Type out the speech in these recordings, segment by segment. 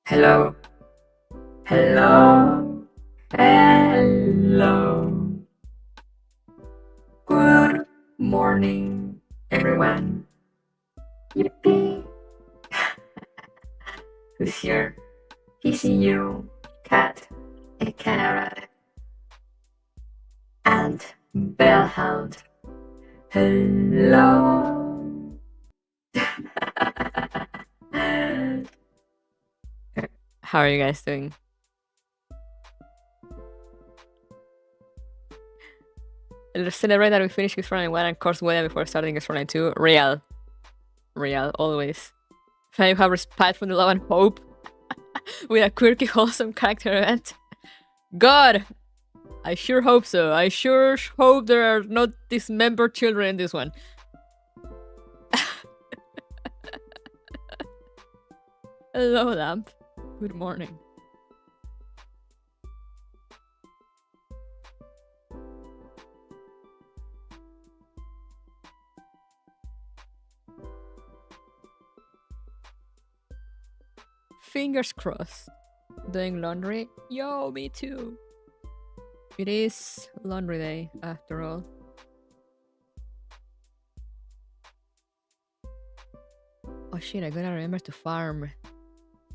Hello, hello, hello. Good morning, everyone. Yippee. Who's here? PCU, cat, a carrot, and bellhound. Hello. How are you guys doing? Let's celebrate that we finished with Frontline 1 and of course waiting before starting with Frontline 2. Real. Real, always. Can you have respect from the love and hope with a quirky, wholesome character event? God! I sure hope so. I sure hope there are not dismembered children in this one. Hello, Lamp. Good morning. Fingers crossed. Doing laundry? Yo, me too. It is laundry day, after all. Oh shit, I gotta remember to farm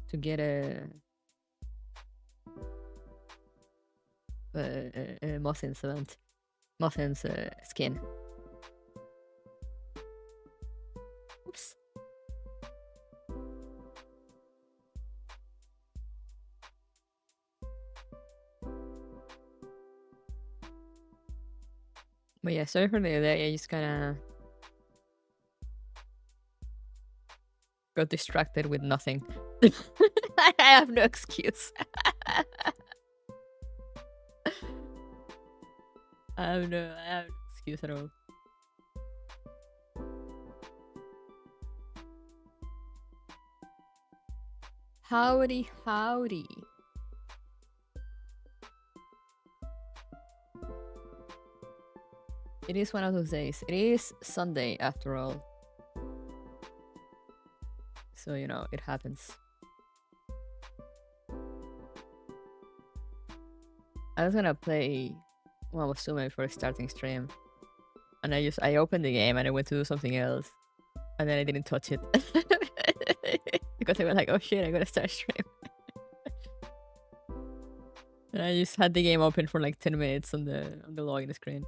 to get a Mothin's event. Mothin's skin. Oops. But yeah, sorry for the delay. I just kinda got distracted with nothing. I have no excuse. I have no excuse at all. Howdy, howdy. It is one of those days. It is Sunday after all. So, you know, it happens. I was gonna play well, I was doing before starting stream. And I opened the game and I went to do something else. And then I didn't touch it. Because I was like, oh shit, I gotta start stream. And I just had the game open for like 10 minutes on the login screen.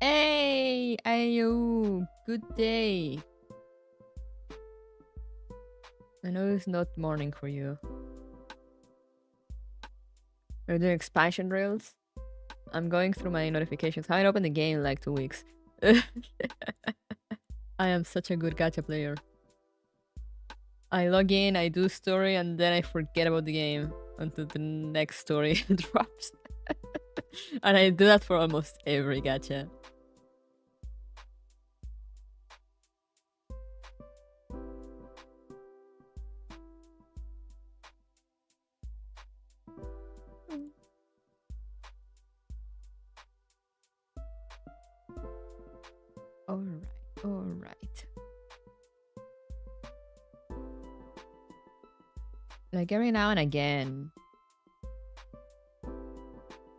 Hey, Ayo, good day. I know it's not morning for you. We're doing expansion drills. I'm going through my notifications. I haven't opened the game in like 2 weeks. I am such a good gacha player. I log in, I do story, and then I forget about the game until the next story drops. And I do that for almost every gacha. Alright. Like every now and again,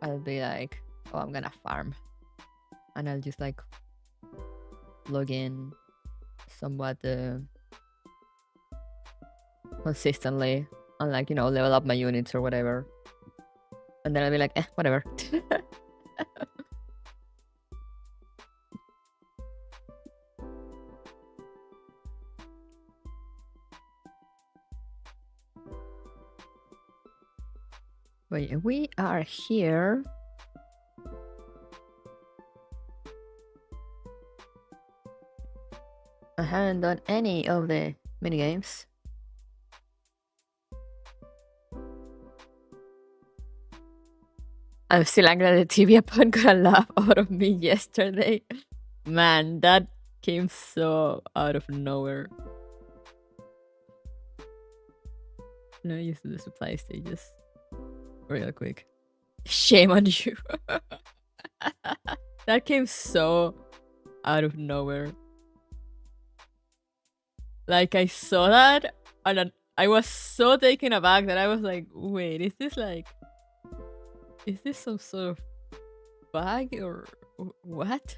I'll be like, oh, I'm gonna farm. And I'll just like log in somewhat consistently and like, you know, level up my units or whatever. And then I'll be like, whatever. But yeah, we are here. I haven't done any of the minigames. I'm still angry that the TV upon got a laugh out of me yesterday. Man, that came so out of nowhere. No, use the supply stages real quick. Shame on you. That came so out of nowhere. Like, I saw that, and then I was so taken aback that I was like, wait, is this some sort of bug or what?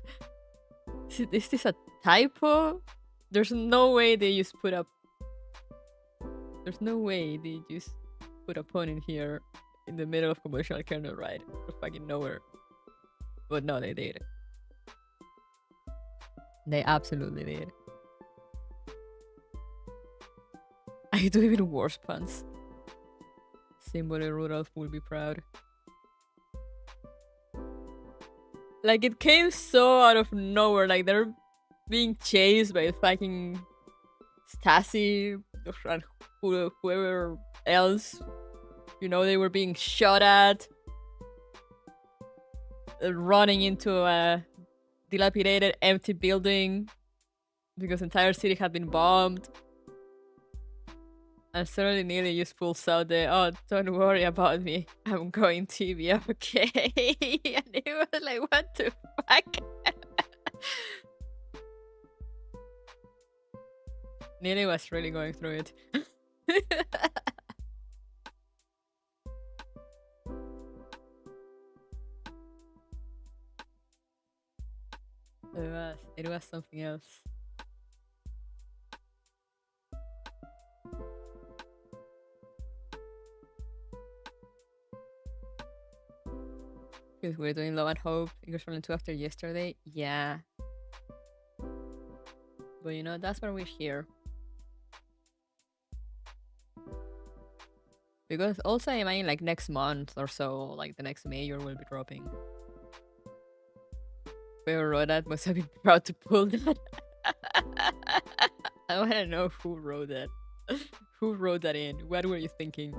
Is this a typo? There's no way they just put a pun in here in the middle of convolutional kernel, right? Out of fucking nowhere. But no, they did. They absolutely did. I do even worse puns. Symbol Rudolph will be proud. Like, it came so out of nowhere. Like, they're being chased by fucking Stasi and whoever else. You know, they were being shot at. Running into a dilapidated, empty building because the entire city had been bombed. And suddenly Neely just pulls out the, oh, don't worry about me. I'm going to be okay. And it was like, what the fuck? Neely was really going through it. It was something else. Because we're doing Love and Hope in Frontline 2 after yesterday. Yeah. But you know, that's why we're here. Because also, I imagine, like, next month or so, like, the next major will be dropping. Whoever wrote that must have been proud to pull that. I want to know who wrote that. Who wrote that in? What were you thinking?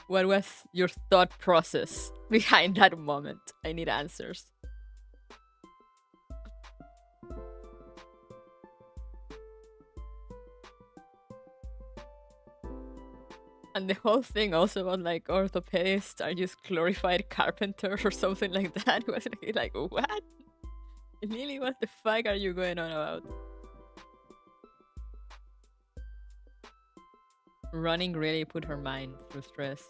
What was your thought process behind that moment? I need answers. And the whole thing also about, like, orthopedists are just glorified carpenters or something like that. It was like, what? Lily, what the fuck are you going on about? Running really put her mind through stress.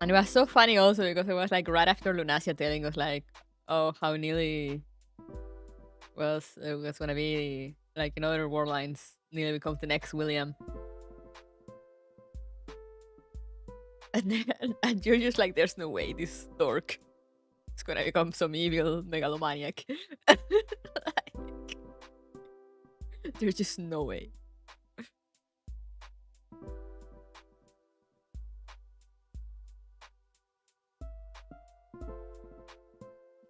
And it was so funny also because it was like right after Lunacia telling us, like, oh, how Neely was gonna be, like, in other war lines, Neely becomes the next William. And you're just like, there's no way this dork is gonna become some evil megalomaniac. Like, there's just no way.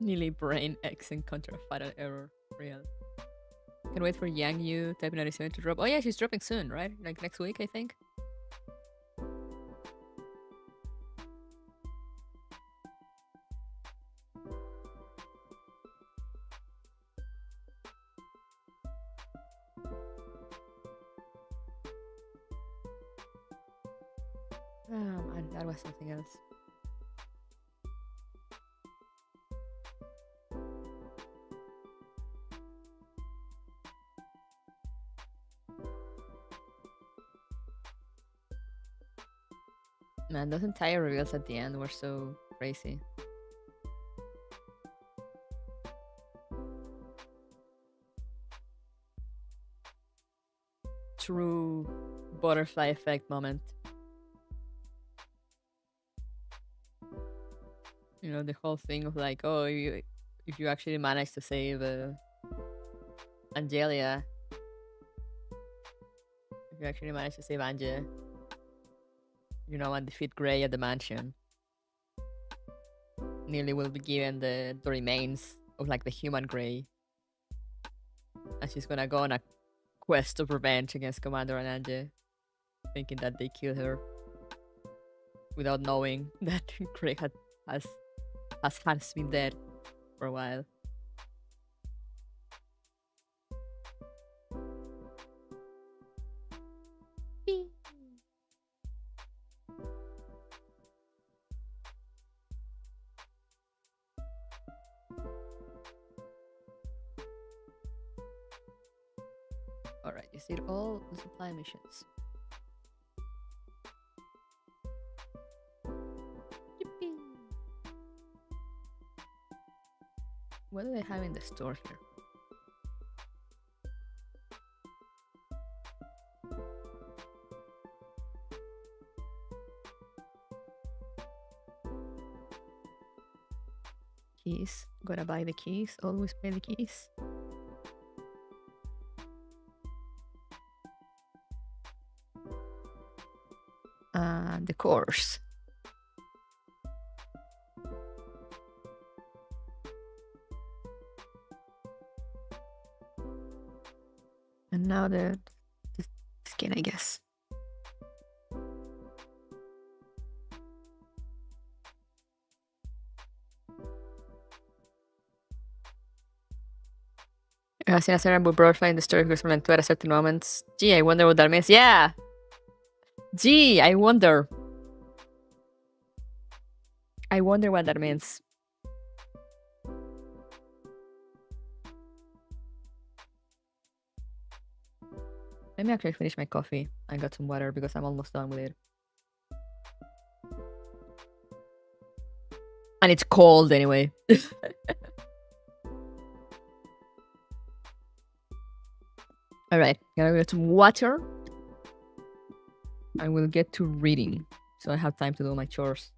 Nearly brain X and contra fatal error. Real. Can wait for Yang Yu Type 97 to drop. Oh yeah, she's dropping soon, right? Like next week, I think. Oh man, that was something else. Man, those entire reveals at the end were so crazy. True butterfly effect moment. You know, the whole thing of like, oh, if you actually manage to save Angelia, if you actually manage to save Ange, you know, and defeat Grey at the mansion, Nearly will be given the remains of like the human Grey, and she's gonna go on a quest of revenge against Commander and Ange, thinking that they killed her, without knowing that Grey has been dead for a while. Alright, you see all the supply missions. Yippee! What do they have in the store here? Keys. Gotta buy the keys. Always pay the keys. The course. And now the skin, I guess. I've seen a cerebral butterfly in the story who's meant to at a certain moments. Gee, I wonder what that means. Yeah! Gee, I wonder. I wonder what that means. Let me actually finish my coffee and get some water because I'm almost done with it. And it's cold anyway. Alright, gotta get some water. I will get to reading, so I have time to do my chores.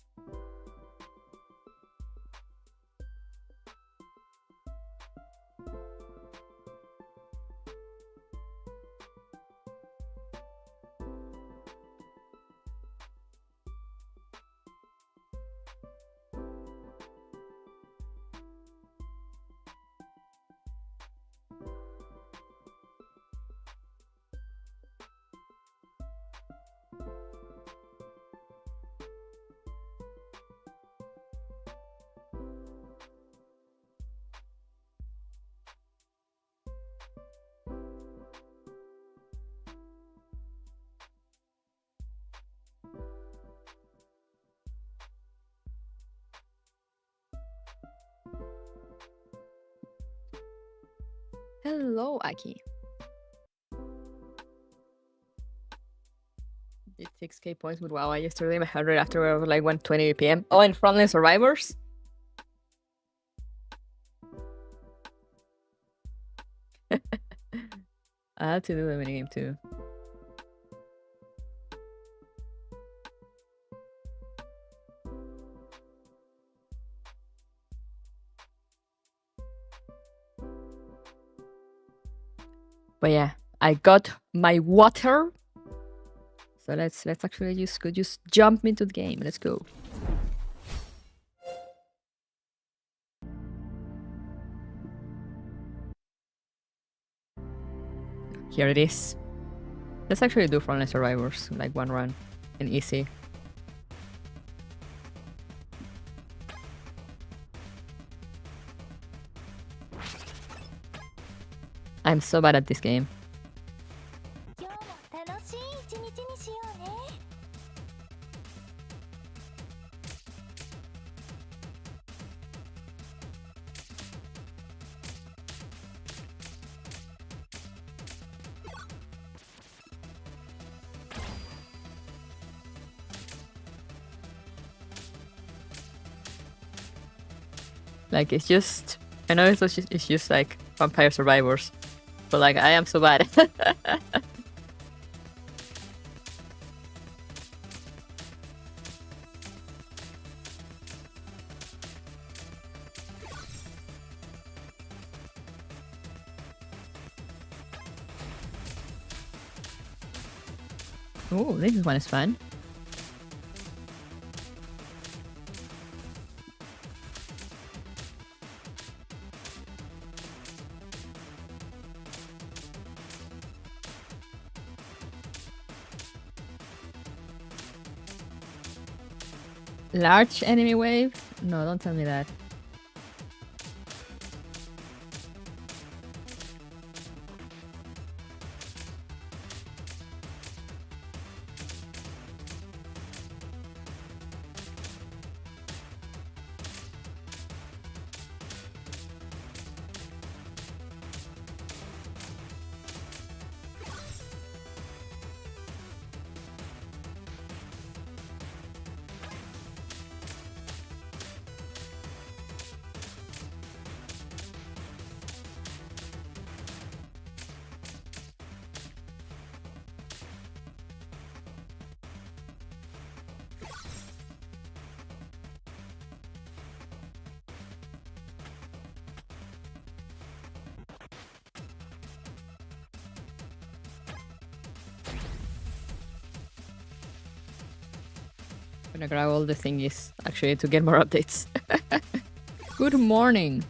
Hello, Aki. Did 6k points with WoW yesterday. My 100 after I was like 120 PM. Oh, and Frontline Survivors? I had to do the minigame too. But yeah, I got my water. So let's actually just jump into the game. Let's go. Here it is. Let's actually do Frontline Survivors, like one run and easy. I'm so bad at this game. Like, it's just... I know it's just like Vampire Survivors. But like, I am so bad. Oh, this one is fun. Large enemy wave? No, don't tell me that. Gonna grab all the thingies actually to get more updates. Good morning.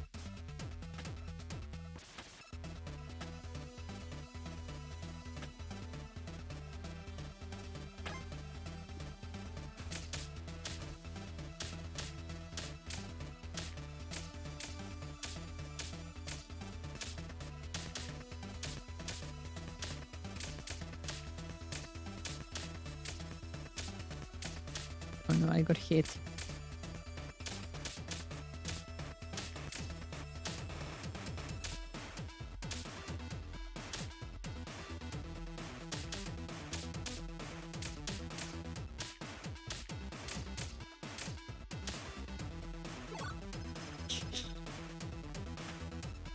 Oh no, I got hit.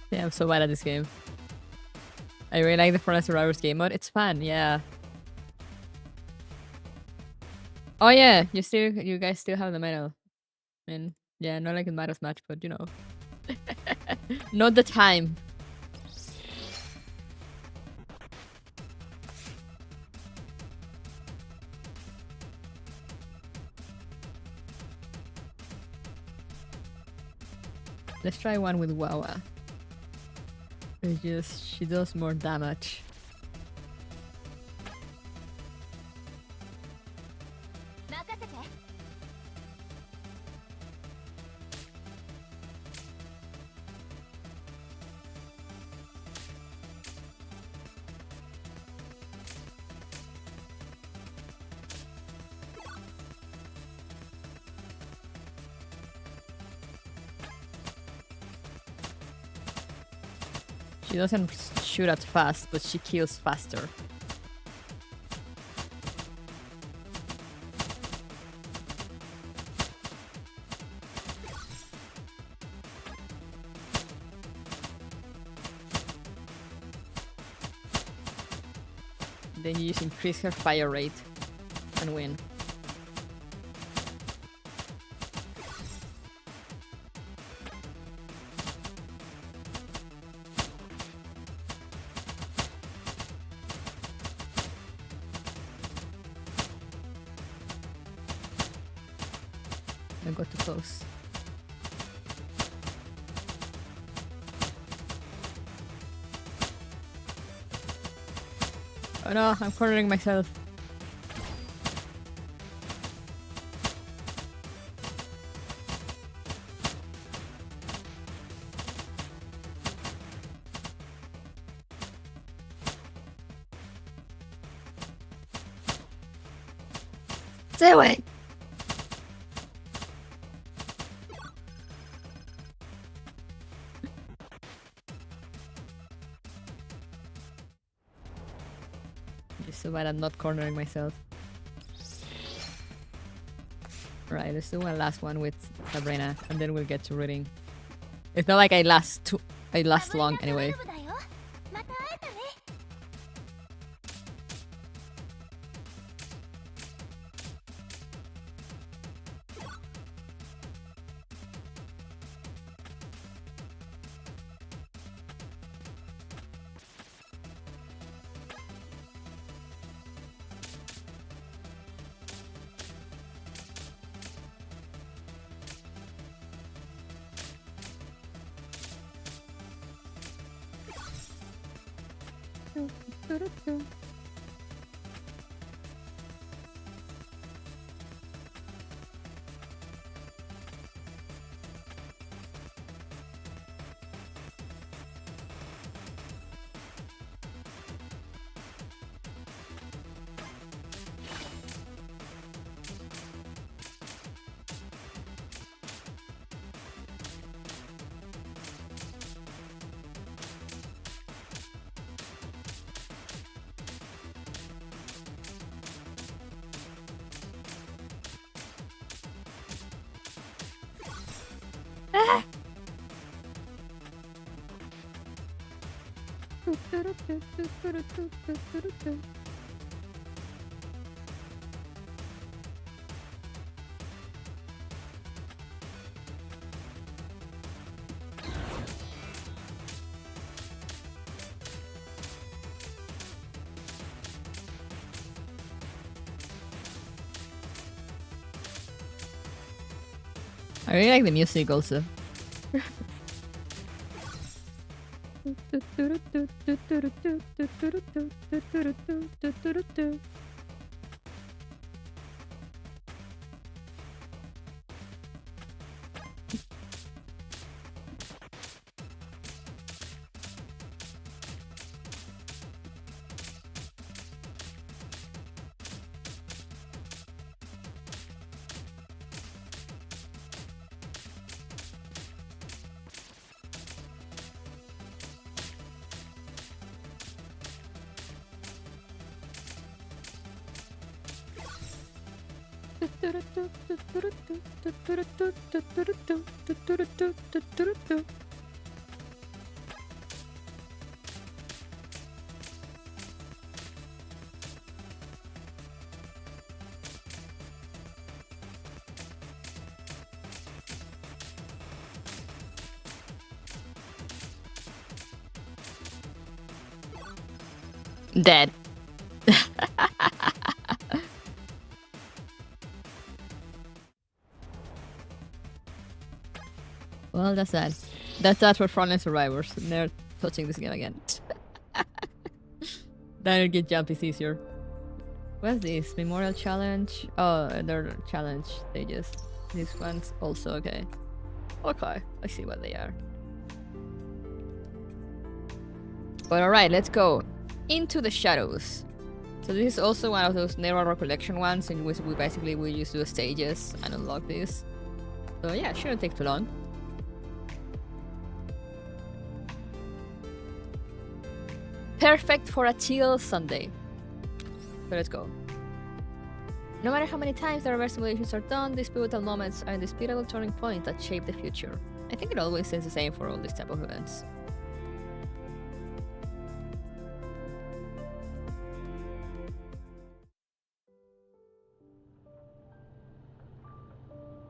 Yeah, I'm so bad at this game. I really like the Frontline Survivors game mode. It's fun, yeah. Oh yeah, you guys still have the medal. I mean, yeah, not like it matters much, but you know. Not the time. Let's try one with Wawa. It's just she does more damage. She doesn't shoot at fast, but she kills faster. Then you just increase her fire rate and win. I got too close. Oh no, I'm cornering myself. Stay away. Just so bad I'm not cornering myself. Right, let's do one last one with Sabrina, and then we'll get to reading. It's not like I last long anyway. I really like the music also. Dead. Well, that's sad. That's that for Frontline survivors. Never touching this game again. Then it'll get jump is easier. What's this? Memorial challenge? Oh, they're challenge stages. These ones also okay. Okay, I see what they are. But alright, let's go into the shadows. So this is also one of those narrow recollection ones in which we basically will use the stages and unlock this. So yeah, shouldn't take too long. Perfect for a chill Sunday. So let's go. No matter how many times the reverse simulations are done, these pivotal moments are indisputable turning points that shape the future. I think it always says the same for all these type of events.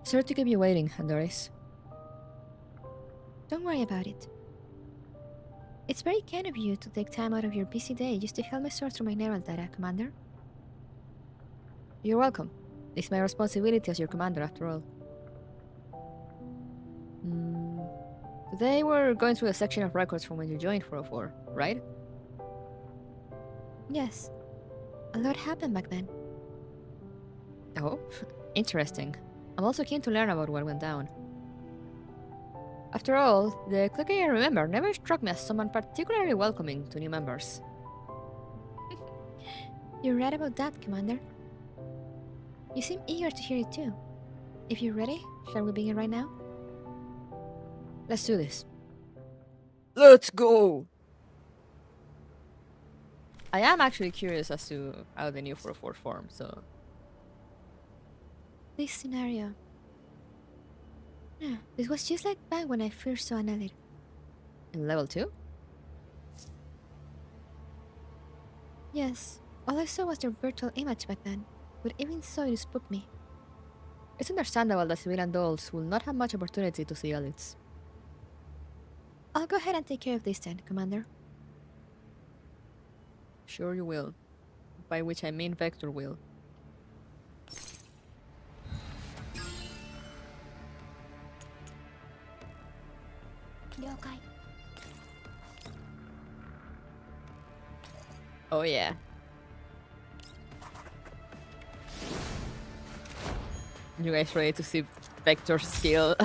Sorry to keep you waiting, Andoris. Don't worry about it. It's very kind of you to take time out of your busy day just to help me sort through my neural data, Commander. You're welcome. It's my responsibility as your commander, after all. Today we're going through a section of records from when you joined 404, right? Yes. A lot happened back then. Oh, interesting. I'm also keen to learn about what went down. After all, the clique I remember never struck me as someone particularly welcoming to new members. You're right about that, Commander. You seem eager to hear it too. If you're ready, shall we begin right now? Let's do this. Let's go! I am actually curious as to how the new 404 formed, so... This scenario. This was just like back when I first saw Annelid. In level 2? Yes, all I saw was their virtual image back then, but even so it spooked me. It's understandable that civilian dolls will not have much opportunity to see elites. I'll go ahead and take care of this then, Commander. Sure you will. By which I mean Vector will. Oh yeah. You guys ready to see Vector's skill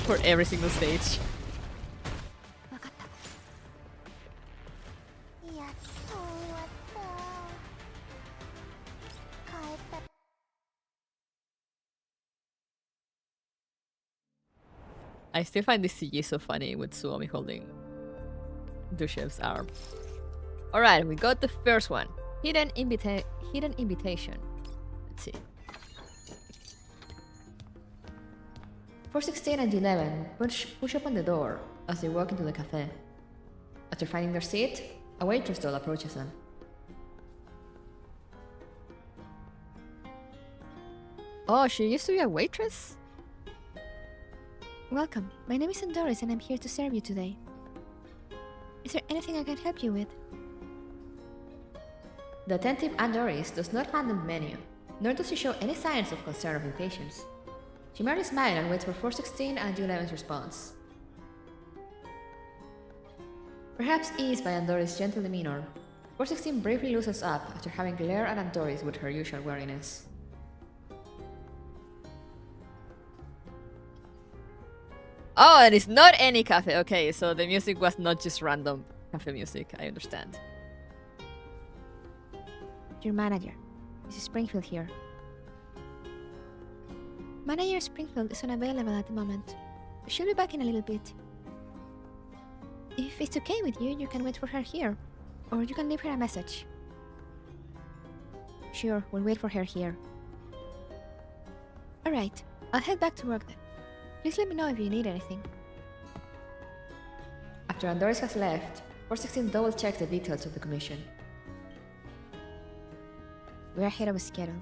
for every single stage? I still find this CG so funny with Suomi holding Dushev's arm. Alright, we got the first one. Hidden invitation. Let's see. 416 and 11 push open the door as they walk into the cafe. After finding their seat, a waitress doll approaches them. Oh, she used to be a waitress? Welcome. My name is Andoris and I'm here to serve you today. Is there anything I can help you with? The attentive Andoris does not hand them the menu, nor does she show any signs of concern or impatience. She merely smiles and waits for 416 and U11's response. Perhaps eased by Andoris' gentle demeanor, 416 briefly loosens up after having glared at Andoris with her usual wariness. Oh, and it's not any cafe. Okay, so the music was not just random cafe music. I understand. Your manager, Mrs. Springfield here. Manager Springfield is unavailable at the moment. She'll be back in a little bit. If it's okay with you, you can wait for her here. Or you can leave her a message. Sure, we'll wait for her here. Alright, I'll head back to work then. Please let me know if you need anything. After Andoris has left, 416 double-checks the details of the commission. We're ahead of schedule.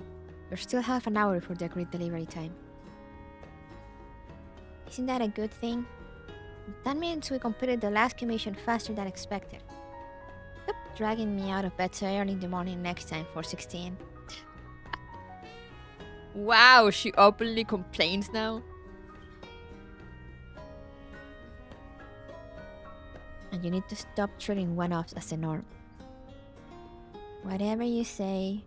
There's still half an hour before the agreed delivery time. Isn't that a good thing? That means we completed the last commission faster than expected. Stop dragging me out of bed so early in the morning next time, 416. Wow, she openly complains now. And you need to stop treating one-offs as the norm. Whatever you say,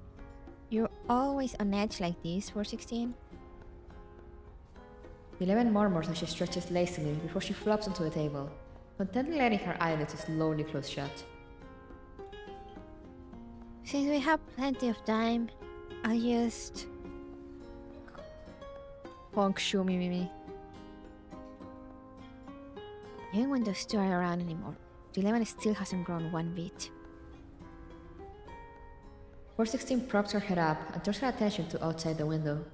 you're always on edge like this, 416. 11 murmurs as she stretches lazily before she flops onto the table, contently letting her eyelids slowly close shut. Since we have plenty of time, I'll just... Honk shoo me me me. Even when those two aren't around anymore, the 11 still hasn't grown one bit. 416 props her head up and turns her attention to outside the window.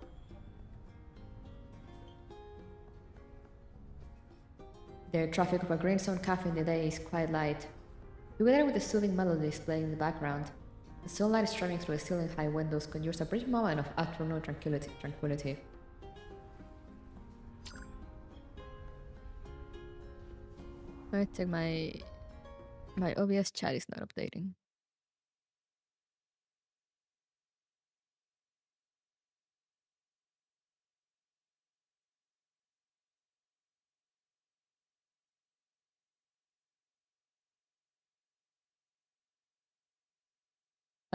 The traffic of a greenstone cafe in the day is quite light, together with the soothing melodies playing in the background. The sunlight streaming through the ceiling-high windows conjures a brief moment of afternoon tranquility. I think my OBS chat is not updating.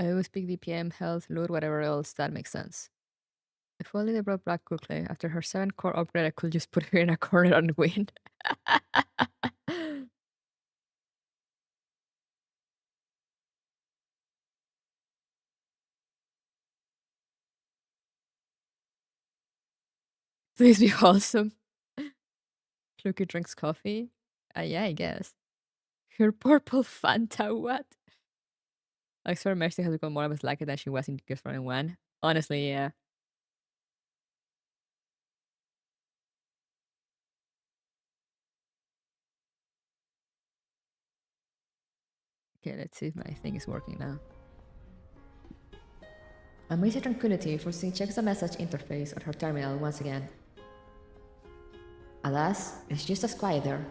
I always pick DPM, health, loot, whatever else, that makes sense. If only they brought back quickly. After her 7-core upgrade, I could just put her in a corner and win. Please be wholesome. Cluky drinks coffee. Yeah, I guess. Her purple Fanta, what? I swear Mercy has become more of a slacker than she was in Gears 1. Honestly, yeah. Okay, let's see if my thing is working now. Amazing tranquility, 416 checks the message interface on her terminal once again. Alas, it's just as quiet there.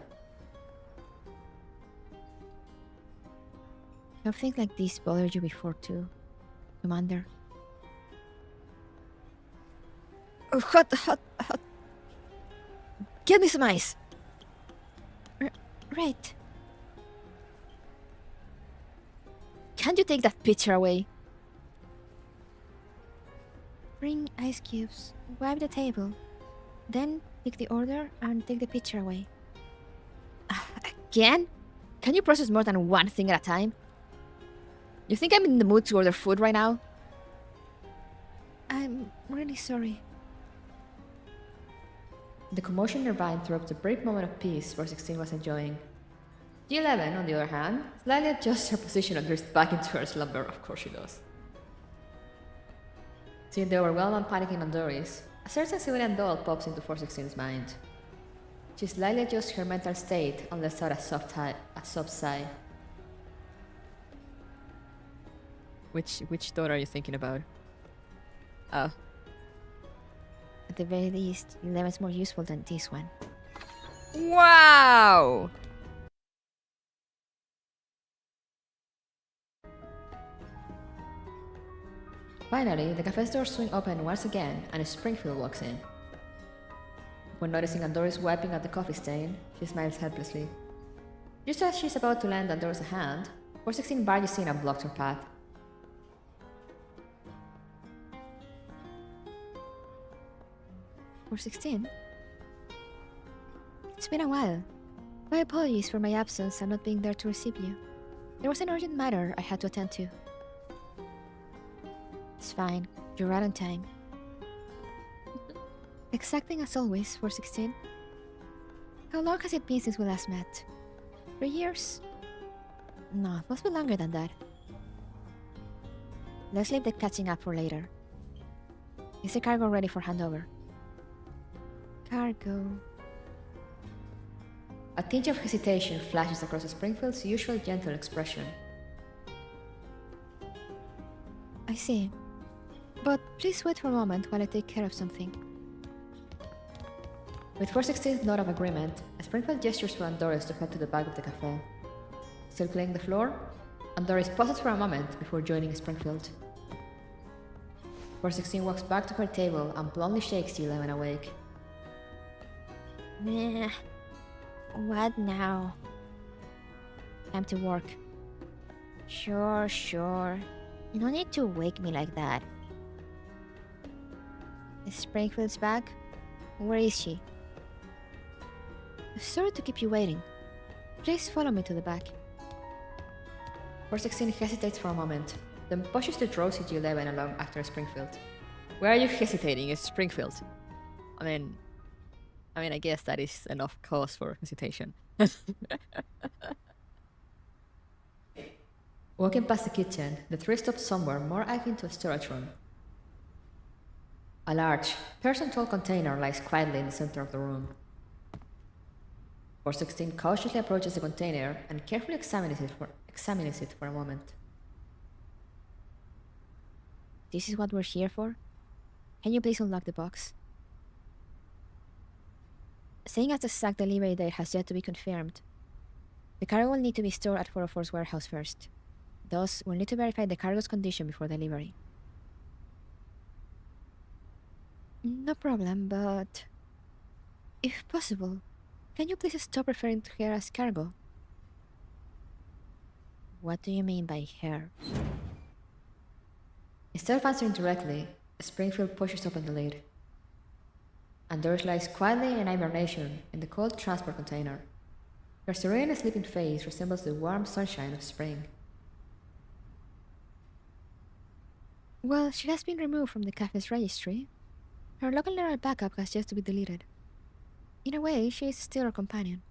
Have things like this bothered you before too, Commander? Oh, hot. Get me some ice! Right. Can't you take that picture away? Bring ice cubes, wipe the table, then pick the order and take the picture away. Again? Can you process more than one thing at a time? You think I'm in the mood to order food right now? I'm really sorry. The commotion nearby interrupts a brief moment of peace 416 was enjoying. G11, on the other hand, slightly adjusts her position and drifts back into her slumber. Of course she does. Seeing the overwhelmed and panicking Andoris, a certain civilian doll pops into 416's mind. She slightly adjusts her mental state and lets out a soft sigh. Which thought are you thinking about? Oh. At the very least, 11's more useful than this one. Wow! Finally, the cafe's doors swing open once again and Springfield walks in. When noticing Andoris wiping at the coffee stain, she smiles helplessly. Just as she's about to lend Andoris a hand, 416 barges in and blocks her path. "416? It's been a while. My apologies for my absence and not being there to receive you. There was an urgent matter I had to attend to." "It's fine. You're right on time." "Exacting as always, 416. How long has it been since we last met? 3 years? No, it must be longer than that. Let's leave the catching up for later. Is the cargo ready for handover?" "Cargo..." A tinge of hesitation flashes across Springfield's usual gentle expression. "I see. But please wait for a moment while I take care of something." With 416's nod of agreement, Springfield gestures for Andoris to head to the back of the cafe. Still cleaning the floor, Andoris pauses for a moment before joining Springfield. 416 walks back to her table and bluntly shakes the 11 awake. "Meh. What now? Time to work." Sure. No need to wake me like that." "Is Springfield's back? Where is she?" "Sorry to keep you waiting. Please follow me to the back." 416 hesitates for a moment, then pushes the drowsy G11 along after Springfield. Where are you hesitating? It's Springfield. I mean, I guess that is enough cause for hesitation. Walking past the kitchen, the three stop somewhere more akin to a storage room. A large, person-tall container lies quietly in the center of the room. 416 cautiously approaches the container and carefully examines it for a moment. "This is what we're here for? Can you please unlock the box?" Seeing as the exact delivery date has yet to be confirmed, the cargo will need to be stored at 404's warehouse first. Thus, we'll need to verify the cargo's condition before delivery. "No problem, but... if possible, can you please stop referring to her as cargo?" "What do you mean by her?" Instead of answering directly, Springfield pushes open the lid. Andoris lies quietly in hibernation in the cold transport container. Her serene and sleeping face resembles the warm sunshine of spring. "Well, she has been removed from the cafe's registry. Her local neural backup has just to be deleted. In a way, she is still our companion."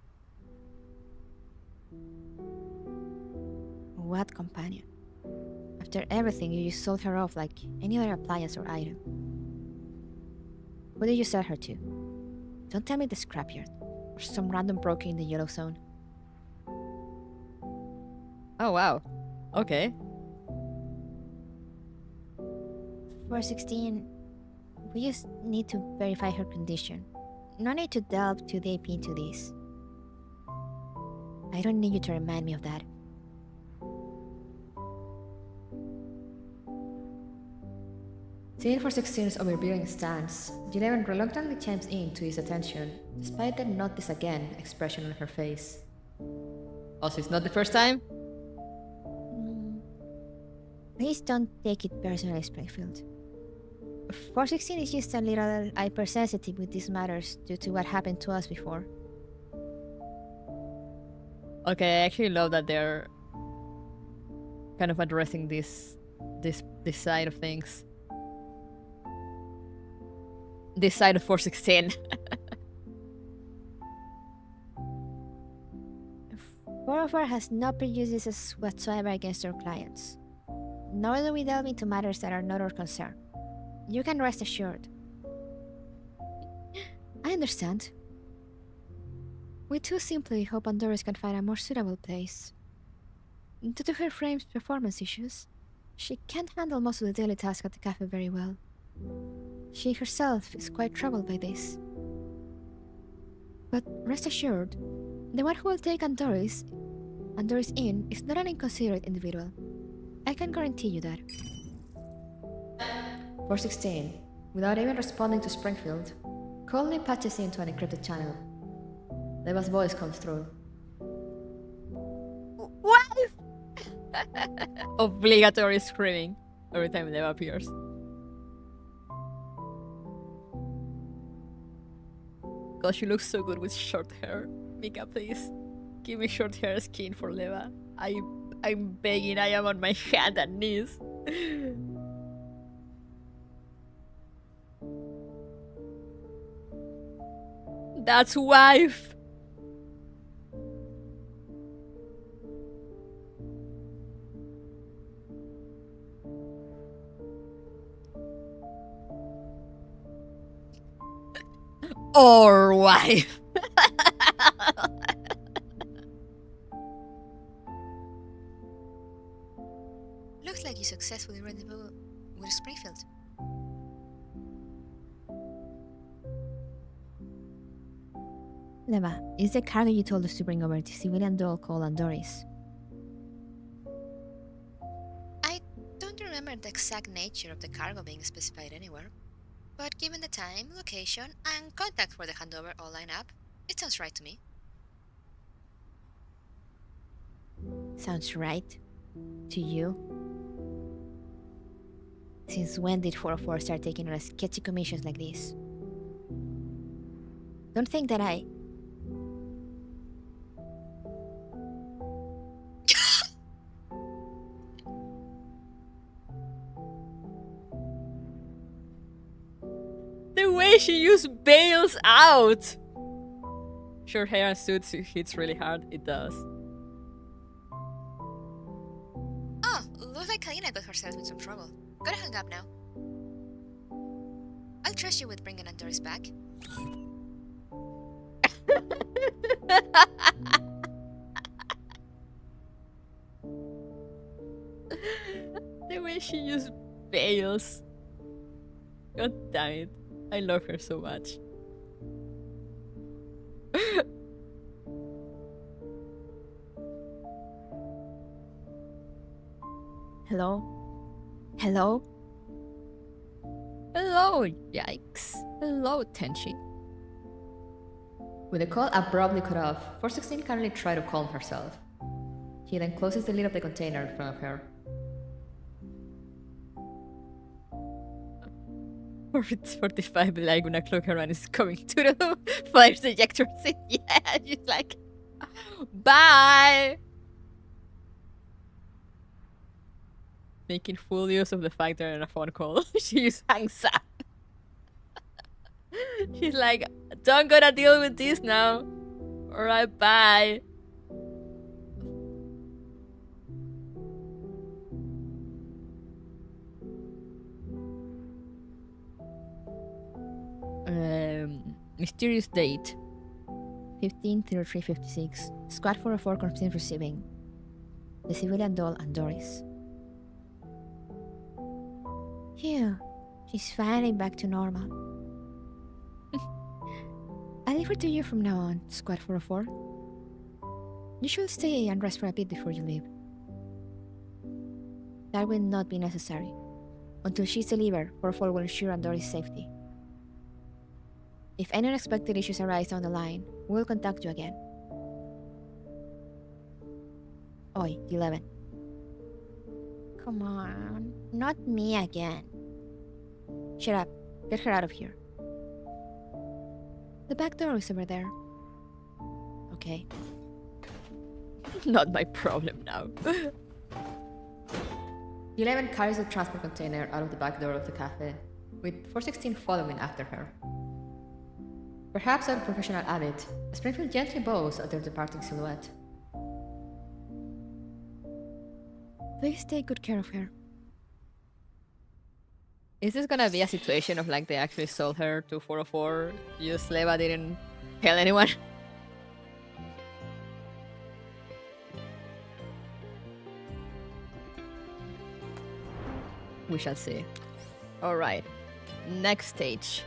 "What companion? After everything, you just sold her off like any other appliance or item. Who did you sell her to? Don't tell me the scrapyard, or some random broker in the yellow zone." Oh, wow. Okay. 416, we just need to verify her condition. No need to delve too deep into this. I don't need you to remind me of that. Seeing 416's overbearing stance, G11 reluctantly chimes in to his attention, despite the "not this again" expression on her face. Also, it's not the first time? Please don't take it personally, Springfield. 416 is just a little hypersensitive with these matters due to what happened to us before. Okay, I actually love that they're kind of addressing this side of things. This side of 416. 404 has no prejudices whatsoever against our clients. Nor do we delve into matters that are not our concern. You can rest assured. I understand. We too simply hope Andoris can find a more suitable place. Due to her frame's performance issues, she can't handle most of the daily tasks at the cafe very well. She herself is quite troubled by this. But rest assured, the one who will take Andoris in is not an inconsiderate individual. I can guarantee you that. 416, without even responding to Springfield, Coldly patches into an encrypted channel. Leva's voice comes through. Wife! Obligatory screaming every time Leva appears. God, she looks so good with short hair. Mika, please. Give me short hair skin for Leva. I'm begging, I am on my hand and knees. That's wife! Or wife! Looks like you successfully rendezvous with Springfield. Leva, is the cargo you told us to bring over to civilian doll called Andoris? I don't remember the exact nature of the cargo being specified anywhere, but given the time, location, and contact for the handover all line up, it sounds right to me. Sounds right? To you? Since when did 404 start taking on sketchy commissions like this? Don't think that I... The way she used bails out! Short hair and suits hits really hard, it does. Oh, looks like Kalina got herself in some trouble. Gotta hang up now. I'll trust you with bringing Andoris back. The way she used bails. God damn it. I love her so much. Hello? Hello? Hello, yikes. Hello, Tenchi. With the call abruptly cut off, 416 can only try to calm herself. He then closes the lid of the container in front of her. Orbit 45 like when a cloak around is coming to the fires ejector seat. Yeah, she's like, bye! Making full use of the fact they're in a phone call. She just hangs up. She's like, don't gotta deal with this now. Alright, bye. Mysterious date 15/03/56. Squad 404 confirms receiving the civilian doll Andoris. Phew, she's finally back to normal. I'll leave her to you from now on, Squad 404. You should stay and rest for a bit before you leave. That will not be necessary. Until she's delivered, 404 will ensure Andoris' safety. If any unexpected issues arise down the line, we'll contact you again. Oi, 11. Come on, not me again. Shut up. Get her out of here. The back door is over there. Okay. Not my problem now. 11 carries the transport container out of the back door of the cafe, with 416 following after her. Perhaps out of professional habit, Springfield gently bows at their departing silhouette. Please take good care of her. Is this gonna be a situation of like they actually sold her to 404? Just Leva didn't tell anyone? We shall see. Alright. Next stage.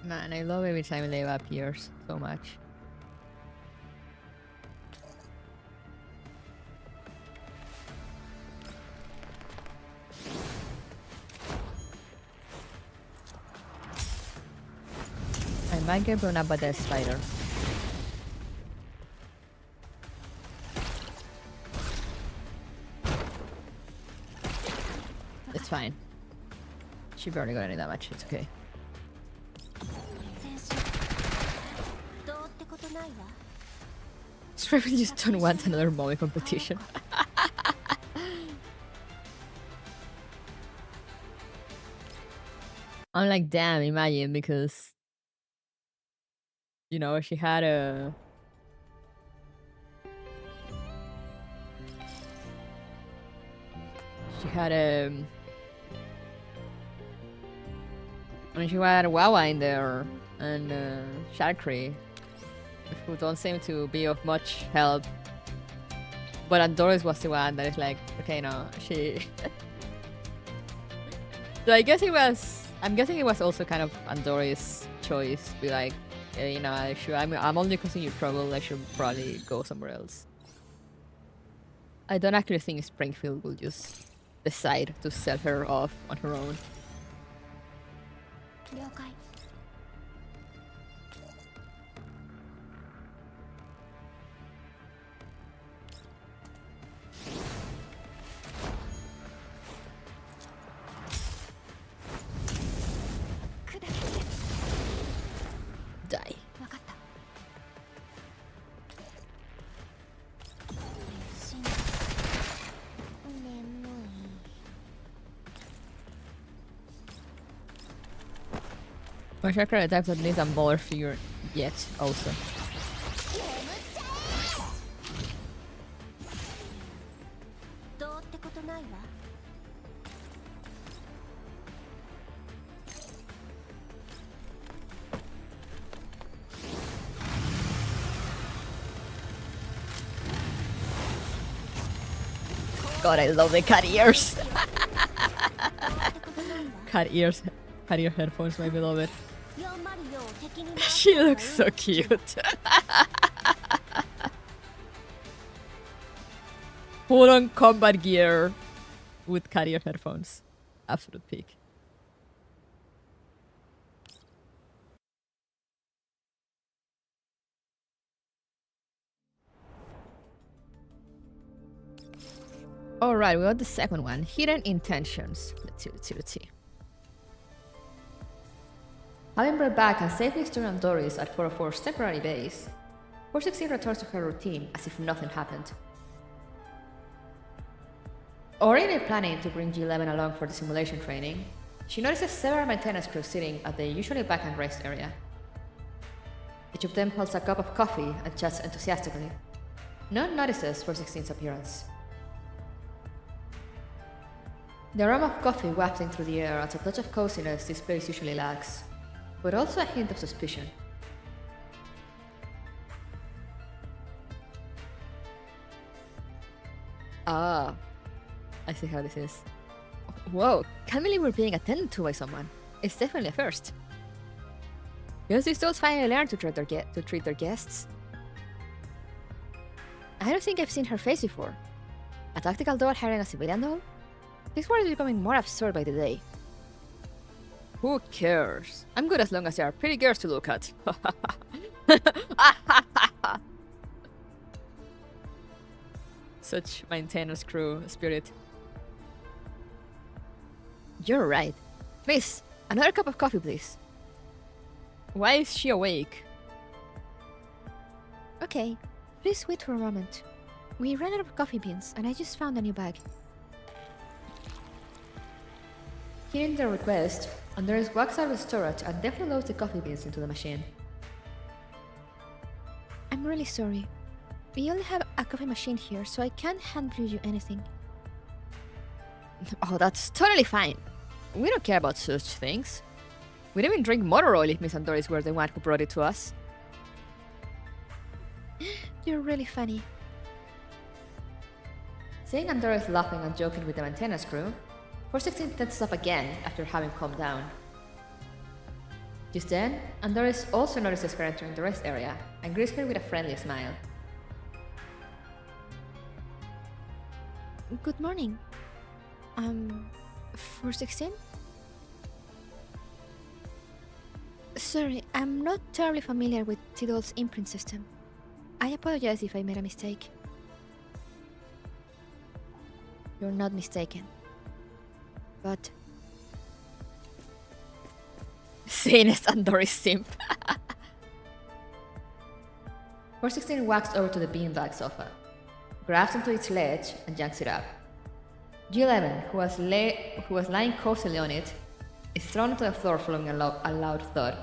Man, I love every time Leva appears so much. I might get blown up by that spider. It's fine. She barely got any damage, it's okay. Straven just don't want another Moe competition. I'm like, damn, imagine, because you know, she had a I mean, she had Wawa in there and Sharkry, who don't seem to be of much help. But Andoris was the one that is like, okay, no, she. So I'm guessing it was also kind of Andoris' choice. Be like, you know, I'm only causing you trouble. I should probably go somewhere else. I don't actually think Springfield will just decide to sell her off on her own. Die. My chakra type that needs a baller figure yet also. God, I love the cat ears. Cat ears, cat ear headphones, my beloved. She looks so cute. Full on combat gear with cat ear headphones. Absolute peak. Alright, we got the second one. Hidden intentions. Let's see. Having brought back and safely stored Andoris at 404's temporary base, 416 returns to her routine as if nothing happened. Already planning to bring G11 along for the simulation training, she notices several maintenance crews sitting at the usually back and rest area. Each of them holds a cup of coffee and chats enthusiastically. None notices 416's appearance. The aroma of coffee wafting through the air adds a touch of coziness this place usually lacks, but also a hint of suspicion. Ah, I see how this is. Whoa, can't believe we're being attended to by someone. It's definitely a first. Because these dolls finally learn to treat their guests. I don't think I've seen her face before. A tactical doll hiring a civilian doll? This world is becoming more absurd by the day. Who cares? I'm good as long as there are pretty girls to look at. Such maintenance crew spirit. You're right. Miss, another cup of coffee, please. Why is she awake? Okay, please wait for a moment. We ran out of coffee beans, and I just found a new bag. Hearing their request, Andoris walks out of the storage and definitely loads the coffee beans into the machine. I'm really sorry. We only have a coffee machine here, so I can't hand brew you anything. Oh, that's totally fine. We don't care about such things. We'd even drink motor oil if Miss Andoris were the one who brought it to us. You're really funny. Seeing Andoris laughing and joking with the maintenance crew, 416 tenses up again after having calmed down. Just then, Andoris also notices her entering the rest area and greets her with a friendly smile. Good morning. 416? Sorry, I'm not terribly familiar with Tidal's imprint system. I apologize if I made a mistake. You're not mistaken. But Sanest Andoris simp. 416 walks over to the beanbag sofa, grabs onto its ledge, and yanks it up. G11, who was lying cozily on it, is thrown to the floor following a loud thud.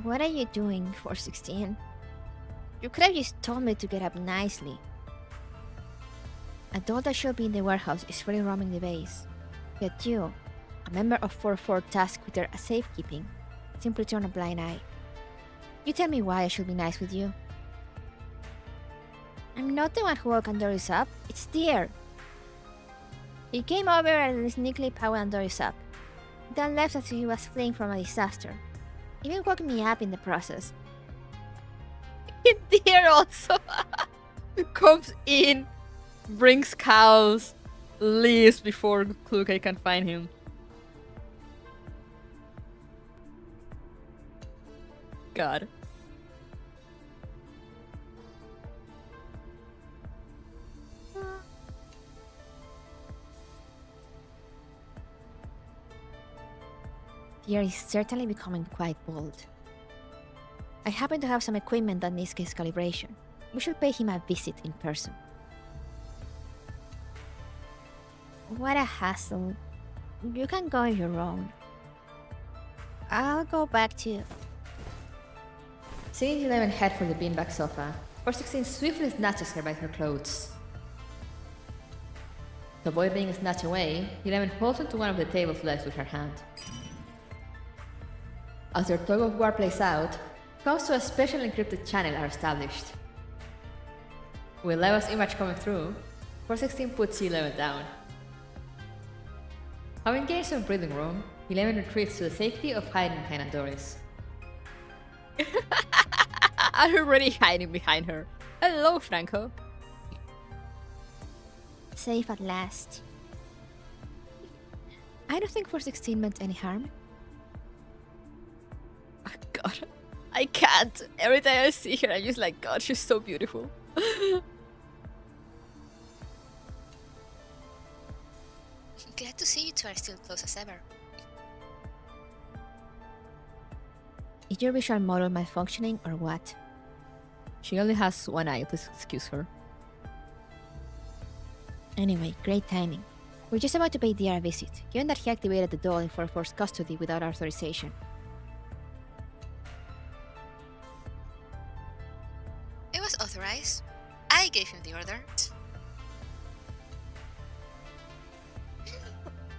what are you doing, 416? You could have just told me to get up nicely. A doll that should be in the warehouse is fully roaming the base. Yet you, a member of 4-4 tasked with their safekeeping, simply turn a blind eye. You tell me why I should be nice with you. I'm not the one who woke Andoris up, it's Deer. He came over and sneakily powered Andoris up, then left as if he was fleeing from a disaster. Even woke me up in the process. Deer also comes in, brings cows, leaves before Klukai can find him. God. Deer is certainly becoming quite bold. I happen to have some equipment that needs his calibration. We should pay him a visit in person. What a hassle. You can go on your own. I'll go back to... Seeing G11 head for the beanbag sofa, 416 swiftly snatches her by her clothes. To avoid being snatched away, G11 holds onto one of the table's legs with her hand. As their tug of war plays out, comes to a special encrypted channel are established. With Leva's image coming through, 416 puts G11 down. Having gained some breathing room, 11 retreats to the safety of hiding behind Andoris. I'm already hiding behind her. Hello, Franco. Safe at last. I don't think 416 meant any harm. Oh, God, I can't. Every time I see her, I'm just like, God, she's so beautiful. Glad to see you two are still close as ever. Is your visual model malfunctioning or what? She only has one eye, please excuse her. Anyway, great timing. We're just about to pay Deer a visit, given that he activated the doll in 4-4's custody without authorization. It was authorized. I gave him the order.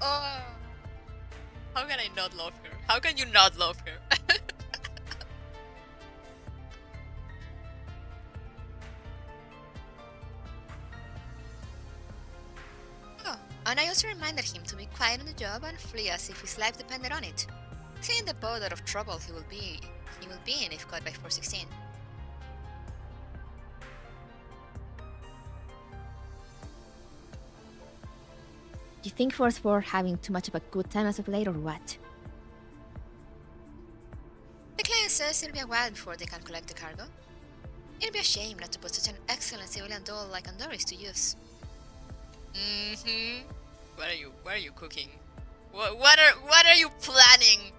Oh, how can I not love her? How can you not love her? Oh, and I also reminded him to be quiet on the job and flee as if his life depended on it, seeing the boat out of trouble he will be in if caught by 416. Do you think 4-4 having too much of a good time as of late or what? The client says it'll be a while before they can collect the cargo. It'll be a shame not to put such an excellent civilian doll like Andoris to use. Mm-hmm. What are you cooking? What are you planning?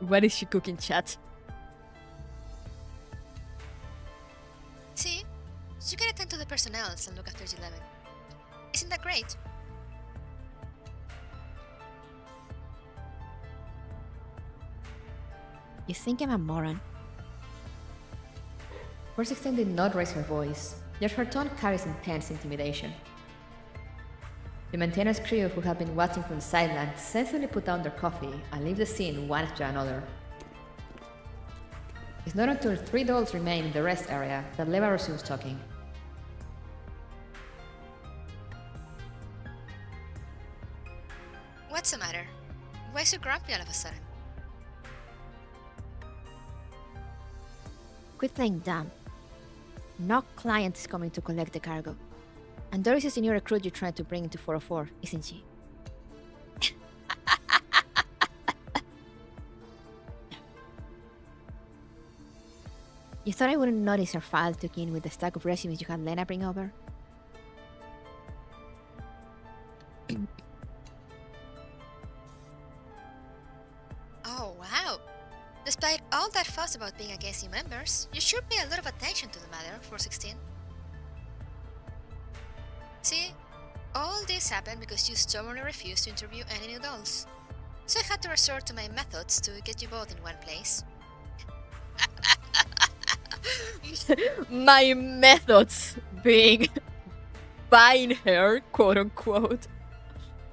What is she cooking, chat? See? You can attend to the personnel and look after G11. Isn't that great? You think I'm a moron? 416 did not raise her voice, yet her tone carries intense intimidation. The maintenance crew who had been watching from the sidelines sensibly put down their coffee and leave the scene one after another. It's not until 3 dolls remain in the rest area that Leva resumes talking. What's the matter? Why so grumpy all of a sudden? Quit playing dumb. No client is coming to collect the cargo. Andoris is the new recruit you're trying to bring into 404, isn't she? You thought I wouldn't notice her file took in with the stack of resumes you had Lena bring over? Oh, wow. Despite all that fuss about being against new members, you should pay a lot of attention to the matter, 416. See, all this happened because you stubbornly refused to interview any new dolls. So I had to resort to my methods to get you both in one place. My methods being buying her, quote unquote,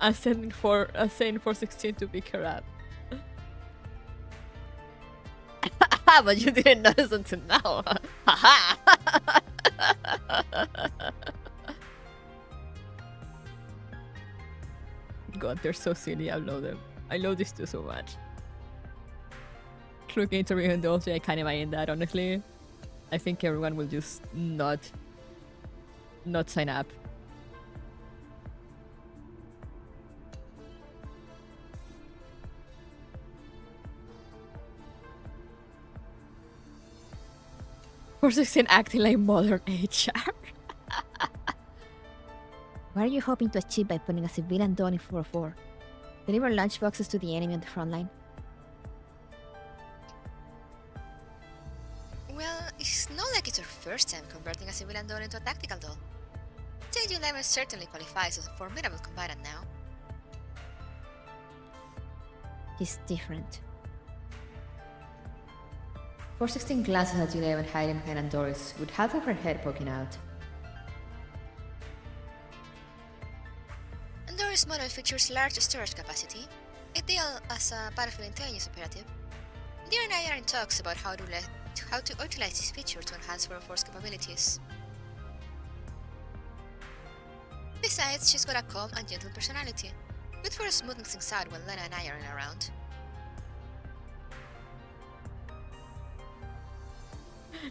and saying 416 to pick her up. But you didn't notice until now. Haha. God, they're so silly. I love them. I love these two so much. Looking into Rio and Dolce, I can't imagine that, honestly. I think everyone will just not sign up. For 16 acting like modern HR. What are you hoping to achieve by putting a civilian doll in 404? Deliver lunchboxes to the enemy on the front line? Well, it's not like it's your first time converting a civilian doll into a tactical doll. JD11 certainly qualifies as a formidable combatant now. He's different. 416 glances at G11 hiding behind Andoris, with half of her head poking out. Andoris' model features large storage capacity, ideal as a battlefield intelligence operative. Deer and I are in talks about how to utilize this feature to enhance 404's capabilities. Besides, she's got a calm and gentle personality, good for smoothing things out when Lena and I aren't around.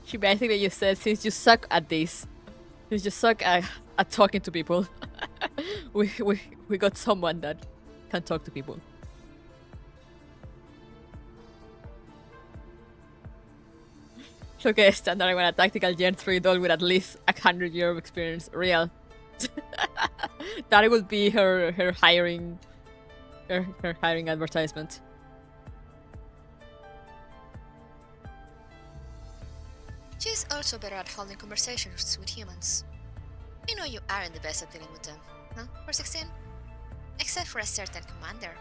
She basically just said, since you suck at this, since you suck at talking to people, we got someone that can talk to people. Okay, standard, I want a tactical Gen 3 doll with at least 100 years of experience. Real. That would be her hiring advertisement. She's also better at holding conversations with humans. I know you aren't the best at dealing with them, no? 416? Except for a certain commander.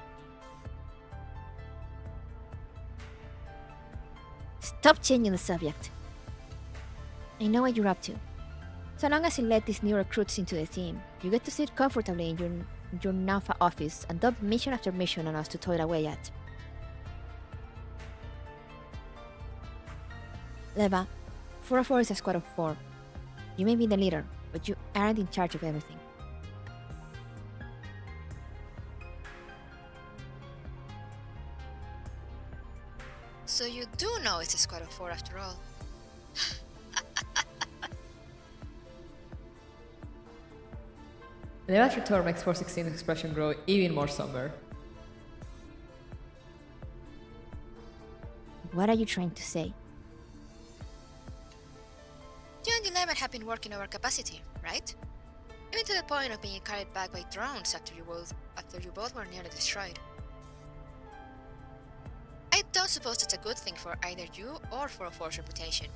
Stop changing the subject. I know what you're up to. So long as you let these new recruits into the team, you get to sit comfortably in your Nafa office and dump mission after mission on us to toil away at. Leva, 404 is a squad of 4. You may be the leader, but you aren't in charge of everything. So you do know it's a squad of 4 after all. Leva's retort makes 416's expression grow even more somber. What are you trying to say? You and 11 have been working over capacity, right? Even to the point of being carried back by drones after you both were nearly destroyed. I don't suppose that's a good thing for either you or 404's reputation.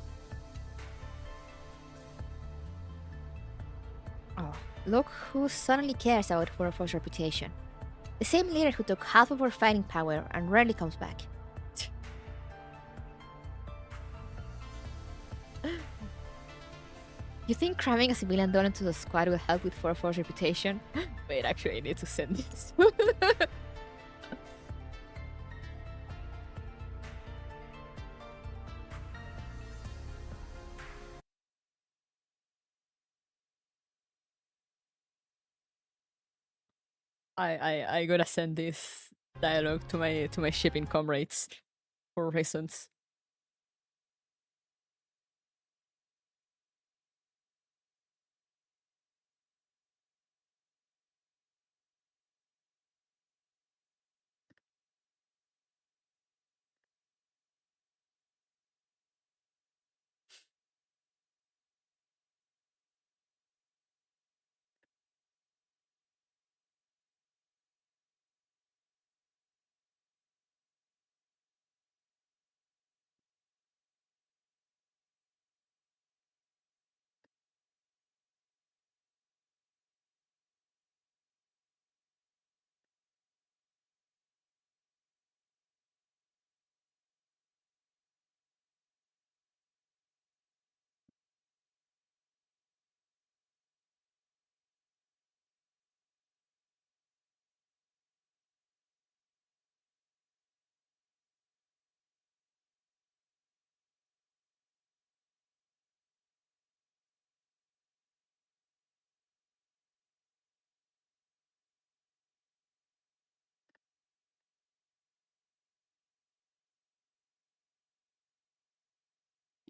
Oh, look who suddenly cares about 404's reputation. The same leader who took half of our fighting power and rarely comes back. You think cramming a civilian doll into the squad will help with 404's reputation? Wait, actually, I need to send this. I gotta send this dialogue to my shipping comrades for reasons.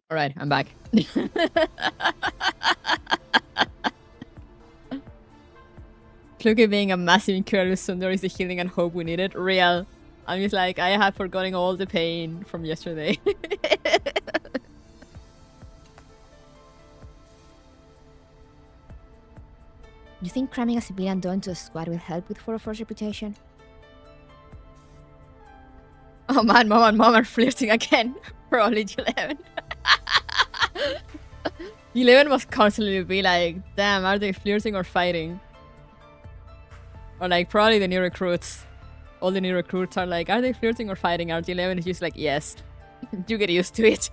All right, I'm back. Clooky being a massive incredible Sundar is the healing and hope we needed. Real. I'm just like, I have forgotten all the pain from yesterday. You think cramming a civilian doll into a squad will help with 404's reputation? Oh man, mom and mom are flirting again. Probably 11. 11 must constantly be like, damn, are they flirting or fighting? Or like, probably the new recruits. All the new recruits are like, are they flirting or fighting? RT11 is just like, yes. You get used to it.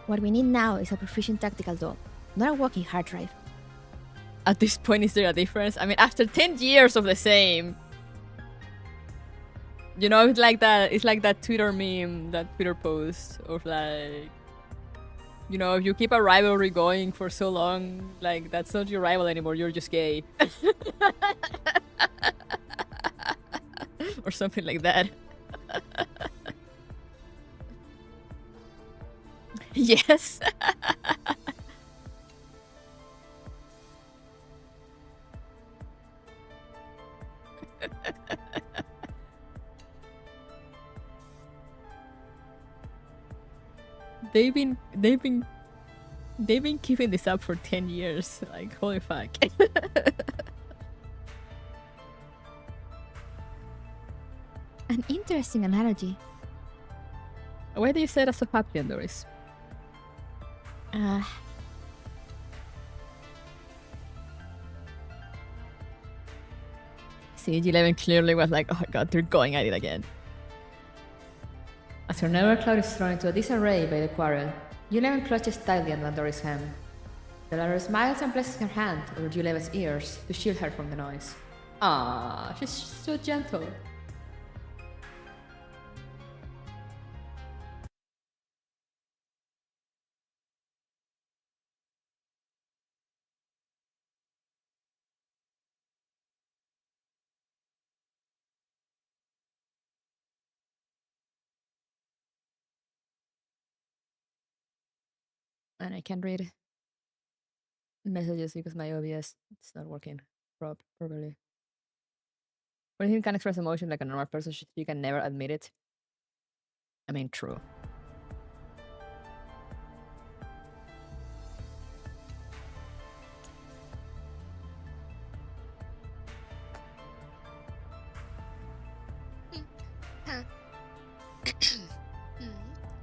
What we need now is a proficient tactical doll, not a walking hard drive. At this point, is there a difference? I mean, after 10 years of the same. You know, it's like that Twitter meme, that Twitter post of like, you know, if you keep a rivalry going for so long, like, that's not your rival anymore, you're just gay. Or something like that. Yes. They've been keeping this up for 10 years. Like, holy fuck. An interesting analogy. Why do you say that so happily, Andoris? Siege 11 clearly was like, oh god, they're going at it again. As her nether cloud is thrown into a disarray by the quarrel, Yuleven clutches tightly at Andoris' hand. The latter smiles and places her hand over Yuleven's ears to shield her from the noise. Ah, she's so gentle. And I can't read messages because my OBS it's not working properly. When you can express emotion like a normal person, you can never admit it. I mean, true.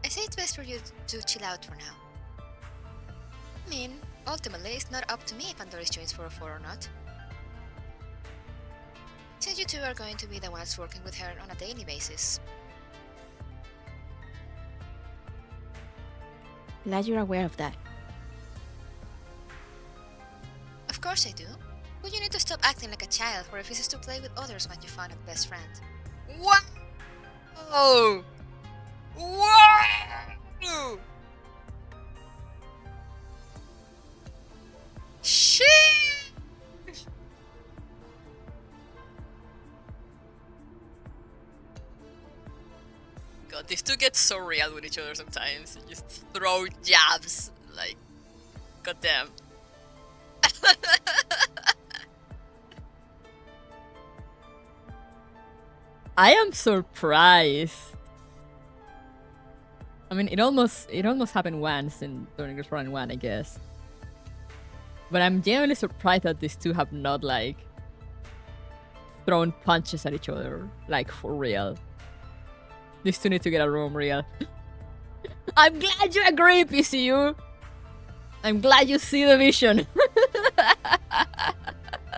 I say it's best for you to chill out for now. I mean, ultimately, it's not up to me if Andoris joins 404 or not. Since you two are going to be the ones working with her on a daily basis. Glad you're aware of that. Of course I do. Well, you need to stop acting like a child who refuses to play with others when you found a best friend. What? Oh! Whoa! Shit! God, these two get so real with each other sometimes. Just throw jabs, like, goddamn. I am surprised. I mean, it almost happened once during Frontline 1, I guess. But I'm genuinely surprised that these two have not, like, thrown punches at each other, like, for real. These two need to get a room real. I'm glad you agree, PCU! I'm glad you see the vision.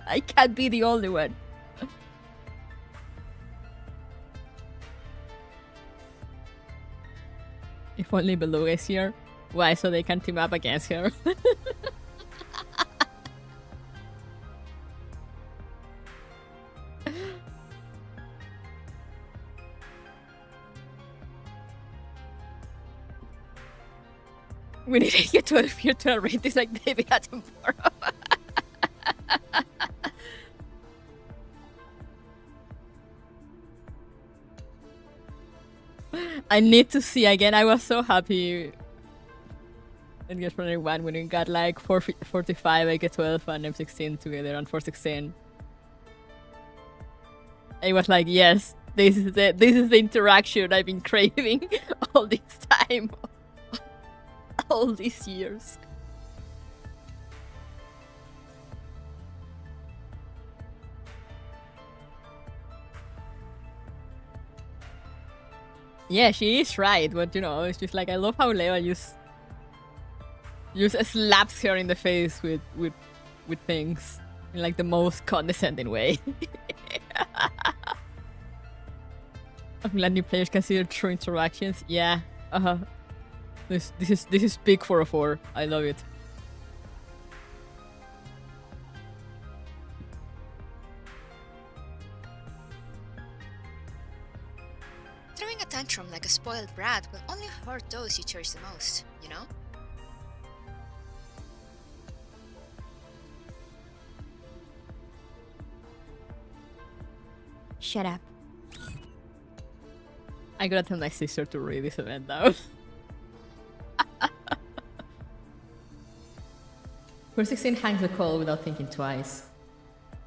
I can't be the only one. If only Beluga is here. Why? So they can team up against her. We need to get to a virtual read this like David Attenborough. I need to see again. I was so happy in Get Runner 1 when we got like 45, I get 12 and M16 together on 416. I was like, yes, this is it. This is the interaction I've been craving all this time. All these years. Yeah, she is right, but you know, it's just like I love how Leva just slaps her in the face with things in like the most condescending way. I'm glad new players consider true interactions. Yeah, This is big 404. I love it. Throwing a tantrum like a spoiled brat will only hurt those you cherish the most, you know? Shut up. I gotta tell my sister to read this event now. Her 16 hangs the call without thinking twice.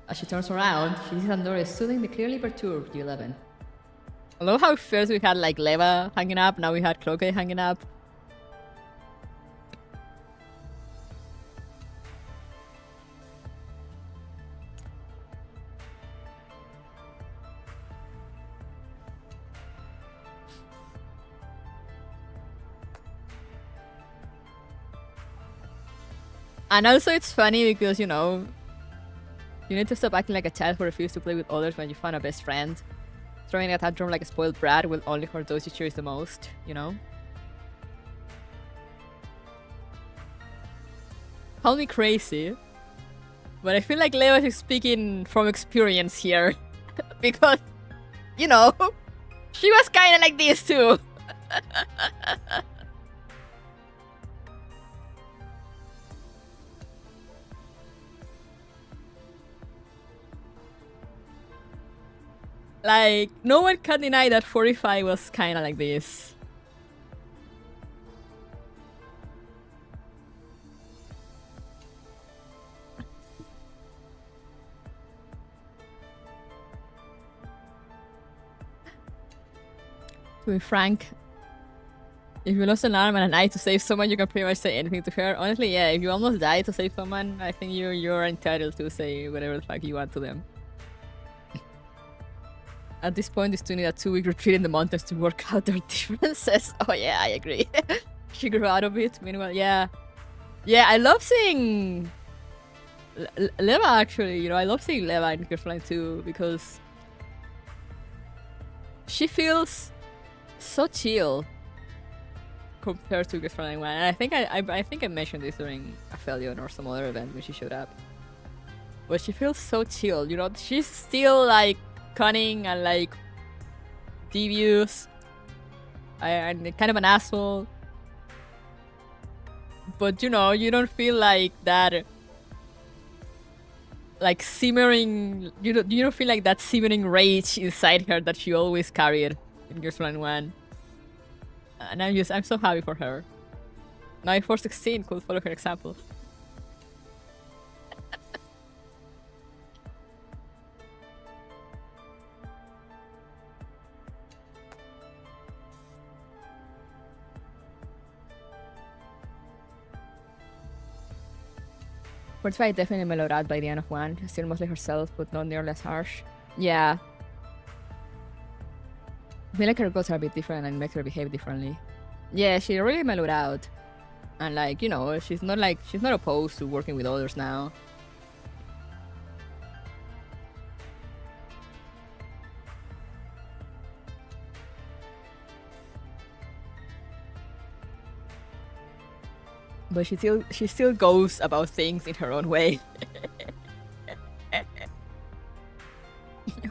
As she turns around, she sees Andoris soothing the clearly perturbed U11. I love how first we had like Leva hanging up, now we had Cloque hanging up. And also it's funny because, you know, you need to stop acting like a child who refuses to play with others when you find a best friend. Throwing a tantrum like a spoiled brat will only hurt those you cherish the most, you know? Call me crazy, but I feel like Leo is speaking from experience here. Because, you know, she was kinda like this too. Like, no one can deny that 45 was kinda like this. To be frank, if you lost an arm and an eye to save someone, you can pretty much say anything to her. Honestly, yeah, if you almost die to save someone, I think you're entitled to say whatever the fuck you want to them. At this point, these two need a 2-week retreat in the mountains to work out their differences. Oh yeah, I agree. She grew out of it. Meanwhile, yeah. Yeah, I love seeing Leva actually, you know, I love seeing Leva in Frontline 2 because she feels so chill compared to Frontline 1. And I think I mentioned this during Aphelion or some other event when she showed up. but she feels so chill, you know? She's still like cunning and like devious and kind of an asshole. But you know, you don't feel like that like simmering, you don't feel like that simmering rage inside her that she always carried in Girls 1. And I'm so happy for her. Now if 416 could follow her example. Fortify definitely mellowed out by the end of 1. Still mostly herself, but not nearly as harsh. Yeah. I feel like her goals are a bit different and makes her behave differently. Yeah, she really mellowed out. And like, you know, she's not opposed to working with others now. But she still goes about things in her own way.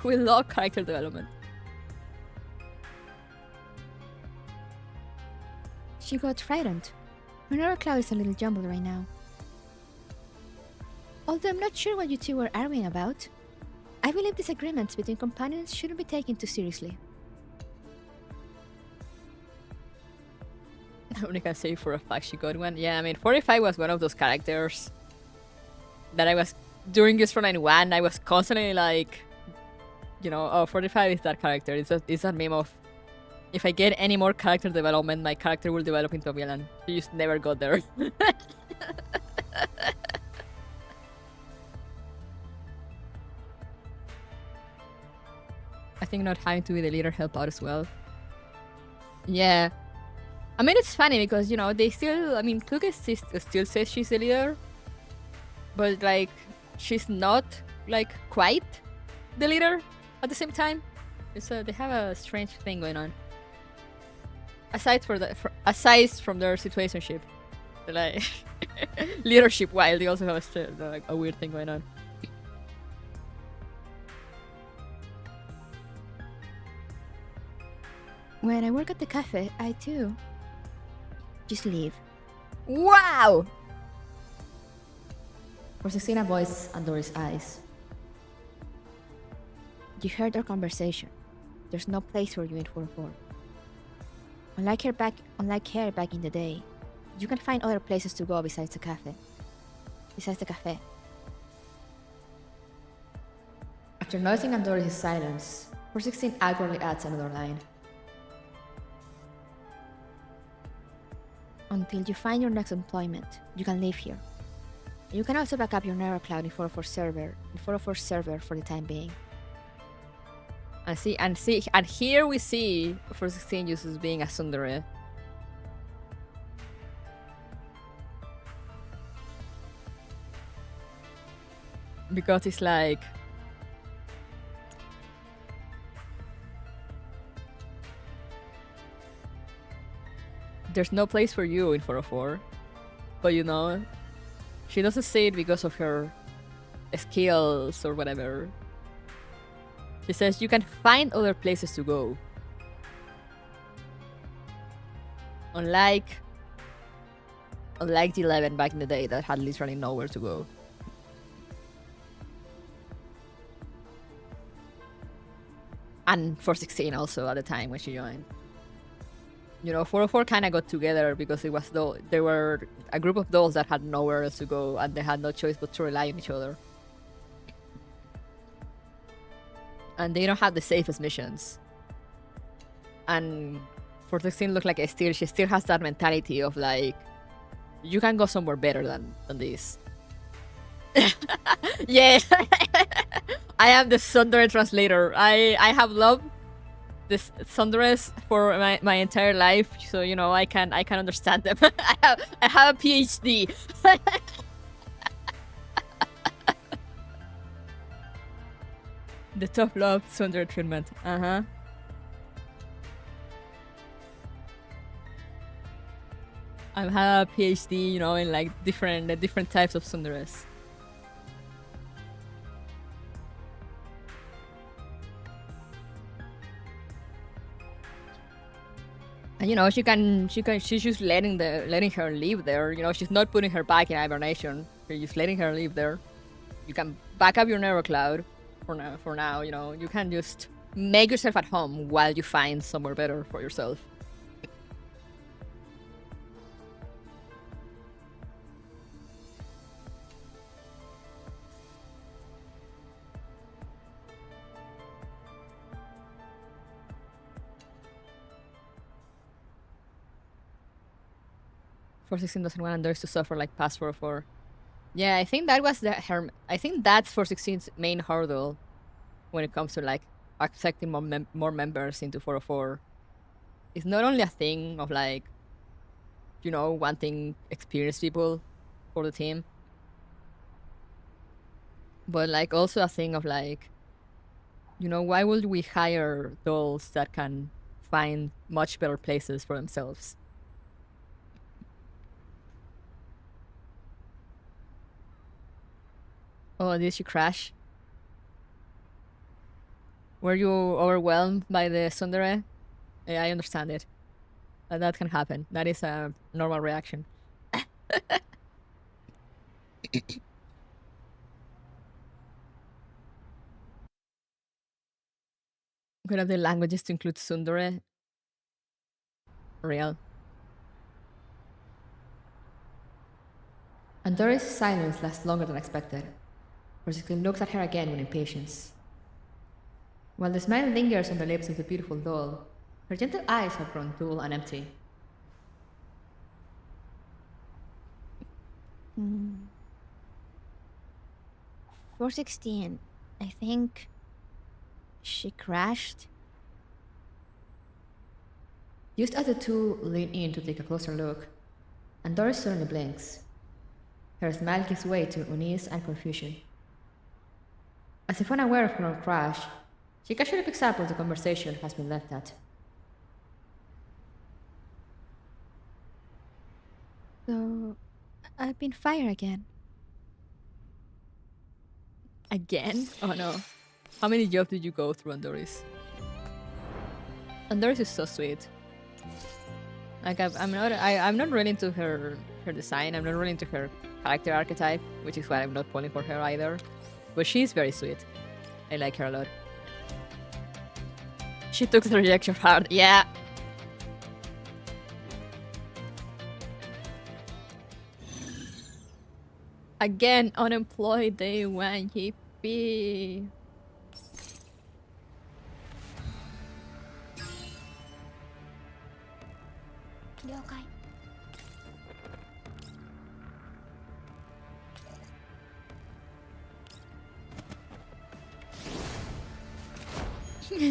We love character development. She got frightened. Her neural cloud is a little jumbled right now. Although I'm not sure what you two were arguing about, I believe disagreements between companions shouldn't be taken too seriously. I only can say for a fact she got one. Yeah, I mean, 45 was one of those characters that I was, during this Frontline 1, I was constantly like, you know, oh, 45 is that character. It's that meme of, if I get any more character development, my character will develop into a villain. She just never got there. I think not having to be the leader helped out as well. Yeah. I mean, it's funny because, you know, they still, I mean, Cookie still says she's the leader, but, like, she's not, like, quite the leader at the same time. They have a strange thing going on. Aside from their situationship, like, leadership, while they also have a weird thing going on. When I work at the cafe, I too just leave. Wow! For 16 avoids Andoris' eyes. You heard our conversation. There's no place for you in 4-4. Unlike her back in the day, you can find other places to go besides the cafe. After noticing Andoris' silence, 416 awkwardly adds another line. Until you find your next employment, you can live here. You can also back up your neural cloud in 404 server for the time being. And here we see 416 uses being a tsundere. Because it's like, there's no place for you in 404, but you know, she doesn't say it because of her skills or whatever. She says you can find other places to go. Unlike the 11 back in the day that had literally nowhere to go. And 416 also at the time when she joined. You know, 404 kind of got together because it was there were a group of dolls that had nowhere else to go and they had no choice but to rely on each other. And they don't have the safest missions. And 416 looked like she still has that mentality of like, you can go somewhere better than this. Yeah. I am the tsundere translator. I have loved this tsunderes for my entire life, so you know I can understand them. I have a PhD. The tough love tsundere treatment. I have a PhD, you know, in like different types of tsunderes. And you know, she's just letting her live there. You know, she's not putting her back in hibernation. She's just letting her live there. You can back up your Nero Cloud for now, you know. You can just make yourself at home while you find somewhere better for yourself. For 16 doesn't want Andoris to suffer like past 404. Yeah, I think that was I think that's for 16's main hurdle when it comes to like accepting more members into 404. It's not only a thing of like, you know, wanting experienced people for the team, but like also a thing of like, you know, why would we hire dolls that can find much better places for themselves? Oh, did she crash? Were you overwhelmed by the tsundere? Yeah, I understand it. That can happen. That is a normal reaction. Could have the languages to include tsundere. Real. Andoris' silence lasts longer than expected. Persephone looks at her again with impatience. While the smile lingers on the lips of the beautiful doll, her gentle eyes have grown dull and empty. Hmm. 416. I think she crashed. Just as the two lean in to take a closer look, Andoris suddenly blinks. Her smile gives way to unease and confusion. As if unaware of her own crash, she casually picks up where the conversation has been left at. So, I've been fired again. Again? Oh no. How many jobs did you go through, Andoris? Andoris is so sweet. Like I'm not really into her design. I'm not really into her character archetype, which is why I'm not pulling for her either. But she's very sweet. I like her a lot. She took the rejection hard. Yeah. Again, unemployed day one. Yippee.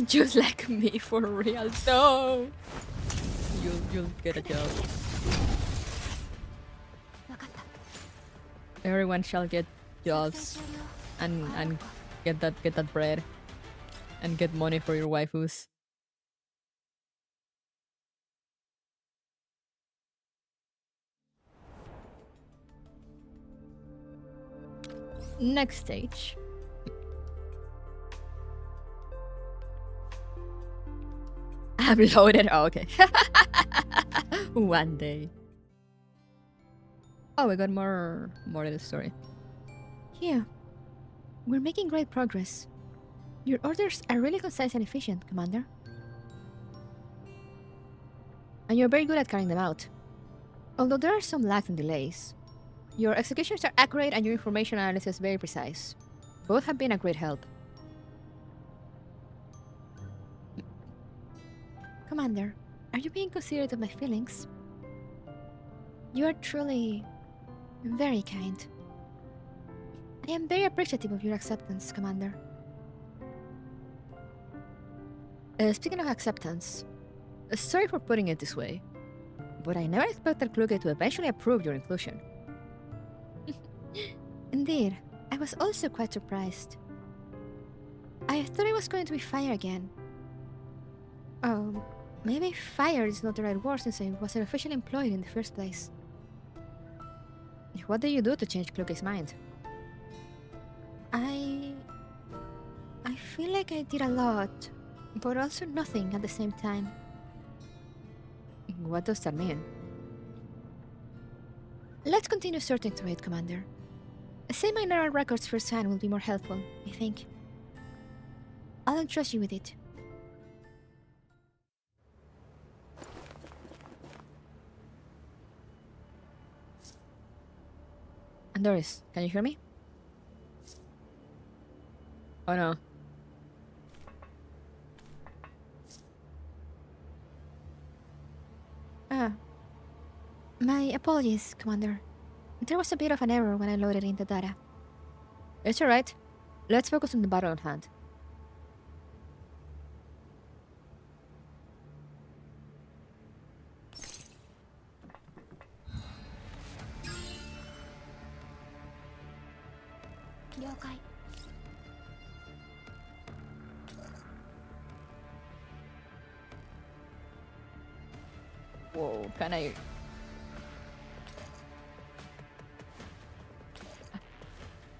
Just like me, for real. No. You'll get a job. Everyone shall get jobs and get that bread and get money for your waifus. Next stage. Uploaded. Oh, okay. One day. Oh, we got more of the story. Here. We're making great progress. Your orders are really concise and efficient, Commander. And you're very good at carrying them out. Although there are some lags and delays, your executions are accurate and your information analysis very precise. Both have been a great help. Commander, are you being considerate of my feelings? You are truly very kind. I am very appreciative of your acceptance, Commander. Speaking of acceptance, sorry for putting it this way, but I never expected Kluge to eventually approve your inclusion. Indeed, I was also quite surprised. I thought I was going to be fired again. Maybe fired is not the right word since I wasn't officially employed in the first place. What did you do to change Kluge's mind? I feel like I did a lot, but also nothing at the same time. What does that mean? Let's continue sorting through it, Commander. Semi-narrow records firsthand will be more helpful, I think. I'll entrust you with it. Andoris, can you hear me? Oh no. My apologies, Commander. There was a bit of an error when I loaded in the data. It's alright. Let's focus on the battle on hand. Whoa, can I...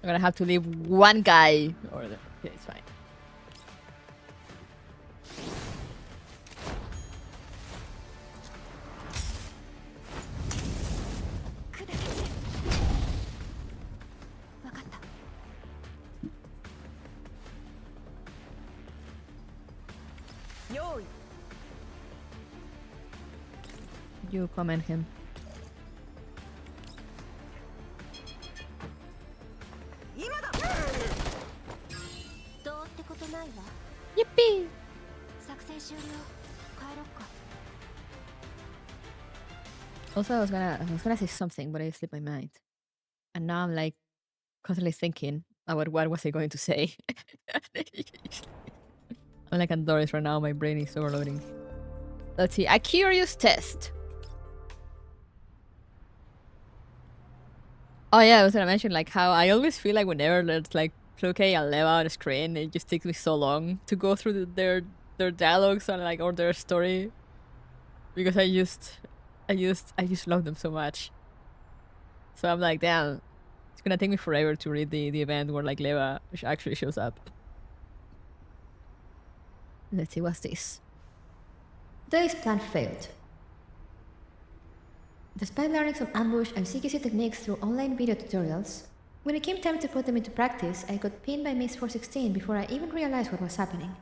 I'm gonna have to leave one guy. Or the... Yeah, it's fine. You comment him. Yippee! Also, I was gonna say something, but I slipped my mind. And now I'm like constantly thinking about what was I going to say. I'm like Andoris right now, my brain is overloading. Let's see, a curious test. Oh yeah, I was gonna mention like how I always feel like whenever there's like Fluke and Leva on the screen, it just takes me so long to go through their dialogues and like or their story, because I just love them so much. So I'm like, damn, it's gonna take me forever to read the event where like Leva actually shows up. Let's see, what's this? Today's plan failed. Despite learning some ambush and CQC techniques through online video tutorials, when it came time to put them into practice, I got pinned by Miss 416 before I even realized what was happening.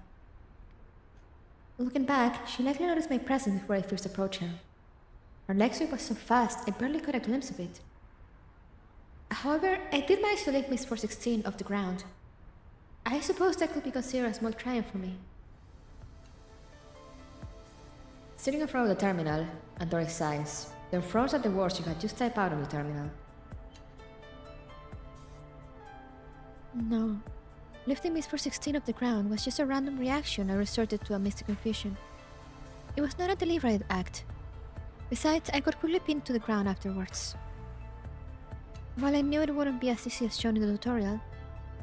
Looking back, she likely noticed my presence before I first approached her. Her leg sweep was so fast, I barely caught a glimpse of it. However, I did manage to lift Miss 416 off the ground. I suppose that could be considered a small triumph for me. Sitting in front of the terminal, Andoris sighs, then froze at the words she had just typed out on the terminal. No. Lifting Miss 416 off the ground was just a random reaction I resorted to amidst the confusion. It was not a deliberate act. Besides, I got quickly pinned to the ground afterwards. While I knew it wouldn't be as easy as shown in the tutorial,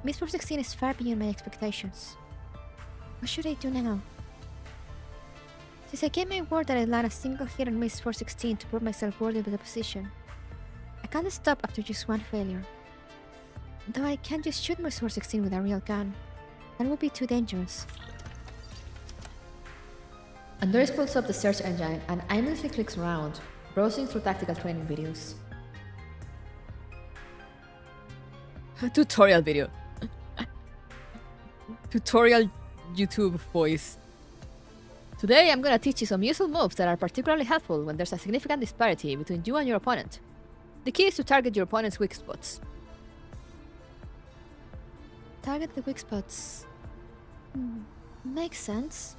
Miss 416 is far beyond my expectations. What should I do now? Since I gave my word that I'd land a single hit on Miss 416 to prove myself worthy of the position, I can't stop after just one failure. Though I can't just shoot Miss 416 with a real gun. That would be too dangerous. Andoris pulls up the search engine and aimlessly clicks around, browsing through tactical training videos. Tutorial video. Tutorial YouTube voice. Today I'm gonna teach you some useful moves that are particularly helpful when there's a significant disparity between you and your opponent. The key is to target your opponent's weak spots. Target the weak spots. Makes sense.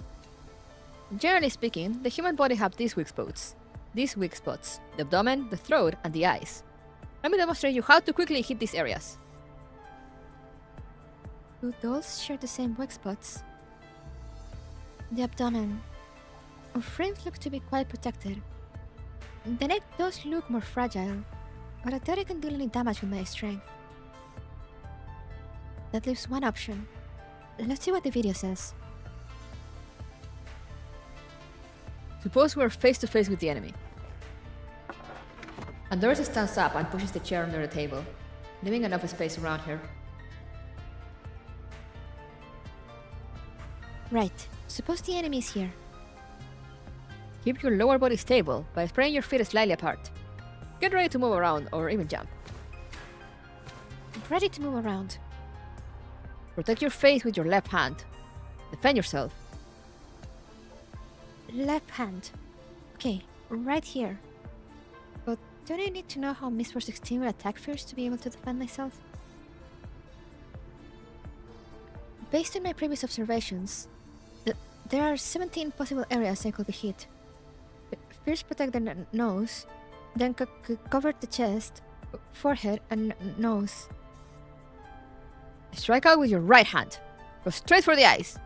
Generally speaking, the human body has these weak spots. These weak spots: the abdomen, the throat, and the eyes. Let me demonstrate you how to quickly hit these areas. Do those share the same weak spots? The abdomen. Our frames look to be quite protected. The neck does look more fragile, but I doubt I can deal any damage with my strength. That leaves one option. Let's see what the video says. Suppose we're face to face with the enemy. Andoris stands up and pushes the chair under the table, leaving enough space around her. Right. Suppose the enemy is here. Keep your lower body stable by spreading your feet slightly apart. Get ready to move around or even jump. Ready to move around. Protect your face with your left hand. Defend yourself. Left hand. Okay, right here. But don't I need to know how Miss 416 will attack first to be able to defend myself? Based on my previous observations, there are 17 possible areas I could be hit. First protect the nose, then cover the chest, forehead, and nose. Strike out with your right hand. Go straight for the eyes.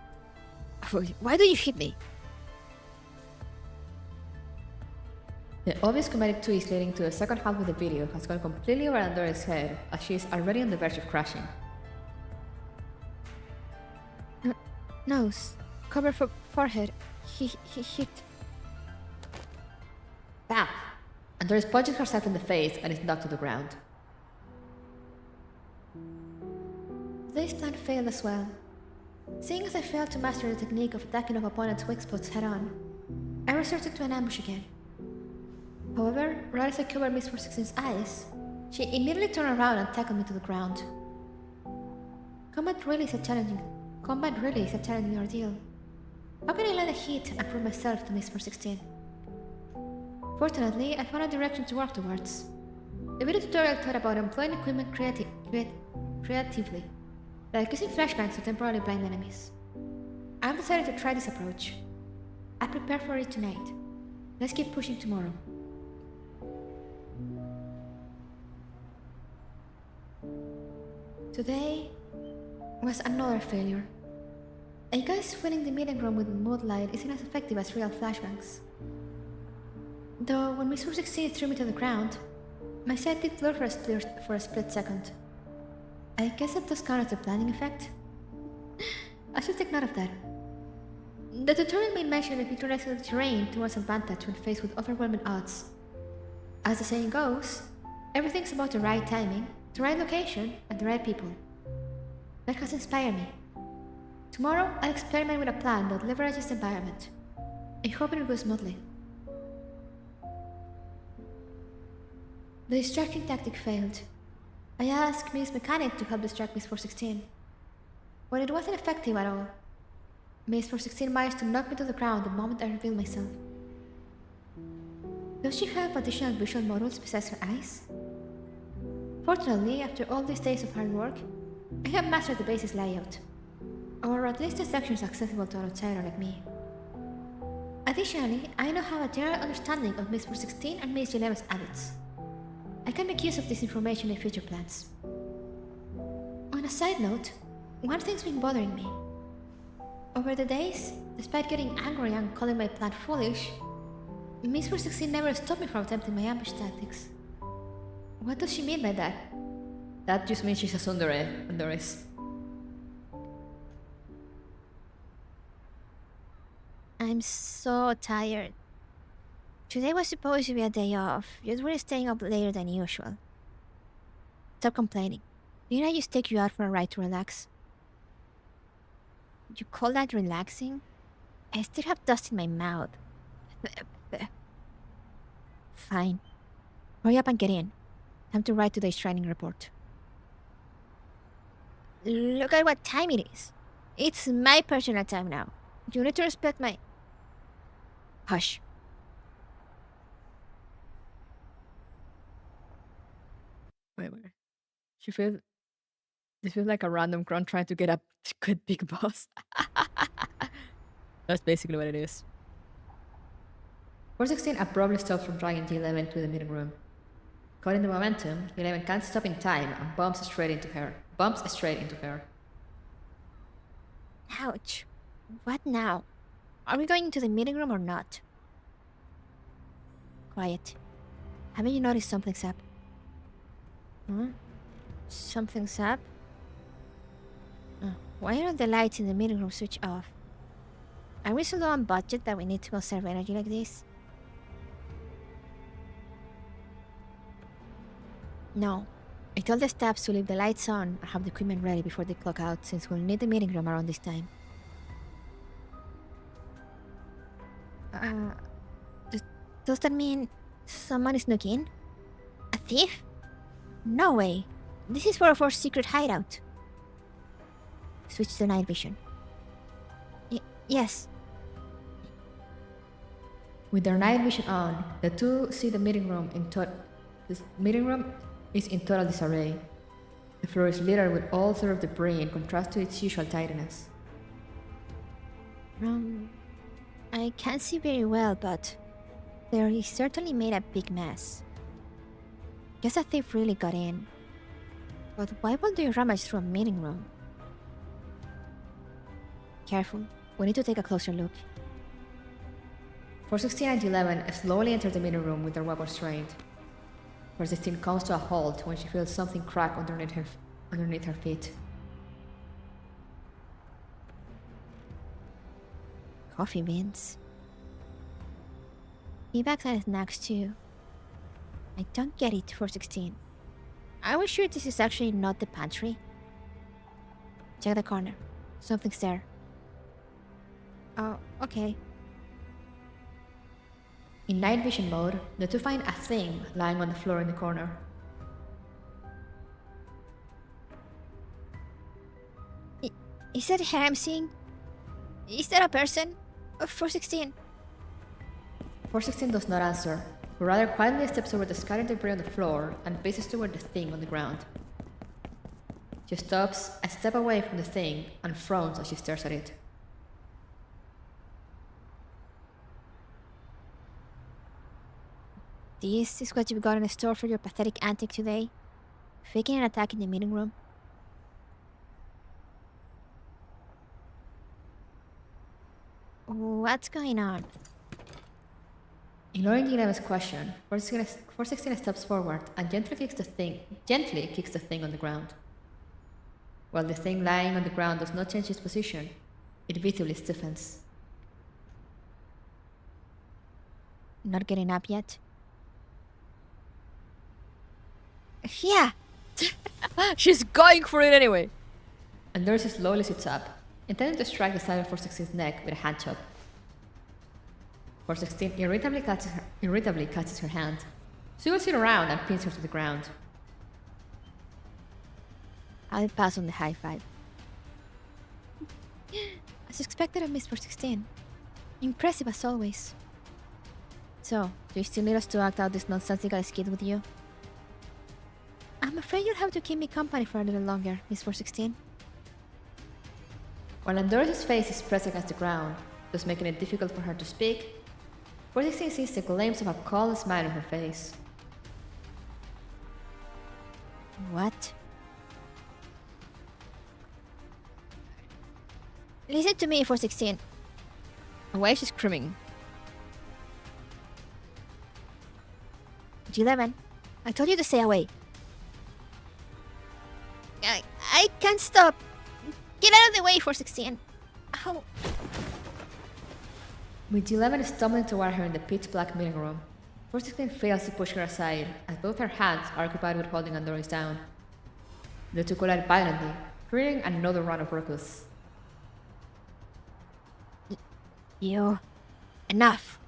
Why do you hit me? The obvious comedic twist leading to the second half of the video has gone completely over Andoris' head as she is already on the verge of crashing. Nose. Cover for forehead. He hit. Bam! Andoris punches herself in the face and is knocked to the ground. This plan failed as well. Seeing as I failed to master the technique of attacking of opponents' weak spots head-on, I resorted to an ambush again. However, right as I covered Miss 416's eyes, she immediately turned around and tackled me to the ground. Combat really is a challenging ordeal. How can I land a hit and prove myself to Miss 416? Fortunately, I found a direction to work towards. The video tutorial taught about employing equipment creatively, like using flashbangs to temporarily blind enemies. I've decided to try this approach. I prepared for it tonight. Let's keep pushing tomorrow. Today was another failure. I guess filling the meeting room with moonlight isn't as effective as real flashbangs. Though when Miss 416 threw me to the ground, my sight did blur for a split second. I guess that does count as the blinding effect. I should take note of that. The tutorial made mention of utilizing the terrain to one's advantage when faced with overwhelming odds. As the saying goes, everything's about the right timing, the right location, and the right people. That has inspired me. Tomorrow, I'll experiment with a plan that leverages the environment. I hope it will go smoothly. The distracting tactic failed. I asked Miss Mechanic to help distract Miss 416. When it wasn't effective at all, Miss 416 managed to knock me to the ground the moment I revealed myself. Does she have additional visual modules besides her eyes? Fortunately, after all these days of hard work, I have mastered the basics layout, or at least the sections accessible to an outsider like me. Additionally, I now have a general understanding of Miss 416 and Miss G11's habits. I can make use of this information in future plans. On a side note, one thing's been bothering me. Over the days, despite getting angry and calling my plan foolish, Miss 416 never stopped me from attempting my ambush tactics. What does she mean by that? That just means she's a tsundere, Andoris. I'm so tired. Today was supposed to be a day off, yet we're staying up later than usual. Stop complaining. Didn't I just take you out for a ride to relax? You call that relaxing? I still have dust in my mouth. Fine. Hurry up and get in. Time to write today's training report. Look at what time it is. It's my personal time now. You need to respect my... Hush. Wait. This feels like a random grunt trying to get a good big boss. That's basically what it is. 416 abruptly stops from dragging G11 to the meeting room. Caught in the momentum, G11 can't stop in time and bumps straight into her. Ouch. What now? Are we going into the meeting room or not? Quiet. Haven't you noticed something's up? Something's up? Why aren't the lights in the meeting room switched off? Are we so low on budget that we need to conserve energy like this? No. I told the staff to leave the lights on and have the equipment ready before they clock out, since we'll need the meeting room around this time. Does that mean someone snuck in? A thief? No way. This is 404's secret hideout. Switch to night vision. Yes. With their night vision on, the two see the meeting room This meeting room is in total disarray. The floor is littered with all sorts of debris in contrast to its usual tidiness. I can't see very well, but they certainly made a big mess. Guess a thief really got in. But why would they rummage through a meeting room? Careful, we need to take a closer look. 416 and 11 slowly enter the meeting room with their weapons trained. 416 comes to a halt when she feels something crack underneath her feet. Coffee beans. Tea bags and snacks too. I don't get it, 416. Are we sure this is actually not the pantry? Check the corner. Something's there. Oh, okay. In night vision mode, the two find a thing lying on the floor in the corner. Is that hair I'm seeing? Is that a person? 416. 416 does not answer, but rather quietly steps over the scattered debris on the floor and paces toward the thing on the ground. She stops a step away from the thing and frowns as she stares at it. This is what you've got in store for your pathetic antic today? Faking an attack in the meeting room? What's going on? Ignoring the 11's question, 416 steps forward and gently kicks the thing on the ground. While the thing lying on the ground does not change its position, it visibly stiffens. Not getting up yet? Yeah! She's going for it anyway. Andoris slowly sits up, intending to strike the side of 416's neck with a hand chop. 416 irritably catches her hand. She wheels it around and pins her to the ground. I'll pass on the high five. As expected of Miss 416. Impressive as always. So, do you still need us to act out this nonsensical skit with you? I'm afraid you'll have to keep me company for a little longer, Miss 416. While Andoris' face is pressed against the ground, thus making it difficult for her to speak, 416 sees the glimpse of a cold smile on her face. What? Listen to me, 416. Why is she screaming? G11, I told you to stay away. I can't stop. Get out of the way, 416. Ow. With G11 stumbling toward her in the pitch-black meeting room, 416 fails to push her aside as both her hands are occupied with holding Andoris down. The two collide violently, creating another round of ruckus. You... Enough.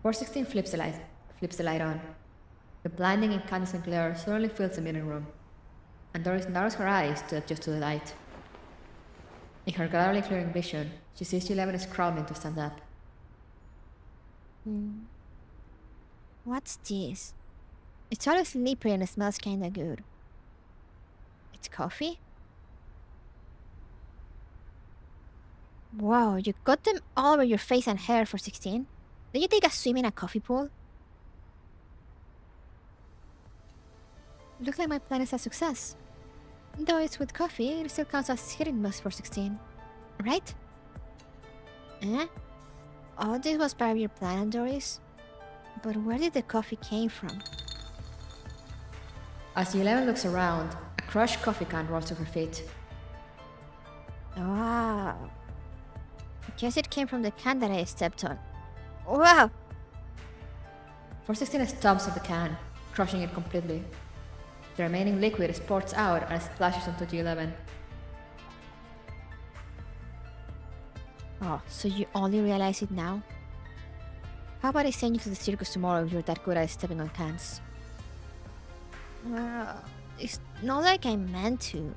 416 flips the light on. The blinding incandescent glare suddenly fills the meeting room. Andoris narrows her eyes to adjust to the light. In her gradually clearing vision, she sees G11 scrambling to stand up. What's this? It's all slippery and it smells kinda good. It's coffee? Wow, you got them all over your face and hair, 416. Did you take a swim in a coffee pool? Looks like my plan is a success. Though it's with coffee, it still counts as hitting most 416. Right? Eh? All this was part of your plan, Andoris? But where did the coffee came from? As G11 looks around, a crushed coffee can rolls to her feet. Wow. I guess it came from the can that I stepped on. Wow! 416 stomps at the can, crushing it completely. The remaining liquid spurts out and splashes onto G11. Oh, so you only realize it now? How about I send you to the circus tomorrow if you're that good at stepping on cans? It's not like I meant to.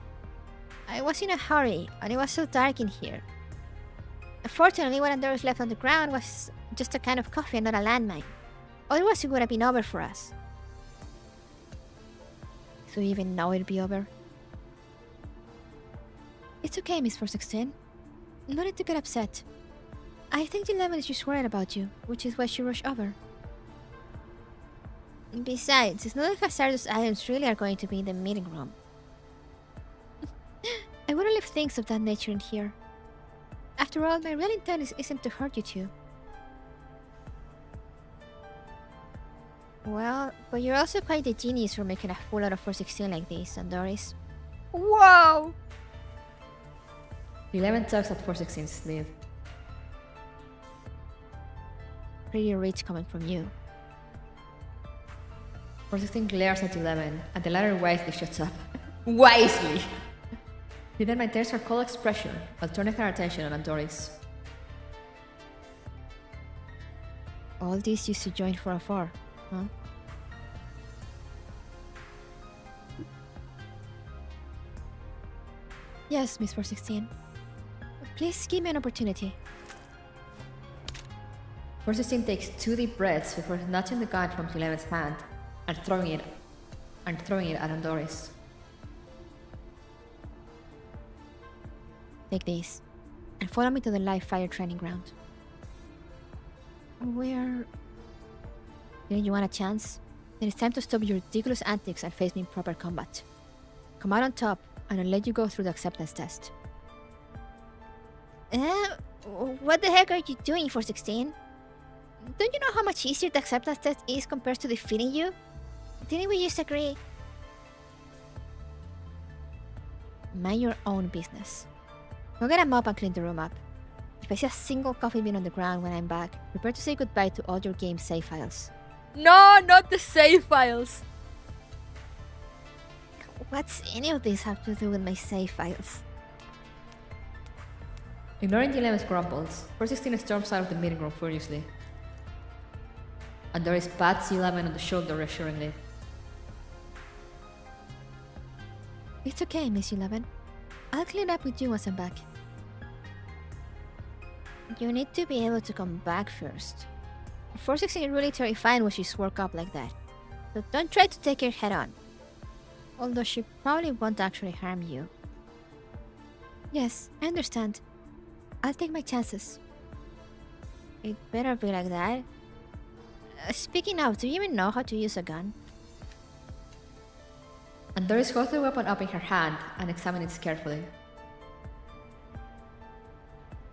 I was in a hurry, and it was so dark in here. Fortunately, what Andoris left on the ground was just a can of coffee and not a landmine. Otherwise, it would have been over for us. So you even know it'd be over? It's okay, Miss 416. No need to get upset. I think the 11 is just worried about you, which is why she rushed over. Besides, it's not like hazardous items really are going to be in the meeting room. I wouldn't leave things of that nature in here. After all, my real intent isn't to hurt you two. Well, but you're also quite a genius for making a fool out of 416 like this, Andoris. Wow! The 11 tugs at 416's sleeve. Pretty rich coming from you. 416 glares at 11, and the latter wisely shuts up. Wisely! He then maintains her cold expression while turning her attention on Andoris. All this used to join for afar, huh? Yes, Miss 416. Please give me an opportunity. 416 takes 2 deep breaths before snatching the gun from 11's hand and throwing it at Andoris. Take this, and follow me to the live fire training ground. Where... Didn't you want a chance? Then it's time to stop your ridiculous antics and face me in proper combat. Come out on top, and I'll let you go through the acceptance test. What the heck are you doing, 416? Don't you know how much easier the acceptance test is compared to defeating you? Didn't we just agree? Mind your own business. Go get a mop and clean the room up. If I see a single coffee bean on the ground when I'm back, prepare to say goodbye to all your game save files. No, not the save files! What's any of this have to do with my save files? Ignoring the 11's grumbles, 416 storms out of the meeting room furiously. Andoris pats the 11 on the shoulder reassuringly. It's okay, Miss 11. I'll clean up with you once I'm back. You need to be able to come back first. 416 is really terrifying when she's worked up like that. So don't try to take her head on. Although she probably won't actually harm you. Yes, I understand. I'll take my chances. It better be like that. Speaking of, do you even know how to use a gun? Andoris holds the weapon up in her hand and examines it carefully.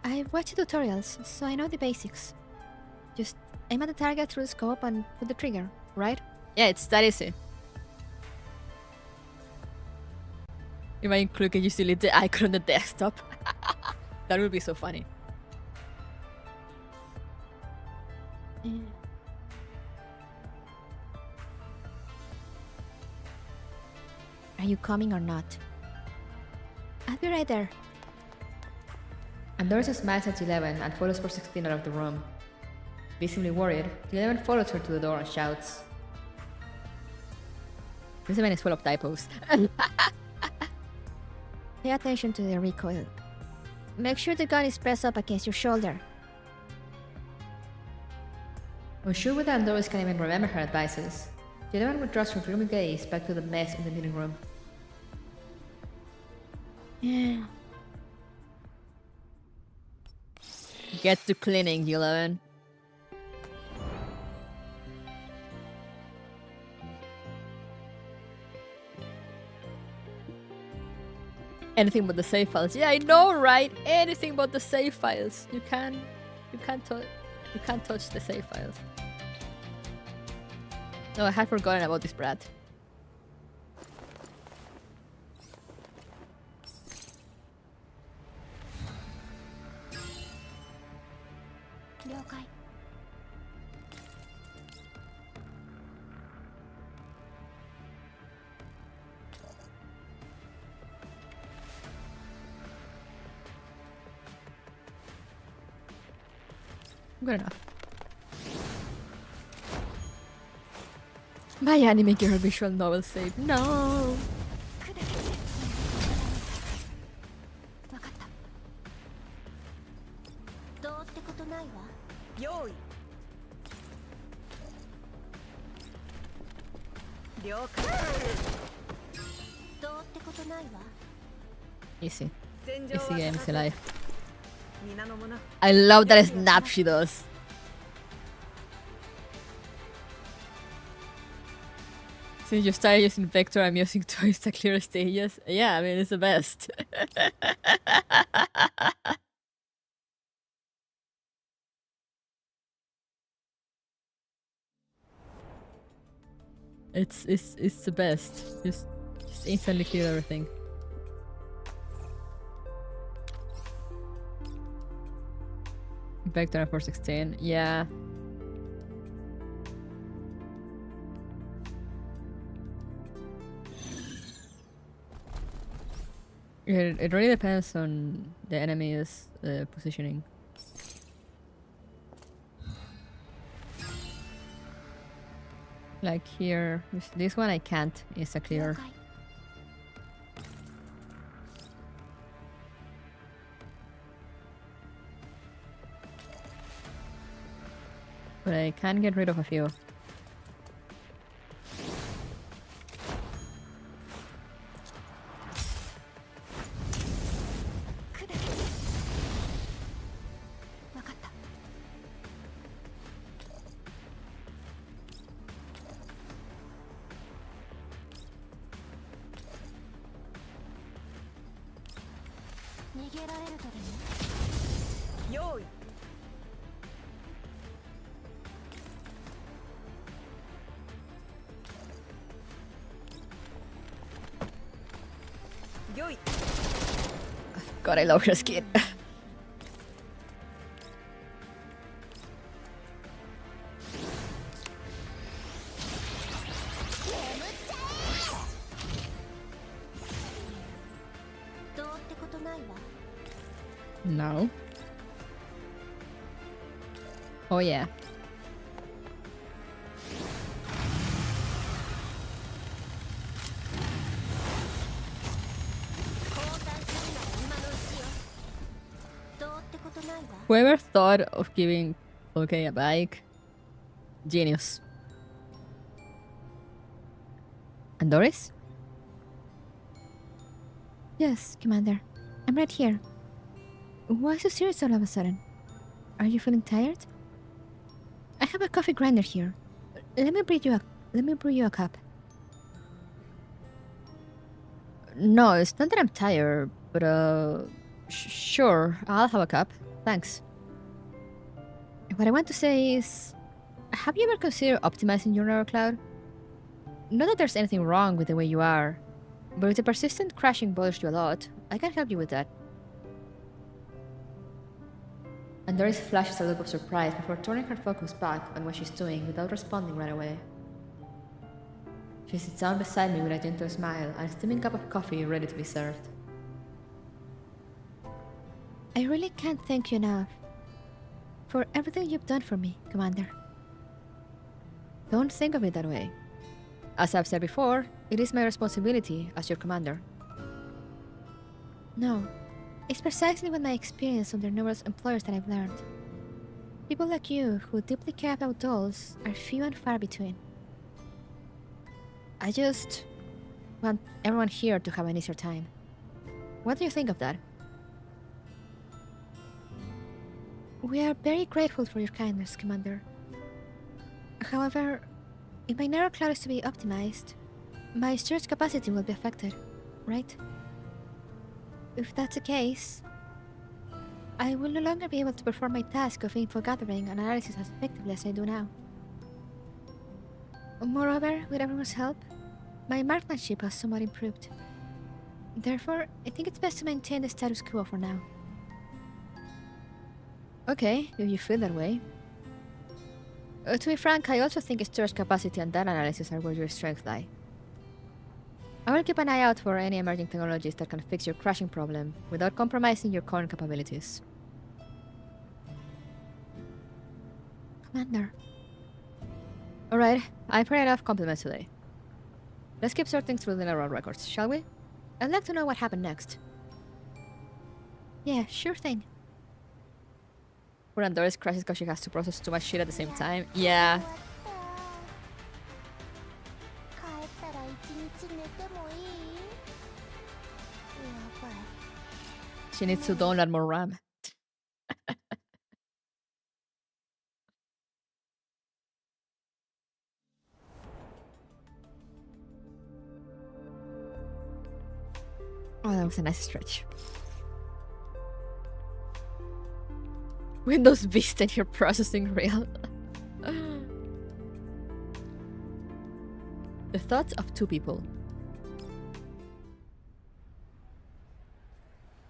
I've watched tutorials, so I know the basics. Just aim at the target through the scope and pull the trigger, right? Yeah, it's that easy. Imagine clicking you delete the icon on the desktop. That would be so funny. Are you coming or not? I'll be right there. Andoris smiles at 11 and follows 416 out of the room. Visibly worried, 11 follows her to the door and shouts. This event is full of typos. Pay attention to the recoil. Make sure the gun is pressed up against your shoulder. Unsure whether Andoris can even remember her advices, 11 withdraws her gloomy gaze back to the mess in the meeting room. Yeah. Get to cleaning, 11. Anything but the save files. Yeah, I know, right? Anything but the save files. You can't touch the save files. No, I had forgotten about this brat. Okay. Good enough. My anime girl visual novel saved. No! わかった。どうってことないわ。用意了解どうってことないわ。 Easy. 戦場 Easy は game, easy life. 皆の者 I love that snap she does. Since you started using Vector, I'm using toys to clear stages. Yeah, I mean, it's the best. It's the best. Just instantly clear everything. Vector 416. Yeah. It really depends on the enemy's positioning. Like here, this one I can't insta clear. 了解。 But I can get rid of a few. God, I love her skin. No. Oh yeah. Whoever thought of giving okay a bike? Genius. Andoris? Yes, Commander. I'm right here. Why so serious all of a sudden? Are you feeling tired? I have a coffee grinder here. Let me brew you a cup. No, it's not that I'm tired, but sure, I'll have a cup. Thanks. What I want to say is, Have you ever considered optimizing your neural cloud? Not that there's anything wrong with the way you are, but if the persistent crashing bothers you a lot, I can help you with that. Andoris flashes a look of surprise before turning her focus back on what she's doing without responding right away. She sits down beside me with a gentle smile and a steaming cup of coffee ready to be served. I really can't thank you enough for everything you've done for me, Commander. Don't think of it that way. As I've said before, it is my responsibility as your commander. No, it's precisely with my experience under numerous employers that I've learned. People like you who deeply care about dolls are few and far between. I just want everyone here to have an easier time. What do you think of that? We are very grateful for your kindness, Commander. However, if my narrow cloud is to be optimized, my storage capacity will be affected, right? If that's the case, I will no longer be able to perform my task of info gathering and analysis as effectively as I do now. Moreover, with everyone's help, my marksmanship has somewhat improved. Therefore, I think it's best to maintain the status quo for now. Okay, if you feel that way. To be frank, I also think storage capacity and data analysis are where your strengths lie. I will keep an eye out for any emerging technologies that can fix your crashing problem without compromising your current capabilities. Commander. Alright, I've heard enough compliments today. Let's keep sorting through the neural records, shall we? I'd like to know what happened next. Yeah, sure thing. Poor Andoris crashes because she has to process too much shit at the same time. Yeah. She needs to download more RAM. Oh, that was a nice stretch. Windows Vista and your processing real. The thoughts of two people.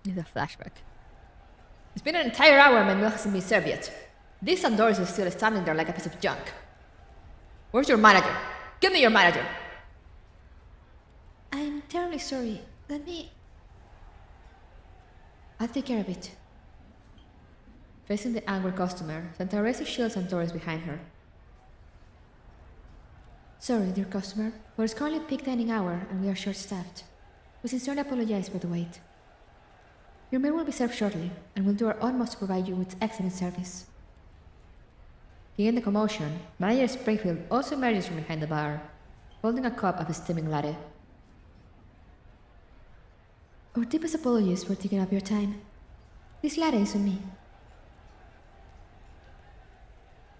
Need a flashback. It's been an entire hour my meal hasn't been served yet. This Andoris is still standing there like a piece of junk. Where's your manager? Give me your manager! I'm terribly sorry. Let me... I'll take care of it. Facing the angry customer, Santaresi shields Andoris behind her. Sorry, dear customer, but it's currently peak dining hour and we are short-staffed. We sincerely apologize for the wait. Your meal will be served shortly, and we'll do our utmost to provide you with excellent service. Hearing the commotion, Manager Springfield also emerges from behind the bar, holding a cup of a steaming latte. Our deepest apologies for taking up your time. This latte is on me.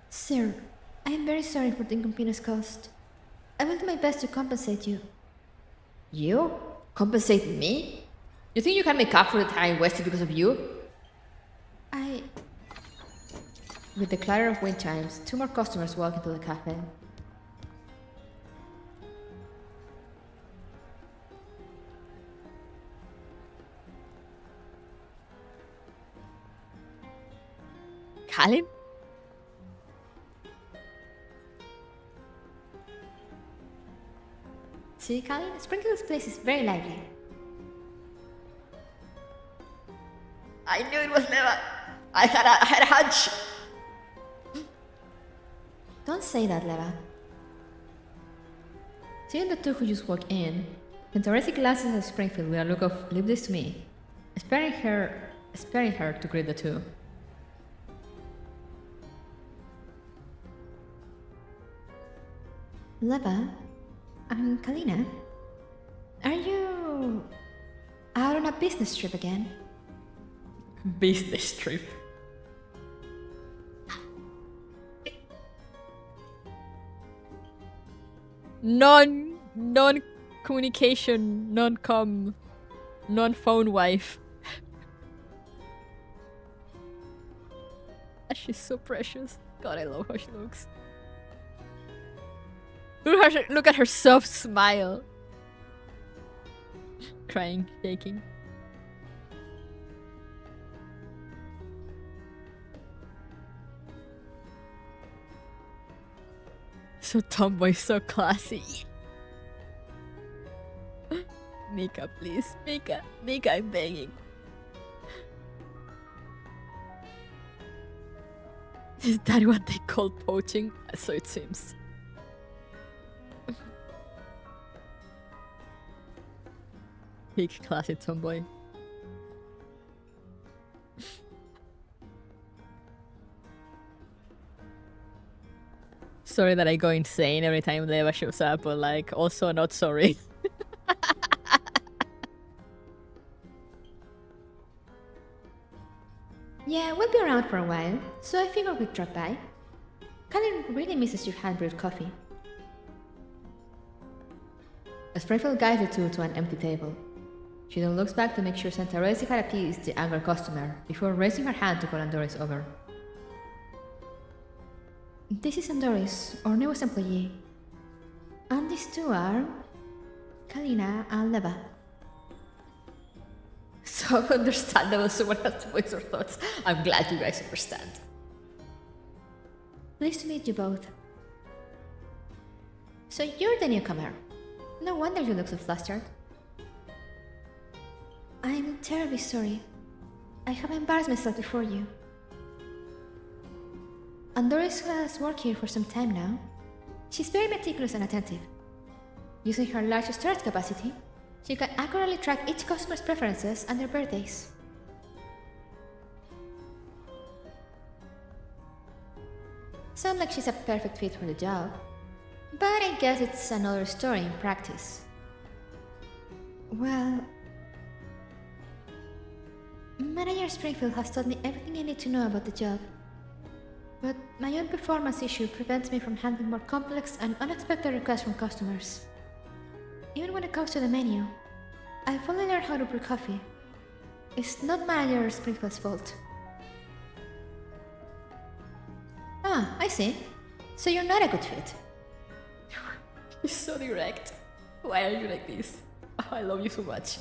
Sir, I am very sorry for the inconvenience caused. I will do my best to compensate you. You? Compensate me? You think you can make up for the time wasted because of you? With the clatter of wind chimes, two more customers walk into the cafe. Kalin? See, Colin, Springfield's place is very lively. I knew it was Leva. I had a hunch. Don't say that, Leva. Seeing the two who just walked in, Andoris glances at Springfield with a look of "leave this to me," sparing her to greet the two. Leva, Kalina, are you out on a business trip again? Business trip. Non-communication, non-com, non-phone wife. She's so precious. God, I love how she looks. Look at her soft smile. Crying, shaking. So tomboy, so classy. Mika, please. Mika, I'm begging. Is that what they call poaching? So it seems. Peak classy tomboy. Sorry that I go insane every time Leva shows up, but like, also not sorry. Yeah, we'll be around for a while, so I figured we'd drop by. Colin really misses your hand-brewed coffee. As Springfield guides the two to an empty table, she then looks back to make sure Santaresi had appeased the angry customer before raising her hand to call Andoris over. This is Andoris, our newest employee. And these two are Kalina and Leva. So understandable, someone has to voice their thoughts. I'm glad you guys understand. Pleased to meet you both. So you're the newcomer. No wonder you look so flustered. I'm terribly sorry. I have embarrassed myself before you. Andoris has worked here for some time now. She's very meticulous and attentive. Using her large storage capacity, she can accurately track each customer's preferences and their birthdays. Sounds like she's a perfect fit for the job, but I guess it's another story in practice. Well, Manager Springfield has taught me everything I need to know about the job, but my own performance issue prevents me from handling more complex and unexpected requests from customers. Even when it comes to the menu, I've only learned how to brew coffee. It's not Manager Springfield's fault. Ah, I see. So you're not a good fit. You're so direct. Why are you like this? Oh, I love you so much.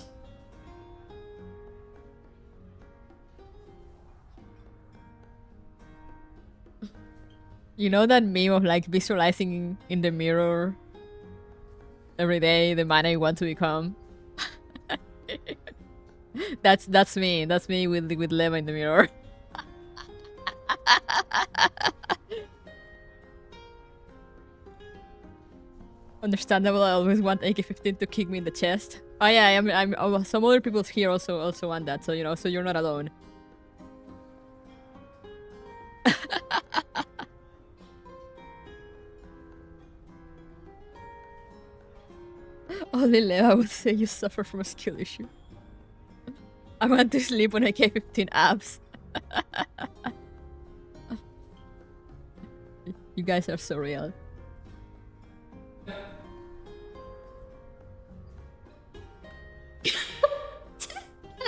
You know that meme of like visualizing in the mirror every day the man I want to become? That's me. That's me with Leva in the mirror. Understandable. I always want AK-15 to kick me in the chest. Oh yeah, I'm some other people here also want that. So you know, so you're not alone. Only Leva would say you suffer from a skill issue. I want to sleep on AK-15 abs. You guys are so real.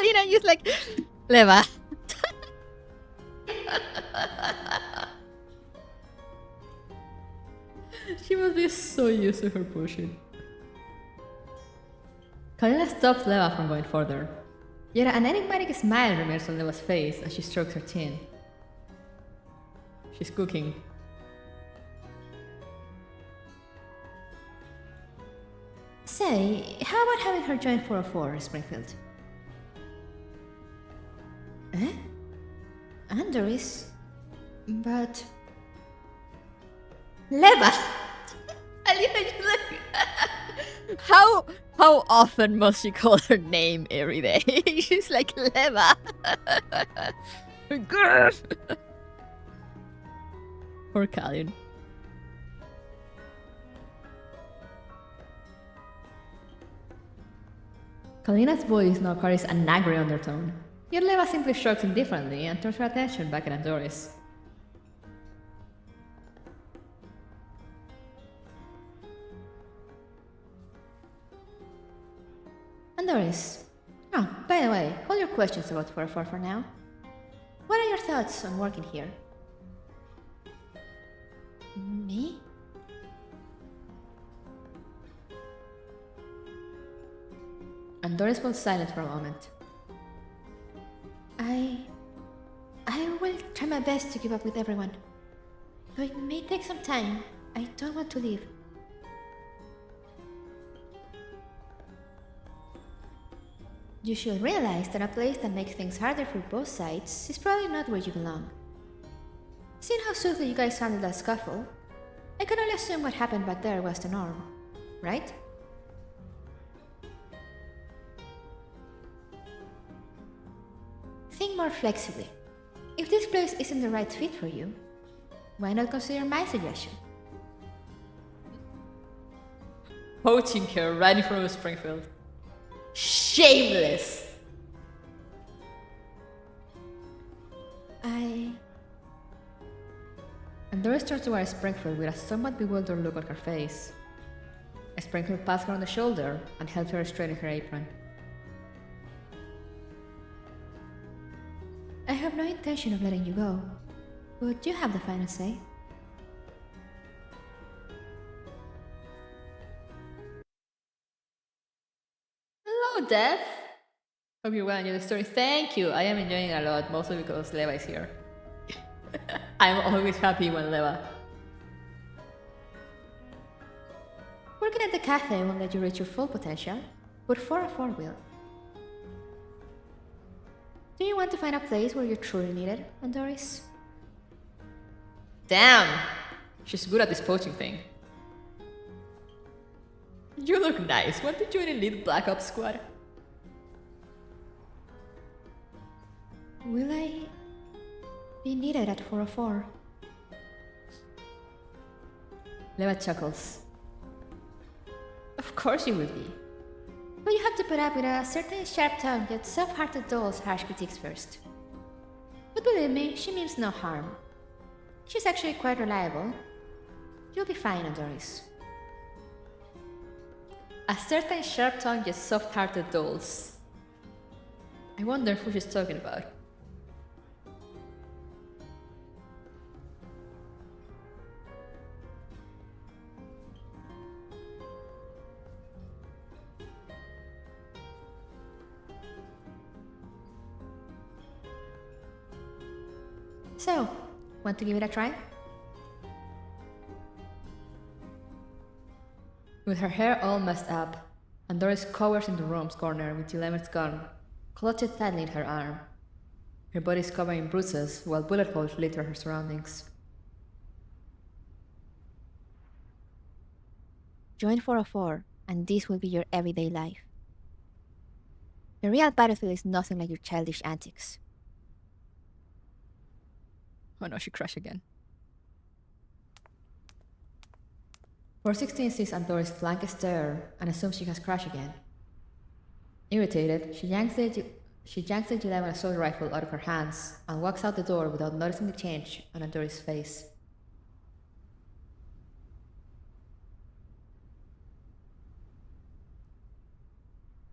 You know, just like Leva. She must be so used to her pushing. Kalina stops Leva from going further. Yet an enigmatic smile remains on Leva's face as she strokes her chin. She's cooking. Say, how about having her join 404, Springfield? Eh? Andoris? But... Leva! How often must she call her name every day? She's like Leva. Poor Kalin. Kalina's voice now carries an angry undertone. Yet Leva simply shrugs indifferently and turns her attention back at Andoris. Andoris. Oh, by the way, hold your questions about 404 for now. What are your thoughts on working here? Me? Andoris falls silent for a moment. I will try my best to keep up with everyone. Though it may take some time, I don't want to leave. You should realize that a place that makes things harder for both sides is probably not where you belong. Seeing how swiftly you guys handled that scuffle, I can only assume what happened back there was the norm, right? Think more flexibly. If this place isn't the right fit for you, why not consider my suggestion? Poaching her right in front of Springfield. Shameless! Andoris turns toward Springfield with a somewhat bewildered look on her face. Springfield pats her on the shoulder and helps her straighten her apron. I have no intention of letting you go, but you have the final say. Hello, Dev! Hope you're well enjoying the story. Thank you! I am enjoying it a lot, mostly because Leva is here. I'm always happy when Leva. Working at the cafe won't let you reach your full potential, but 404 will. Do you want to find a place where you're truly needed, Andoris? Damn! She's good at this poaching thing. You look nice. Want to join Elite Black Ops squad? Will I be needed at 404? Leva chuckles. Of course you will be. But you have to put up with a certain sharp-tongued yet soft-hearted doll's harsh critiques first. But believe me, she means no harm. She's actually quite reliable. You'll be fine, Andoris. A certain sharp-tongued yet soft-hearted dolls. I wonder who she's talking about. So, want to give it a try? With her hair all messed up, Andoris cowers in the room's corner with Eleven's gun clutched tightly in her arm. Her body is covered in bruises while bullet holes litter her surroundings. Join 404, and this will be your everyday life. The real battlefield is nothing like your childish antics. Oh no, she crashed again. 416 sees Andoris' blank stare and assumes she has crashed again. Irritated, she yanks the 11 assault rifle out of her hands and walks out the door without noticing the change on Andoris' face.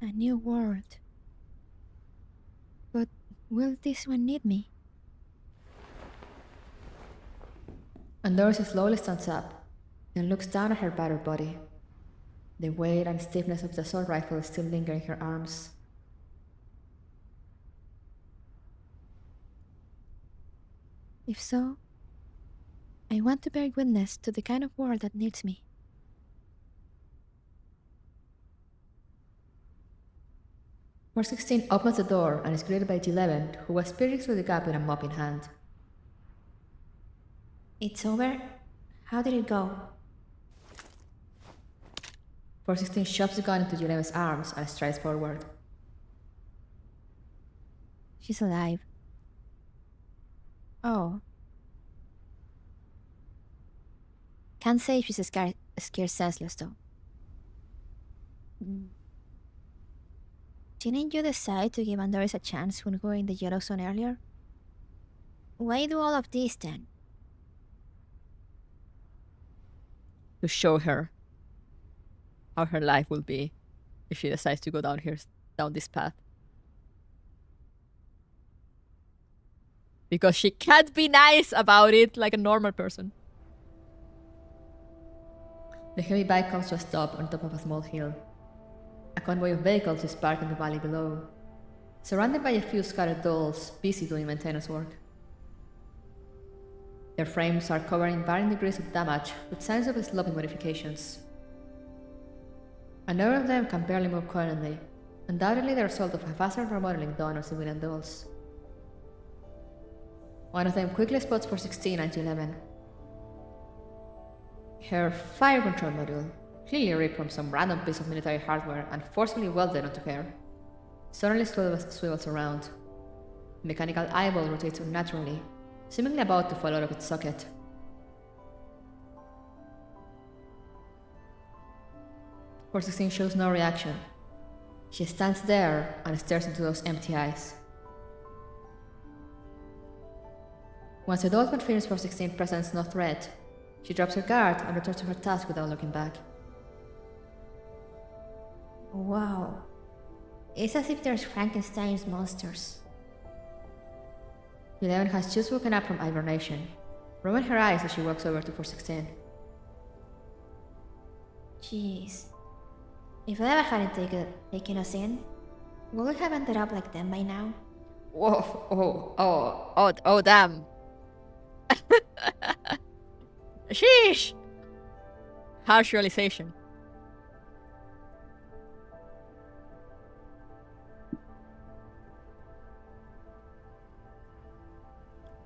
A new world. But will this one need me? Andoris slowly stands up, then looks down at her battered body. The weight and stiffness of the assault rifle still linger in her arms. If so, I want to bear witness to the kind of world that needs me. Four 16 opens the door and is greeted by G11, who was peering through the gap with a mop in hand. It's over? How did it go? 416 shoves the gun into G11's arms and strides forward. She's alive. Oh. Can't say if she's scared senseless though. Didn't you decide to give Andoris a chance when we were in the yellow zone earlier? Why do all of this then? To show her how her life will be if she decides to go down this path. Because she can't be nice about it like a normal person. The heavy bike comes to a stop on top of a small hill. A convoy of vehicles is parked in the valley below, surrounded by a few scattered dolls busy doing maintenance work. Their frames are covered in varying degrees of damage with signs of sloppy modifications. A number of them can barely move currently, undoubtedly the result of haphazard remodeling done on civilian dolls. One of them quickly spots 416 and G11. Her fire control module, clearly ripped from some random piece of military hardware and forcefully welded onto her, suddenly swivels around. The mechanical eyeball rotates unnaturally, seemingly about to fall out of its socket. Four 16 shows no reaction. She stands there and stares into those empty eyes. Once the doll confirms 416 presents no threat, she drops her guard and returns to her task without looking back. Wow. It's as if there's Frankenstein's monsters. 11 has just woken up from hibernation, rubbing her eyes as she walks over to 416. Jeez. If Leva hadn't taken us in, would we have ended up like them by now? Whoa, oh, damn. Sheesh! Harsh realization.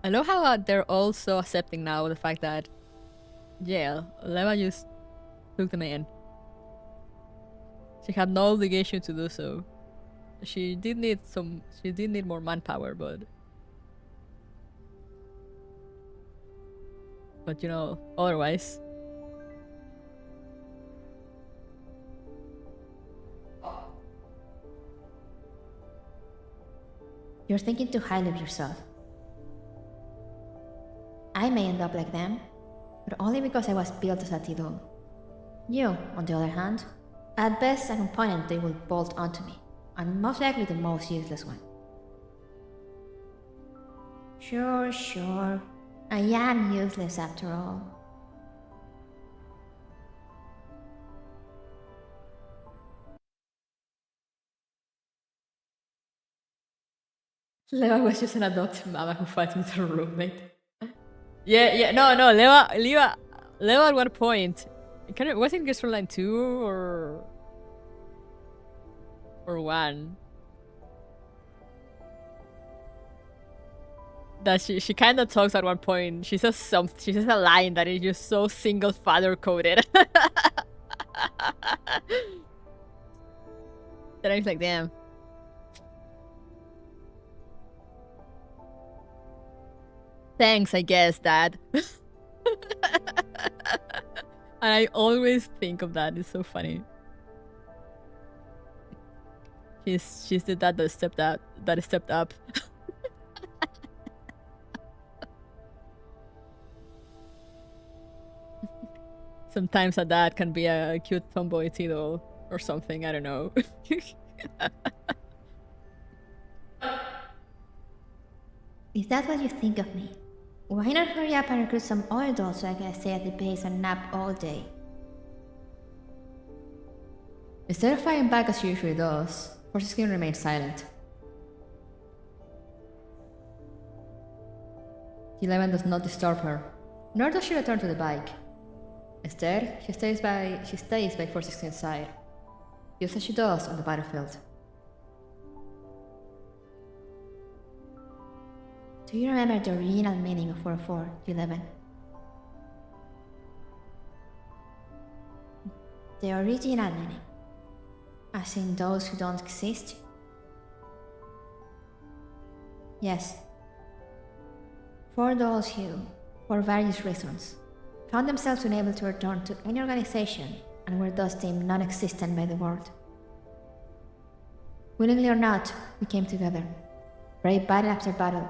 I love how they're also accepting now the fact that, yeah, Leva just took them in. She had no obligation to do so. She did need more manpower, but you know, otherwise. You're thinking too highly of yourself. I may end up like them, but only because I was built as a Tidal. You, on the other hand, at best a component they will bolt onto me, and most likely the most useless one. Sure. I am useless after all. Leva was just an adopted mama who fights with her roommate. No, Leva at one point. Was it just Frontline 2 or 1? That she kind of talks at one point. She says a line that is just so single father coded. That I'm like, damn. Thanks, I guess, Dad. And I always think of that. It's so funny. She's the dad that stepped up. Sometimes a dad can be a cute tomboy Tidal or something, I don't know. If that's what you think of me, why not hurry up and recruit some oil dolls so I can stay at the base and nap all day? Instead of fighting back as she usually does, 416 remains silent. 11 does not disturb her, nor does she return to the bike. Instead, she stays by 416's side, just as she does on the battlefield. Do you remember the original meaning of 404, 11? The original meaning. As in those who don't exist? Yes. For those who, for various reasons, found themselves unable to return to any organization and were thus deemed non-existent by the world. Willingly or not, we came together, brave battle after battle,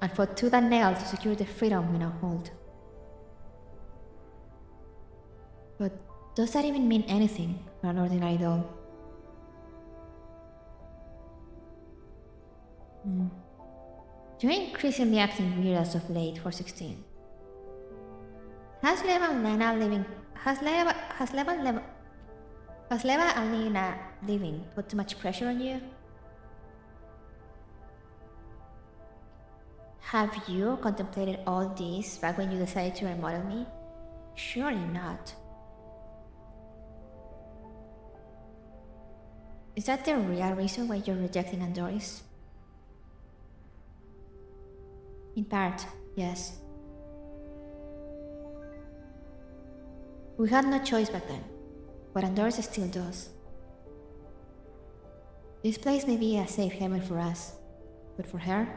and fought tooth and nail to secure the freedom we now hold. But does that even mean anything for an ordinary doll? You're increasingly acting weird as of late, 416. Has Leva and Lena leaving put too much pressure on you? Have you contemplated all this back when you decided to remodel me? Surely not. Is that the real reason why you're rejecting Andoris? In part, yes. We had no choice back then, but Andoris still does. This place may be a safe haven for us, but for her?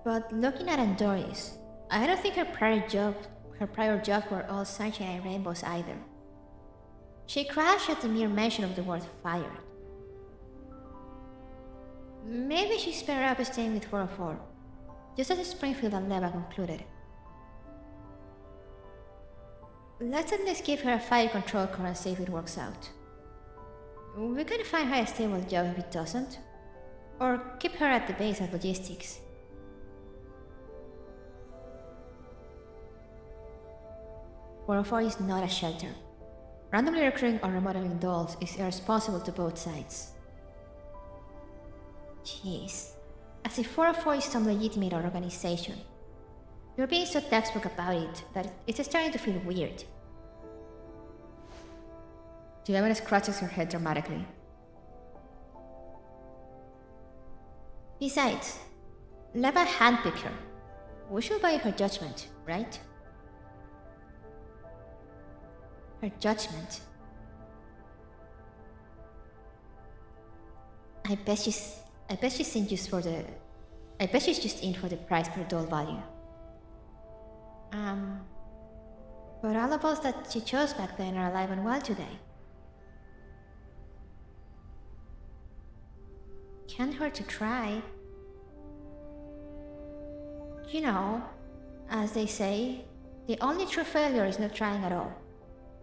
But looking at Andoris, I don't think her prior jobs were all sunshine and rainbows either. She crashed at the mere mention of the word fired. Maybe she's better up staying with 404, just as Springfield and Leva concluded. Let's at least give her a fire control core and see if it works out. We can find her a stable job if it doesn't, or keep her at the base as logistics. Four is not a shelter. Randomly recruiting or remodeling dolls is irresponsible to both sides. Jeez, as if 404 is some legitimate organization. You're being so textbook about it that it's starting to feel weird. 11 scratches her head dramatically. Besides, Leva handpicked her. We should buy her judgment, right? Her judgment. I bet she's in just for the. I bet she's just in for the price per doll value. But all of us that she chose back then are alive and well today. Can't hurt to try. You know, as they say, the only true failure is not trying at all.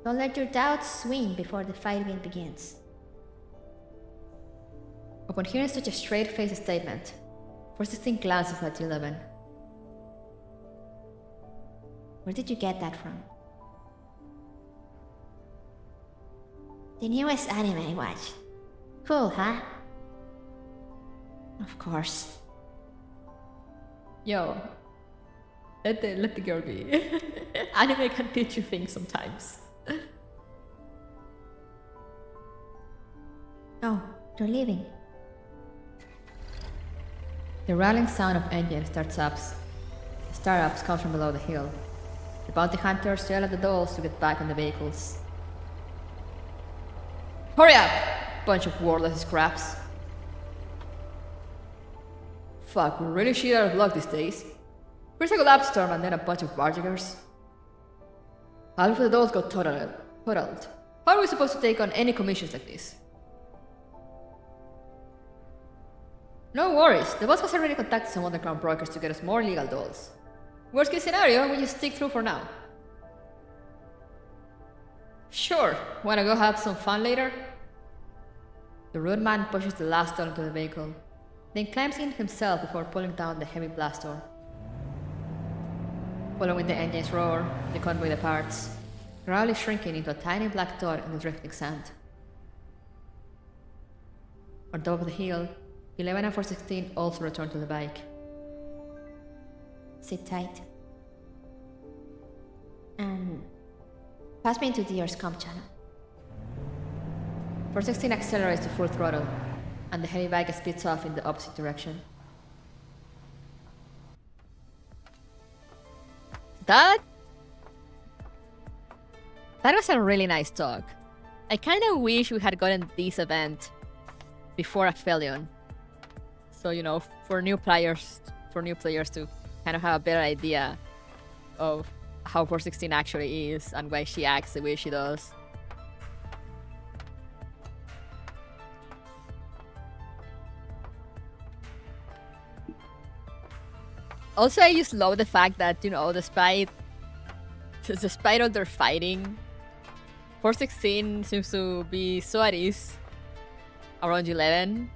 Don't let your doubts win before the fight even begins. Upon hearing such a straight-faced statement, 416 glances at 11. Where did you get that from? The newest anime I watched. Cool, huh? Of course. Yo, let the girl be. Anime can teach you things sometimes. Oh, you're leaving. The rattling sound of engines startups comes from below the hill. The bounty hunters yell at the dolls to get back on the vehicles. Hurry up! Bunch of worthless scraps. Fuck, we're really shit out of luck these days. First a collapse storm and then a bunch of bargers. Half of the dolls got totaled. How are we supposed to take on any commissions like this? No worries, the boss has already contacted some underground brokers to get us more legal dolls. Worst case scenario, we just stick through for now. Sure, wanna go have some fun later? The rude man pushes the last doll into the vehicle, then climbs in himself before pulling down the heavy blast door. Following the engine's roar, the convoy departs, gradually shrinking into a tiny black dot in the drifting sand. On top of the hill, 11 and 416 also return to the bike. Sit tight. And pass me into Dier's comm channel. 416 accelerates to full throttle, and the heavy bike speeds off in the opposite direction. That was a really nice talk. I kind of wish we had gotten this event before Aphelion. So, you know, for new players to kind of have a better idea of how 416 actually is and why she acts the way she does. Also, I just love the fact that, you know, despite all their fighting, 416 seems to be so at ease around 11.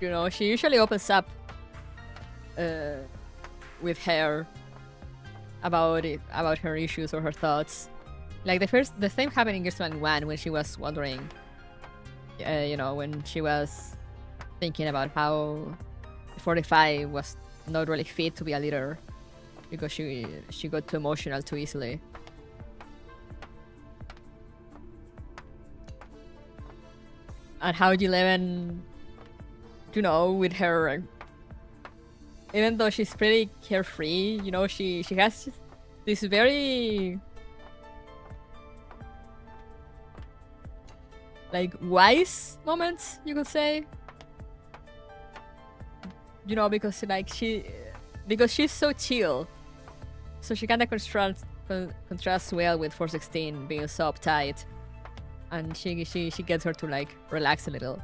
You know, she usually opens up with her about her issues or her thoughts. Like the same happened in Gears 1 when she was wondering, you know, when she was thinking about how 45 was not really fit to be a leader because she got too emotional too easily. And how 11, you know, with her, even though she's pretty carefree, you know, she has this very like wise moments, you could say. You know, because she's so chill, so she kind of contrasts well with 416 being so uptight, and she gets her to like relax a little.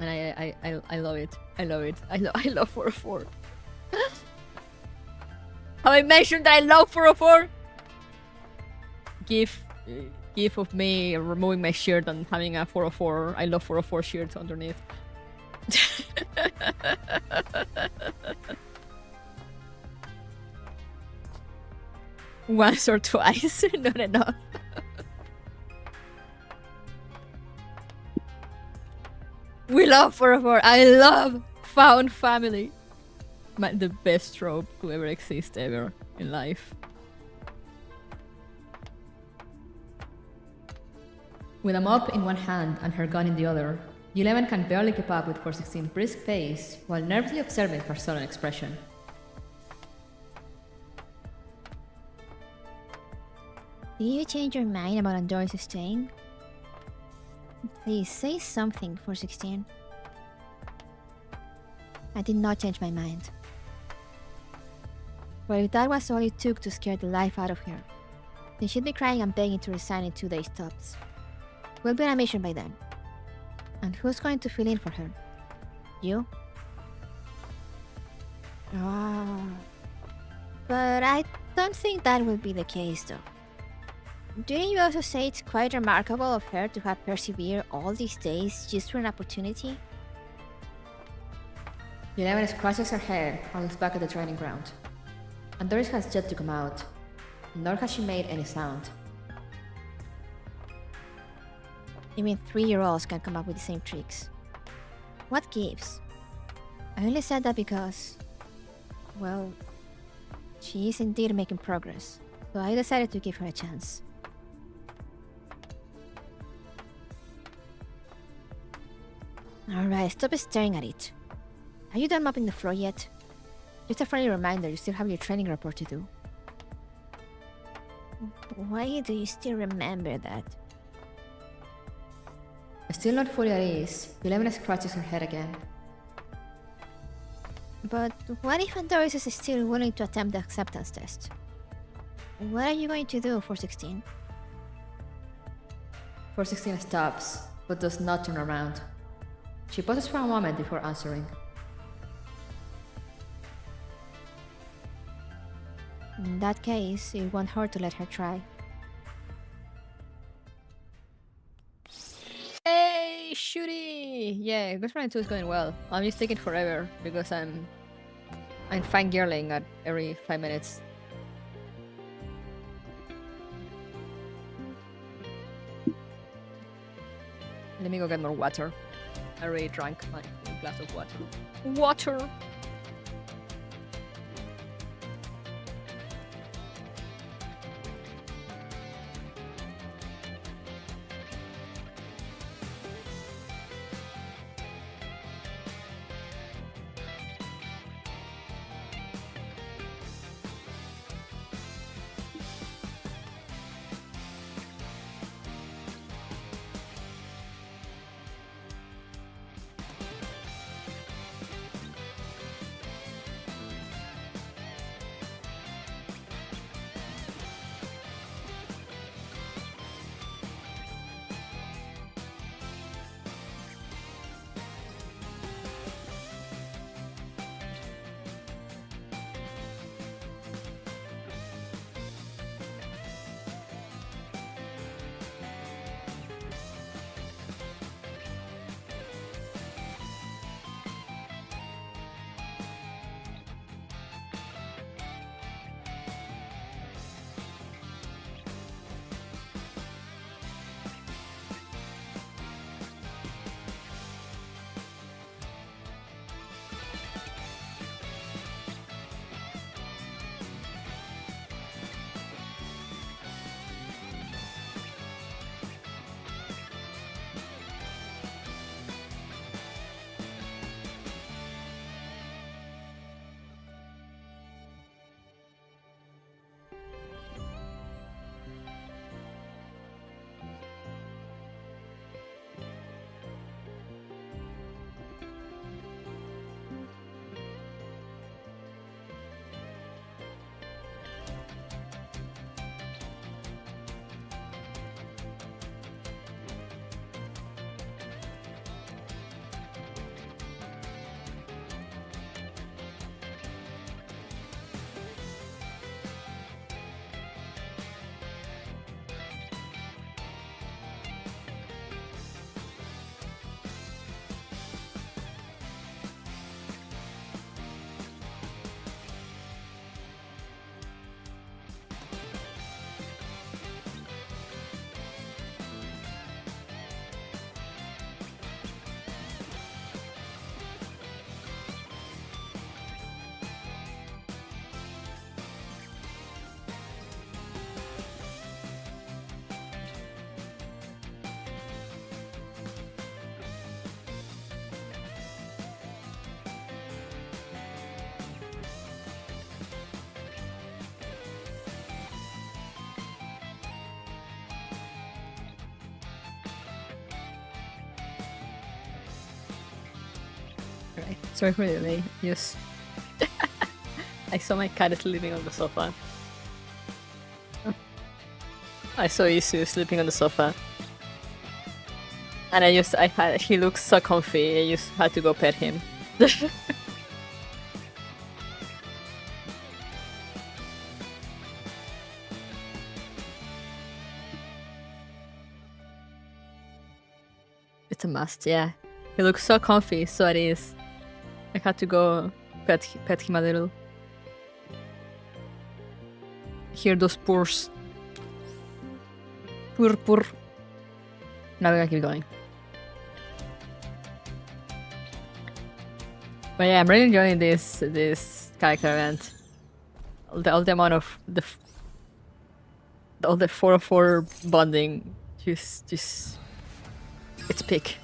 And I love it. I love 404. Have I mentioned that I love 404? GIF of me removing my shirt and having a 404. I love 404 shirt underneath. Once or twice, not enough. We love 404. I love found family. The best trope to ever exist ever in life. With a mop in one hand and her gun in the other, U11 can barely keep up with 416's brisk pace while nervously observing her sullen expression. Did you change your mind about Andoris staying? Please say something, 416. I did not change my mind. But if that was all it took to scare the life out of her, then she'd be crying and begging to resign in 2 days tops. We'll be on a mission by then. And who's going to fill in for her? You? Ah. But I don't think that will be the case, though. Didn't you also say it's quite remarkable of her to have persevered all these days just for an opportunity? U11 scratches her head and looks back at the training ground. Andoris has yet to come out, nor has she made any sound. Even 3-year-olds can come up with the same tricks. What gives? I only said that because, well, she is indeed making progress, so I decided to give her a chance. Alright, stop staring at it. Are you done mopping the floor yet? Just a friendly reminder, you still have your training report to do. Why do you still remember that? Still not fully at ease, U11 scratches her head again. But what if Andoris is still willing to attempt the acceptance test? What are you going to do, 416? 416 stops, but does not turn around. She pauses for a moment before answering. In that case, it won't hurt to let her try. Hey, shooty! Yeah, Ghost Runner 2 is going well. I'm just taking forever because I'm fangirling at every 5 minutes. Let me go get more water. I already drank my glass of water. Water! Sorry for the delay. Just I saw my cat sleeping on the sofa. I saw Isu sleeping on the sofa. And he looks so comfy, I just had to go pet him. It's a must, yeah. He looks so comfy, so it is. I had to go pet him a little. Hear those purrs. Purr, purr. Now we're gonna keep going. But yeah, I'm really enjoying this character event. All the amount of all the 404 bonding, just it's peak.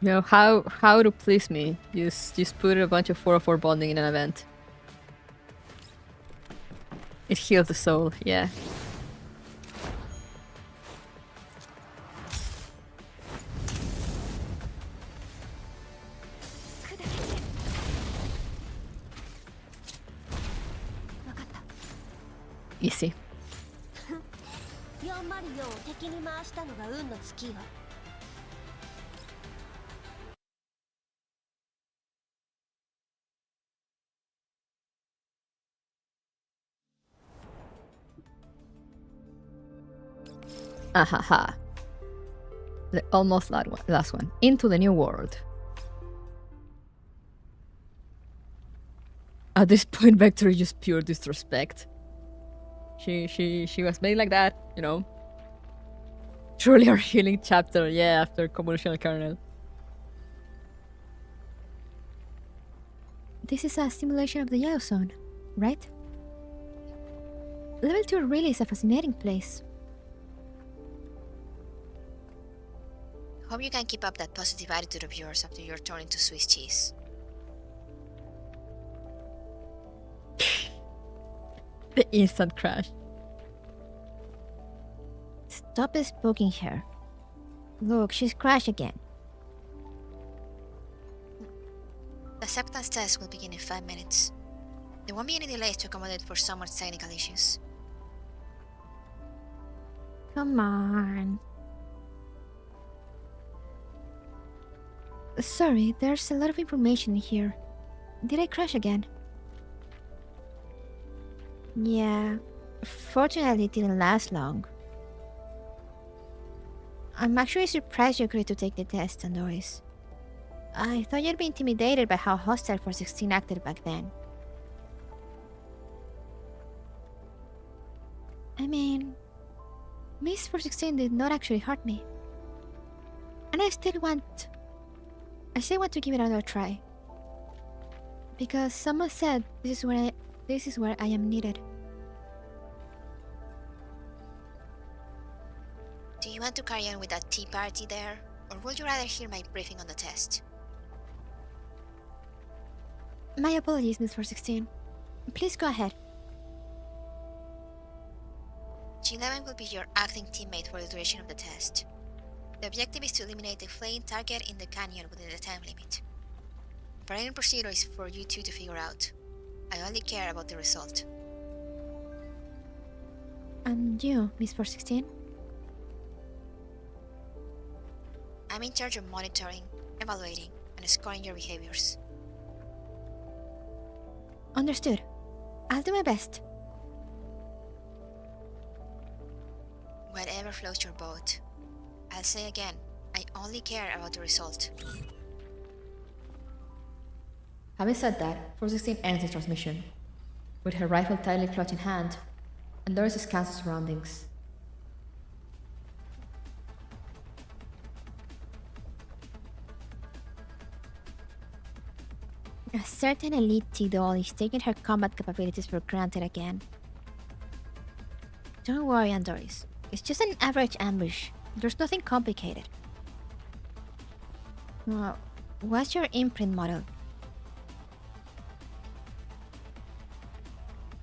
You know how to please me? Just put a bunch of 404 bonding in an event. It heals the soul, yeah. Easy. 404を敵に回したのが運の尽きよ。Ahaha. The almost last one. Into the new world. At this point, Vector is just pure disrespect. She was made like that, you know. Truly our healing chapter, yeah, after Convolutional Kernel. This is a simulation of the Yellow Zone, right? Level 2 really is a fascinating place. Hope you can keep up that positive attitude of yours after you're turned into Swiss cheese. The instant crash. Stop poking her. Look, she's crashed again. The acceptance test will begin in 5 minutes. There won't be any delays to accommodate for someone's technical issues. Come on. Sorry, there's a lot of information here. Did I crash again? Yeah, fortunately it didn't last long. I'm actually surprised you agreed to take the test, Andoris. I thought you'd be intimidated by how hostile 416 acted back then. I mean, Miss 416 did not actually hurt me. And I still want to give it another try. Because someone said this is where I am needed. Do you want to carry on with that tea party there, or would you rather hear my briefing on the test? My apologies, Miss 416. Please go ahead. G11 will be your acting teammate for the duration of the test. The objective is to eliminate the flaying target in the canyon within the time limit. Operating procedure is for you two to figure out. I only care about the result. And you, Miss 416? I'm in charge of monitoring, evaluating, and scoring your behaviors. Understood. I'll do my best. Whatever floats your boat. I'll say again, I only care about the result. Having said that, 416 ends the transmission. With her rifle tightly clutched in hand, Andoris scans the surroundings. A certain elite T-doll is taking her combat capabilities for granted again. Don't worry, Andoris. It's just an average ambush. There's nothing complicated. What's your imprint model?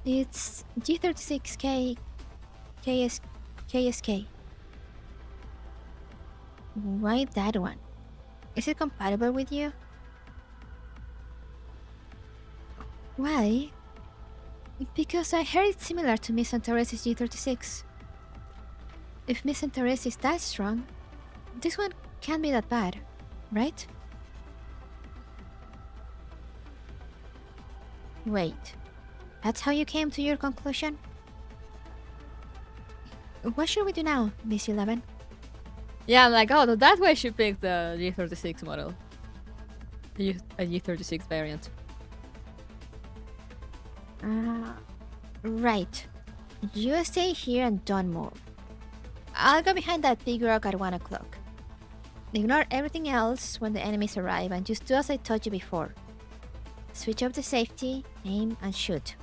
It's G36K KS, KSK. Why that one? Is it compatible with you? Why? Because I heard it's similar to Miss Andoris' G36. If Miss Andoris is that strong, this one can't be that bad, right? Wait, that's how you came to your conclusion? What should we do now, Miss 11? Yeah, I'm like, oh, that's why she picked the G36 model. A G36 variant. Right. You stay here and don't move. I'll go behind that big rock at 1 o'clock. Ignore everything else when the enemies arrive and just do as I told you before. Switch off the safety, aim, and shoot.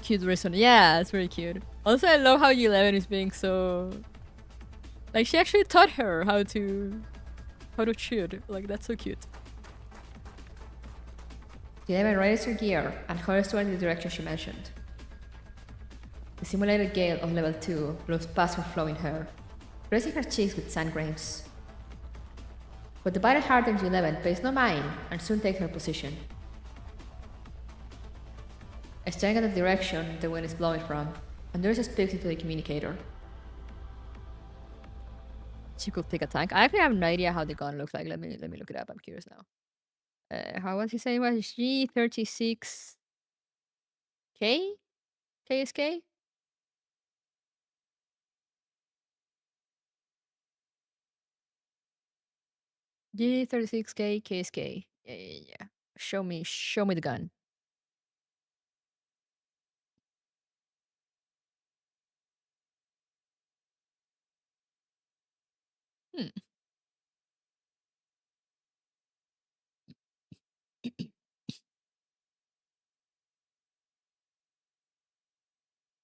Cute reason. Yeah, it's very cute. Also, I love how G11 is being so... Like, she actually taught her how to shoot. Like, that's so cute. G11 raises her gear and hurries toward the direction she mentioned. The simulated gale of level 2 blows past her flowing hair, grazing her cheeks with sand grains. But the battle-hardened G11 pays no mind and soon takes her position. Staring at the direction the wind is blowing from, Andoris speaks into the communicator. She could pick a tank. I actually have no idea how the gun looks like. Let me look it up. I'm curious now. How was he saying? Was G36 K? KSK? G36K KSK. Yeah. Show me the gun. Hmm.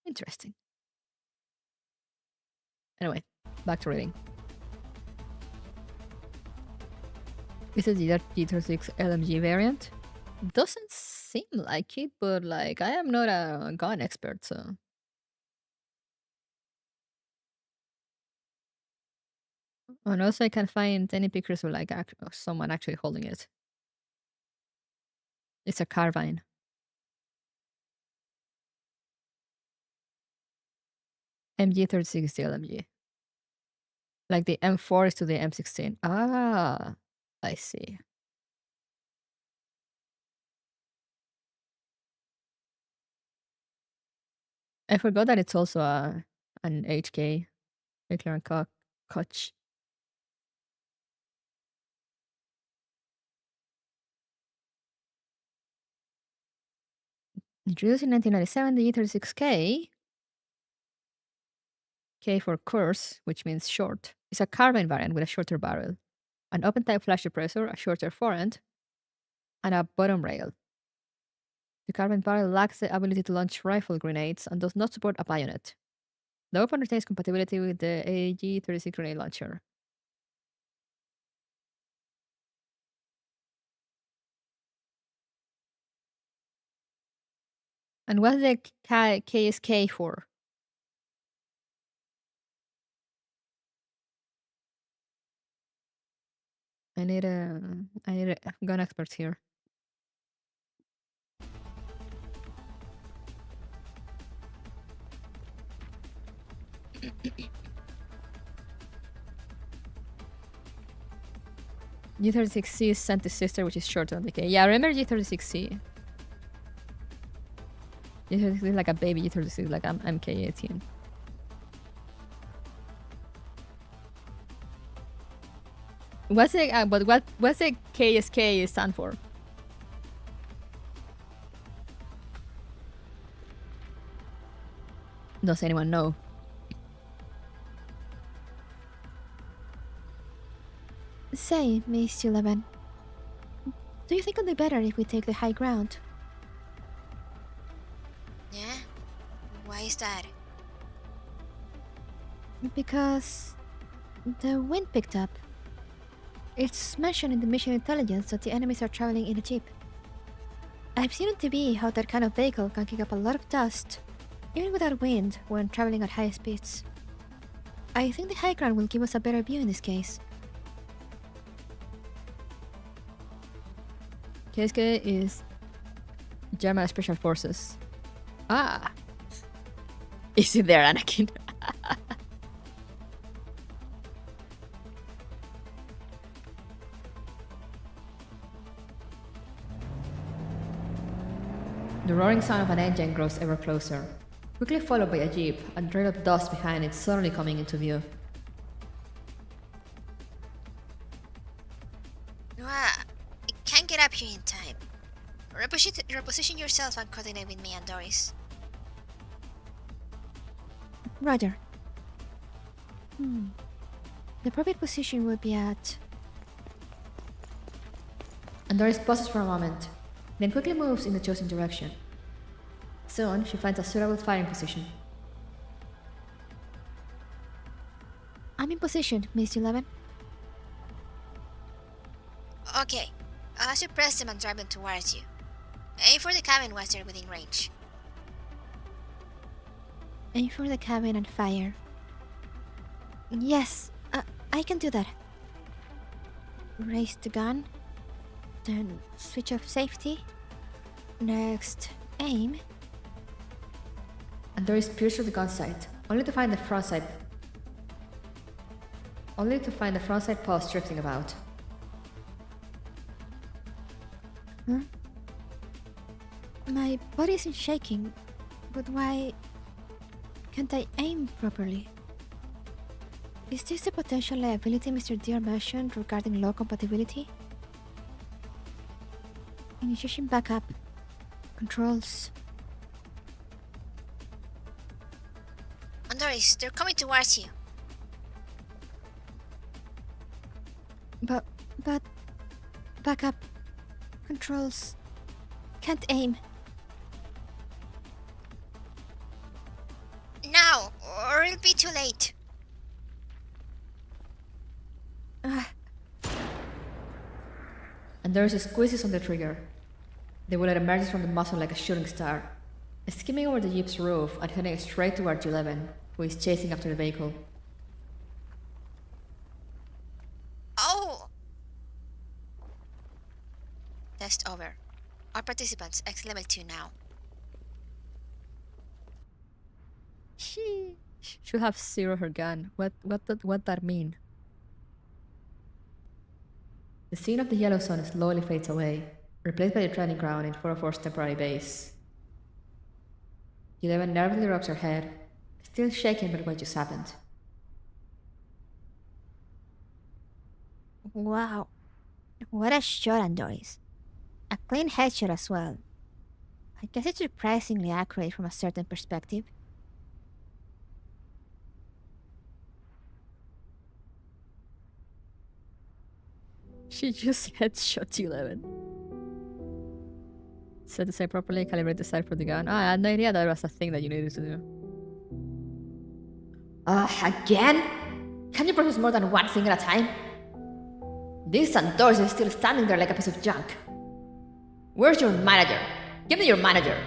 Interesting. Anyway, back to reading. Is it the G36 LMG variant? Doesn't seem like it, but like I am not a gun expert, so. And also I can't find any pictures of like someone actually holding it. It's a carbine. MG36 is the LMG. Like the M4 is to the M16. Ah, I see. I forgot that it's also an HK, McLaren Koch. Introduced in 1997, the E36K, K for course, which means short, is a carbine variant with a shorter barrel, an open-type flash suppressor, a shorter forend, and a bottom rail. The carbine barrel lacks the ability to launch rifle grenades and does not support a bayonet. The weapon retains compatibility with the AG-36 grenade launcher. And what's the KSK for? I need a gun expert here. G36C is sent to sister, which is shorter than the K. Yeah, I remember G36C. G36 is like a baby G36, like MK18. What's the what's the KSK stand for? Does anyone know? Say, Miss 11, do you think it would be better if we take the high ground? Yeah? Why is that? Because the wind picked up. It's mentioned in the mission intelligence that the enemies are traveling in a jeep. I've seen on TV how that kind of vehicle can kick up a lot of dust even without wind when traveling at high speeds. I think the high ground will give us a better view in this case. KSK is German Special Forces. Ah! Is it there, Anakin? The roaring sound of an engine grows ever closer, quickly followed by a jeep, and a trail of dust behind it suddenly coming into view. I can't get up here in time. Reposition yourself and coordinate with me, Andoris. Roger. The appropriate position would be at... Andoris pauses for a moment, then quickly moves in the chosen direction. Soon, she finds a suitable firing position. I'm in position, Miss 11. Okay, I'll suppress them and drive them towards you. Aim for the cabin once they're within range. Aim for the cabin and fire. Yes, I can do that. Raise the gun. Then switch off safety. Next, aim. Andoris peers through the gun sight, only to find the front sight pulse drifting about. Huh? My body isn't shaking, but why can't I aim properly? Is this the potential liability Mr. Deere mentioned regarding low compatibility? Initiation backup. Controls. Andoris, they're coming towards you. But... Backup. Controls. Can't aim. Now, or it'll be too late. Andoris squeezes on the trigger. The bullet emerges from the muzzle like a shooting star, skimming over the jeep's roof and heading straight toward G11, who is chasing after the vehicle. Oh! Test over. All participants, X level 2 now. She should have zero her gun. What that mean? The scene of the yellow sun slowly fades away, replaced by the training ground in 404's temporary base. G11 nervously rubs her head, still shaken by what just happened. Wow. What a shot, Andoris. A clean headshot as well. I guess it's surprisingly accurate from a certain perspective. She just headshot 11. Set the sight properly, calibrate the sight for the gun. I had no idea that was a thing that you needed to do. Again? Can you process more than one thing at a time? This Andoris is still standing there like a piece of junk. Where's your manager? Give me your manager!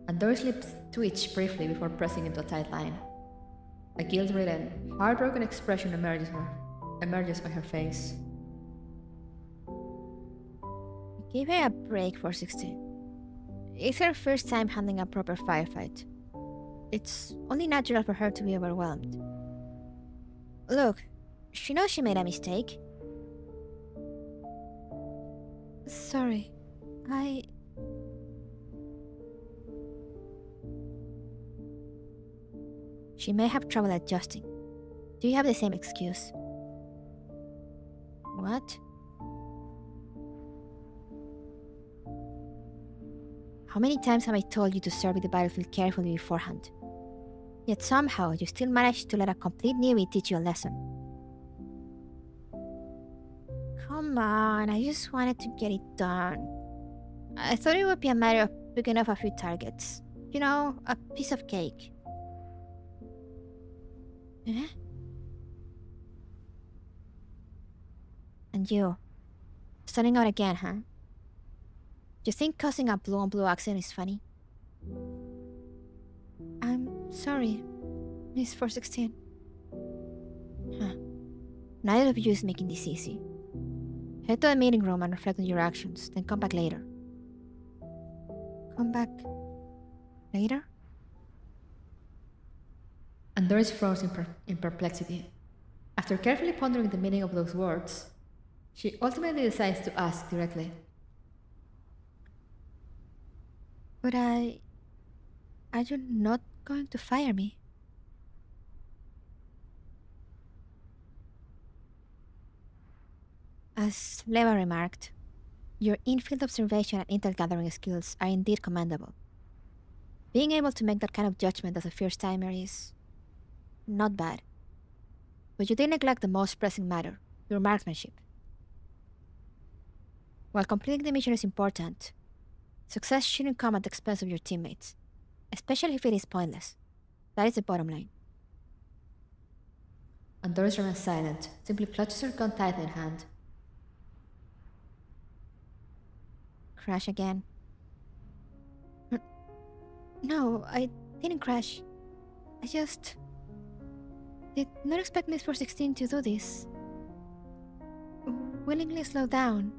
Andoris' lips twitch briefly before pressing into a tight line. A guilt-ridden, heartbroken expression emerges on her face. Give her a break for 16. It's her first time handling a proper firefight. It's only natural for her to be overwhelmed. Look, she knows she made a mistake. Sorry, She may have trouble adjusting. Do you have the same excuse? What? How many times have I told you to survey the battlefield carefully beforehand? Yet somehow you still managed to let a complete newbie teach you a lesson. Come on, I just wanted to get it done. I thought it would be a matter of picking off a few targets. You know, a piece of cake. Eh? And you, starting out again, huh? You think causing a blue-on-blue accent is funny? I'm sorry, Miss 416. Huh. Neither of you is making this easy. Head to the meeting room and reflect on your actions, then come back later. Come back later? Andoris froze in perplexity. After carefully pondering the meaning of those words, she ultimately decides to ask directly. But are you not going to fire me? As Leva remarked, your in-field observation and intel gathering skills are indeed commendable. Being able to make that kind of judgment as a first-timer is not bad. But you did neglect the most pressing matter, your marksmanship. While completing the mission is important, success shouldn't come at the expense of your teammates, especially if it is pointless. That is the bottom line. Andoris remains silent, simply clutches her gun tightly in hand. Crash again. No, I didn't crash. I just did not expect Miss 416 to do this. Willingly slow down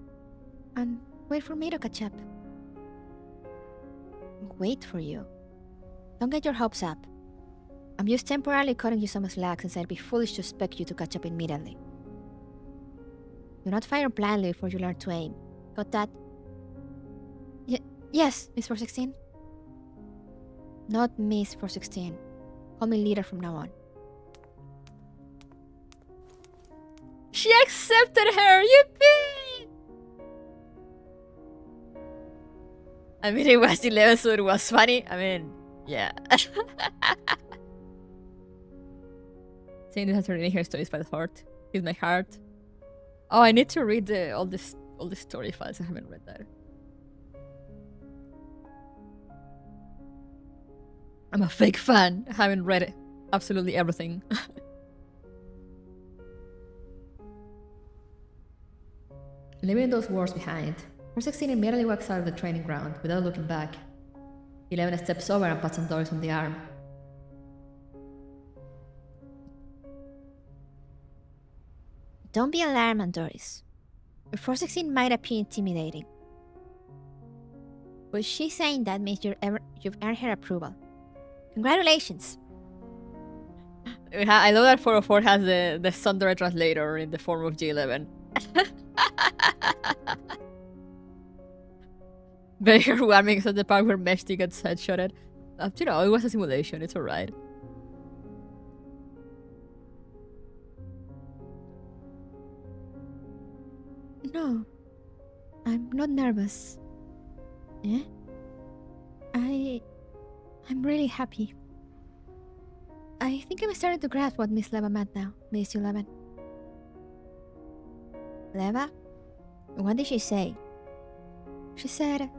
and wait for me to catch up. Wait for you? Don't get your hopes up. I'm just temporarily cutting you some slack since I'd be foolish to expect you to catch up immediately. Do not fire blindly before you learn to aim. Got that? Yes, Miss 416. Not Miss 416. Call me leader from now on. She accepted her! Yippee! I mean, it was 11, so it was funny. I mean, yeah. Saying this after reading her stories by the heart. Is my heart. Oh, I need to read all the story files. I haven't read that. I'm a fake fan. I haven't read absolutely everything. Leaving those words behind, 416 immediately walks out of the training ground without looking back. 11 steps over and pats Andoris on the arm. Don't be alarmed, Andoris. 416 might appear intimidating, but she's saying that means you've earned her approval. Congratulations! I love that 404 has the Sundara translator in the form of G11. Very heartwarming except the part where Meshti gets headshotted. You know, it was a simulation, it's alright. No, I'm not nervous. Eh? I'm really happy. I think I'm starting to grasp what Miss Leva meant now, Miss 11. Leva? What did she say? She said,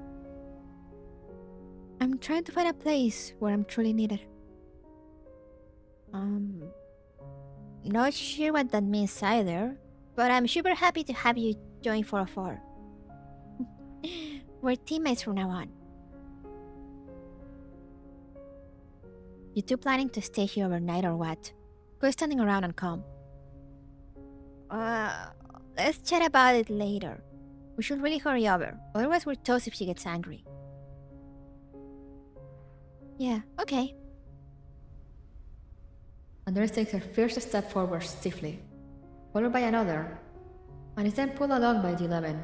I'm trying to find a place where I'm truly needed. Not sure what that means either, but I'm super happy to have you join 404. We're teammates from now on. You two planning to stay here overnight or what? Go standing around and come. Let's chat about it later. We should really hurry over, otherwise we're toast if she gets angry. Yeah, okay. Andoris takes her first step forward stiffly, followed by another, and is then pulled along by G11,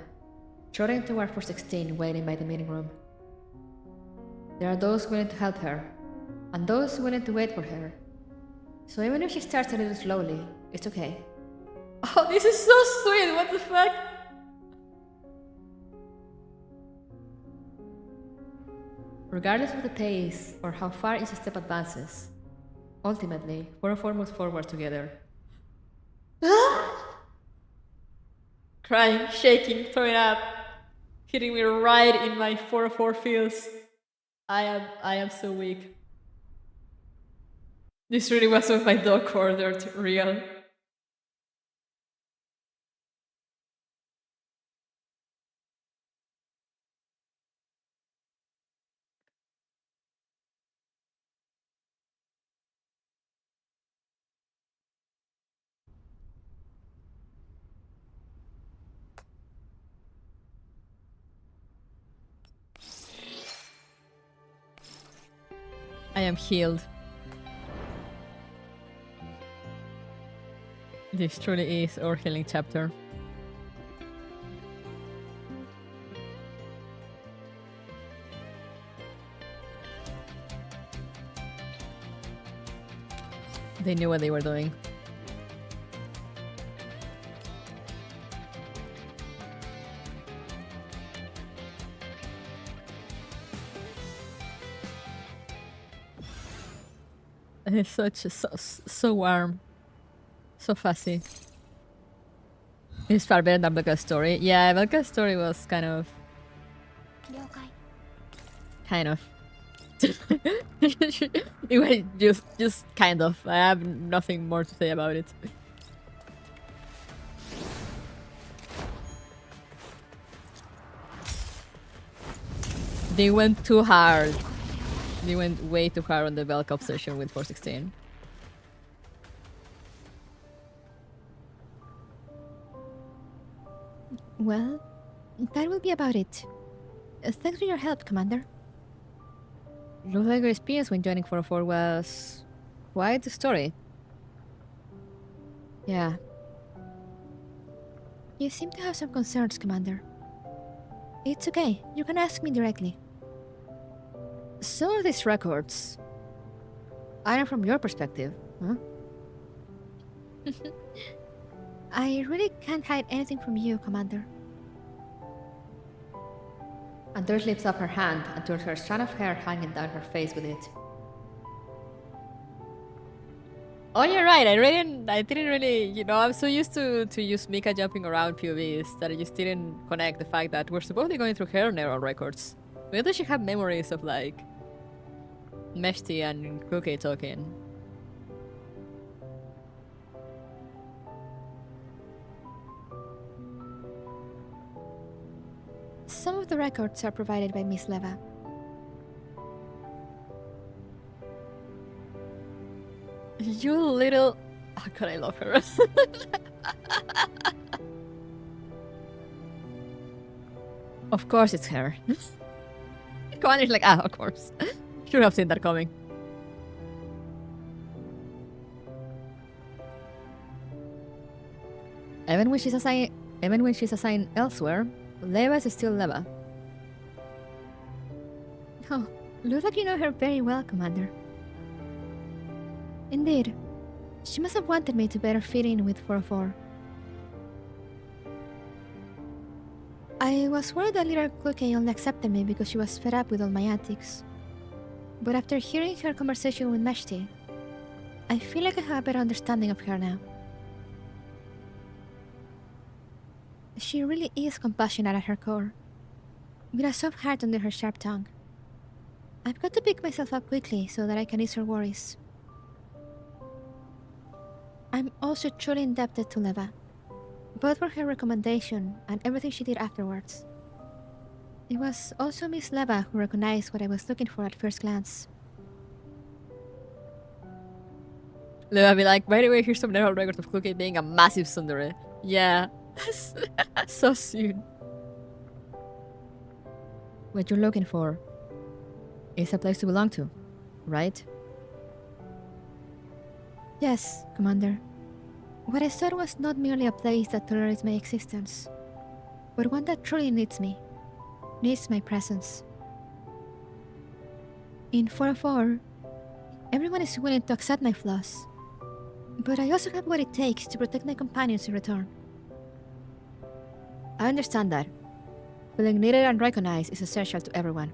trotting toward 416 waiting by the meeting room. There are those willing to help her, and those willing to wait for her. So even if she starts a little slowly, it's okay. Oh, this is so sweet, what the fuck? Regardless of the pace or how far each step advances, ultimately, 404 moves forward together. Crying, shaking, throwing up, hitting me right in my 404 feels. I am so weak. This really was what my dog ordered, real. am healed. This truly is our healing chapter. They knew what they were doing. It's so warm, so fussy. It's far better than Belka's story. Yeah, Belka's story was kind of. 了解 It was just kind of. I have nothing more to say about it. They went too hard. They went way too hard on the Belka obsession with 416. Well, that will be about it. Thanks for your help, Commander. Looks like your experience when joining 404 was quite the story. Yeah. You seem to have some concerns, Commander. It's okay. You can ask me directly. Some of these records are from your perspective, huh? I really can't hide anything from you, Commander. Andoris lifts up her hand and turns her strand of hair hanging down her face with it. Oh, you're right. I didn't really, you know, I'm so used to use Mika jumping around POVs that I just didn't connect the fact that we're supposedly going through her neural records. Why does she have memories of like Meshti and Kuke talking? Some of the records are provided by Miss Leva. You little... Oh god, I love her. Of course it's her. Commander's like, of course. Should have seen that coming. Even when she's assigned elsewhere, Leva is still Leva. Oh, looks like you know her very well, Commander. Indeed. She must have wanted me to better fit in with 404. I was worried that little Kluke only accepted me because she was fed up with all my antics. But after hearing her conversation with Meshti, I feel like I have a better understanding of her now. She really is compassionate at her core, with a soft heart under her sharp tongue. I've got to pick myself up quickly so that I can ease her worries. I'm also truly indebted to Leva, both for her recommendation and everything she did afterwards. It was also Miss Leva who recognized what I was looking for at first glance. Leva be like, by the way, here's some neural records of Kluke being a massive tsundere. Yeah. So soon. What you're looking for is a place to belong to, right? Yes, Commander. What I sought was not merely a place that tolerates my existence, but one that truly needs me, needs my presence. In 404, everyone is willing to accept my flaws, but I also have what it takes to protect my companions in return. I understand that. Feeling needed and recognized is essential to everyone.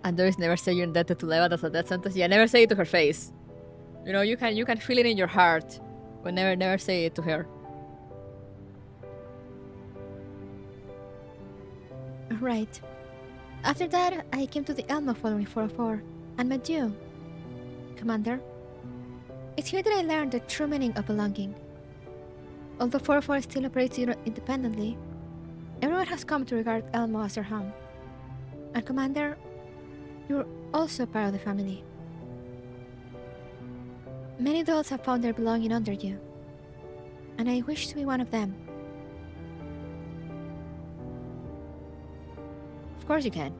Andoris never say you're indebted to Leva, that's a death sentence. Yeah, never say it to her face. You know, you can feel it in your heart, but never say it to her. Right. After that, I came to the Elmo following 404 and met you, Commander. It's here that I learned the true meaning of belonging. Although 404 still operates independently, everyone has come to regard Elmo as their home. And Commander, you're also part of the family. Many adults have found their belonging under you, and I wish to be one of them. Of course you can.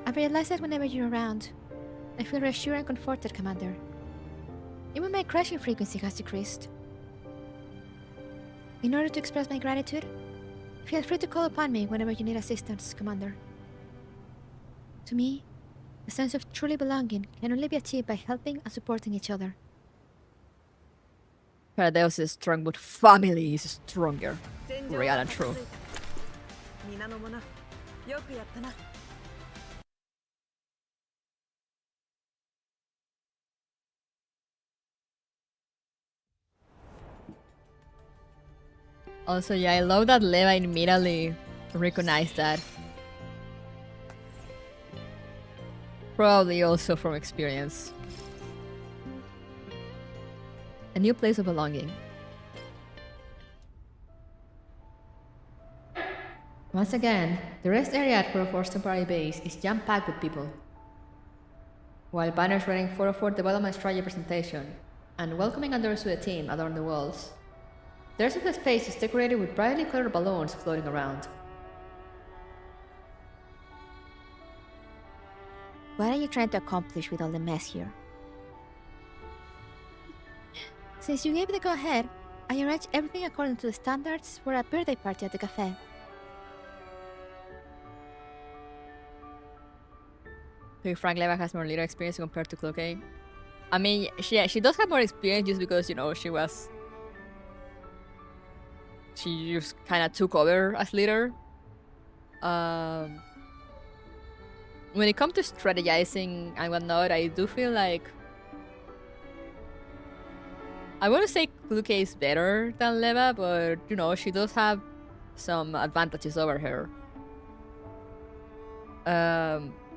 I realize that whenever you're around, I feel reassured and comforted, Commander. Even my crashing frequency has decreased. In order to express my gratitude, feel free to call upon me whenever you need assistance, Commander. To me, the sense of truly belonging can only be achieved by helping and supporting each other. Paradeus is strong, but family is stronger. 戦場 Real は and true. 片付いた皆の者よくやったな Also, yeah, I love that Leva immediately recognized that. Probably also from experience. A new place of belonging. Once again, the rest area at 404's temporary base is jam-packed with people. While banners reading 404 development strategy presentation and welcoming Andoris to the team adorn the walls, the rest of the space is decorated with brightly colored balloons floating around. What are you trying to accomplish with all the mess here? Since you gave the go-ahead, I arranged everything according to the standards for a birthday party at the cafe. To be frank, Leva has more leader experience compared to Cloquet. I mean, she does have more experience just because, you know, she just kind of took over as leader. When it comes to strategizing and whatnot, I do feel like I want to say Cloquet is better than Leva, but you know, she does have some advantages over her.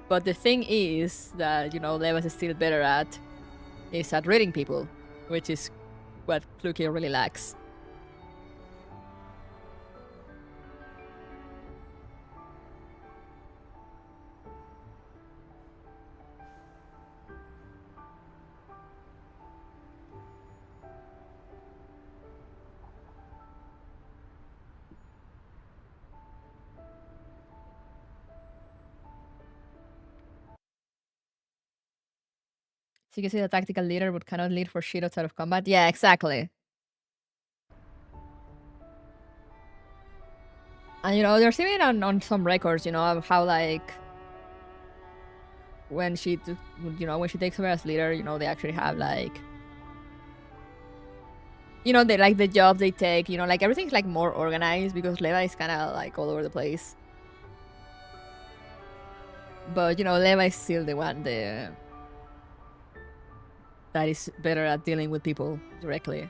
But the thing is that, you know, Leva is still better at reading people, which is what Cloquet really lacks. So you can see the tactical leader but cannot lead for shit outside of combat. Yeah, exactly. And you know, there's even on some records, you know, of how like when she takes over as leader, you know, they actually have like, you know, they like the jobs they take, you know, like everything's like more organized because Leva is kind of like all over the place. But you know, Leva is still the one that is better at dealing with people directly.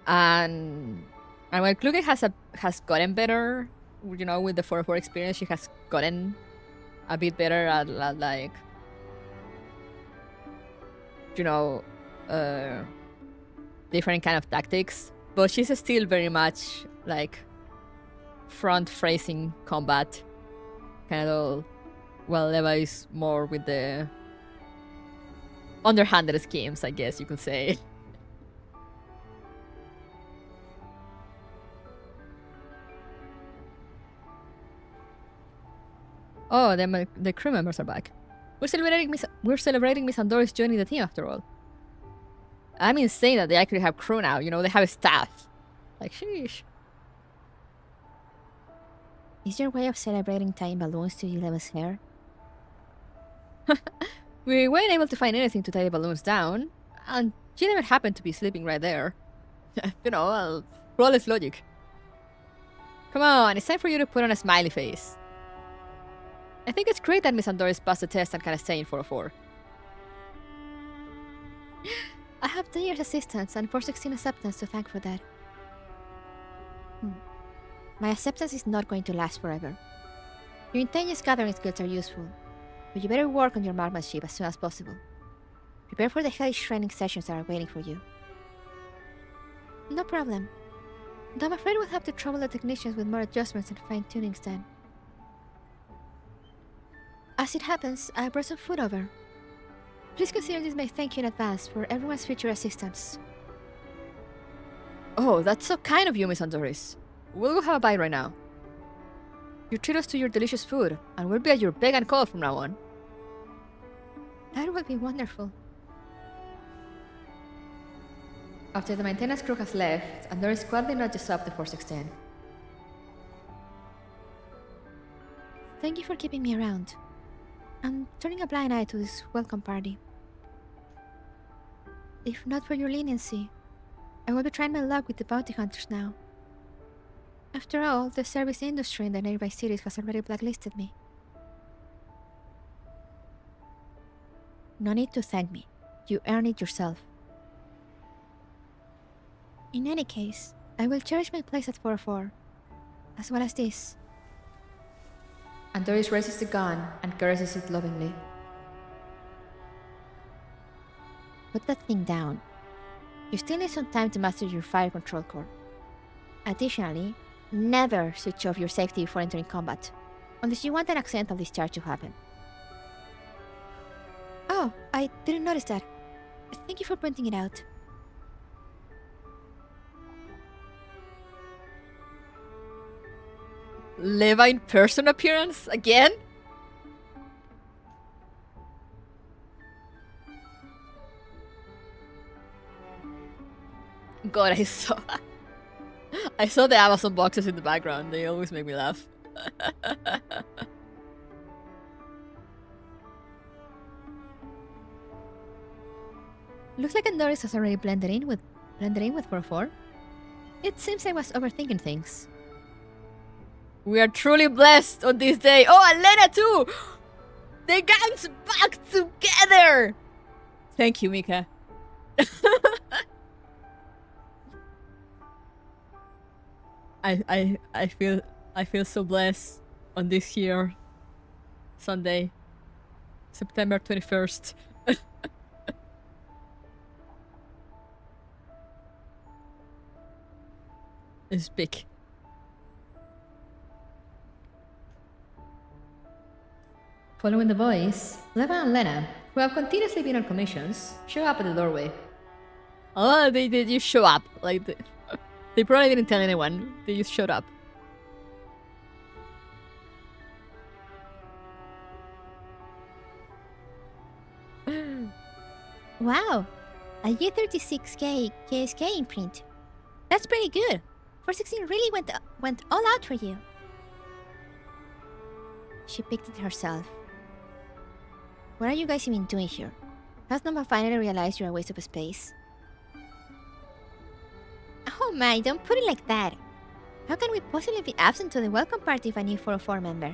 And when Kluge has gotten better, you know, with the 4-4 experience, she has gotten a bit better at like, you know, different kind of tactics. But she's still very much like front-facing combat kind of. Well, Leva is more with the underhanded schemes, I guess you could say. Oh, the crew members are back. We're celebrating Miss Andoris joining the team after all. I'm insane that they actually have crew now. You know, they have a staff. Like, sheesh. Is your way of celebrating tying balloons to Leva's hair? We weren't able to find anything to tie the balloons down, and she never happened to be sleeping right there. You know, flawless logic. Come on, it's time for you to put on a smiley face. I think it's great that Miss Andoris passed the test and can stay in 404. I have 10 years assistance and 416 acceptance to thank for that. My acceptance is not going to last forever. Your intelligence gathering skills are useful, but you better work on your marksmanship as soon as possible. Prepare for the hellish training sessions that are waiting for you. No problem. Though I'm afraid we'll have to trouble the technicians with more adjustments and fine-tunings then. As it happens, I brought some food over. Please consider this my thank you in advance for everyone's future assistance. Oh, that's so kind of you, Miss Andoris. We'll go have a bite right now. You treat us to your delicious food, and we'll be at your beck and call from now on. That would be wonderful. After the maintenance crew has left, Andoris quietly nudges up the 416. Thank you for keeping me around. I'm turning a blind eye to this welcome party. If not for your leniency, I will be trying my luck with the bounty hunters now. After all, the service industry in the nearby cities has already blacklisted me. No need to thank me. You earned it yourself. In any case, I will cherish my place at 404, as well as this. Andoris raises the gun and caresses it lovingly. Put that thing down. You still need some time to master your fire control core. Additionally, never switch off your safety before entering combat, unless you want an accidental discharge to happen. Oh, I didn't notice that. Thank you for pointing it out. Levine person appearance again? God, I saw the Amazon boxes in the background. They always make me laugh. Looks like Andoris has already blended in with 404. It seems I was overthinking things. We are truly blessed on this day. Oh, and Lena too! The gang's back together! Thank you, Mika. I feel so blessed on this here Sunday, September 21st. It's big. Following the voice, Leva and Lena, who have continuously been on commissions, show up at the doorway. Oh, they just show up. Like they probably didn't tell anyone. They just showed up. Wow, a U36K KSK imprint. That's pretty good. 416 really went all out for you. She picked it herself. What are you guys even doing here? Has Noma finally realized you're a waste of space? Oh my, don't put it like that. How can we possibly be absent to the welcome party of a new 404 member?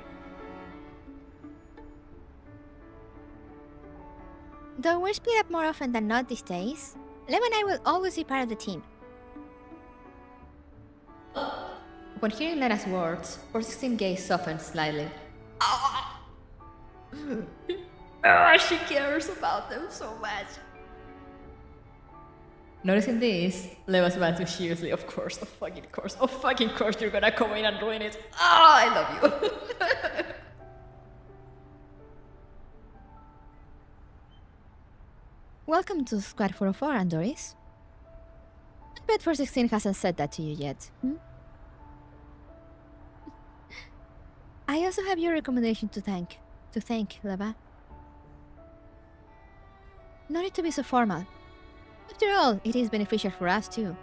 Though we're split up more often than not these days, Lem and I will always be part of the team. Upon hearing Lena's words, 416 gaze softens slightly. She cares about them so much. Noticing this, Leva smiles mysteriously. Of course, of fucking course, you're gonna come in and ruin it. I love you. Welcome to Squad 404, Andoris. I bet 416 hasn't said that to you yet. I also have your recommendation to thank, Leva. No need to be so formal. After all, it is beneficial for us too.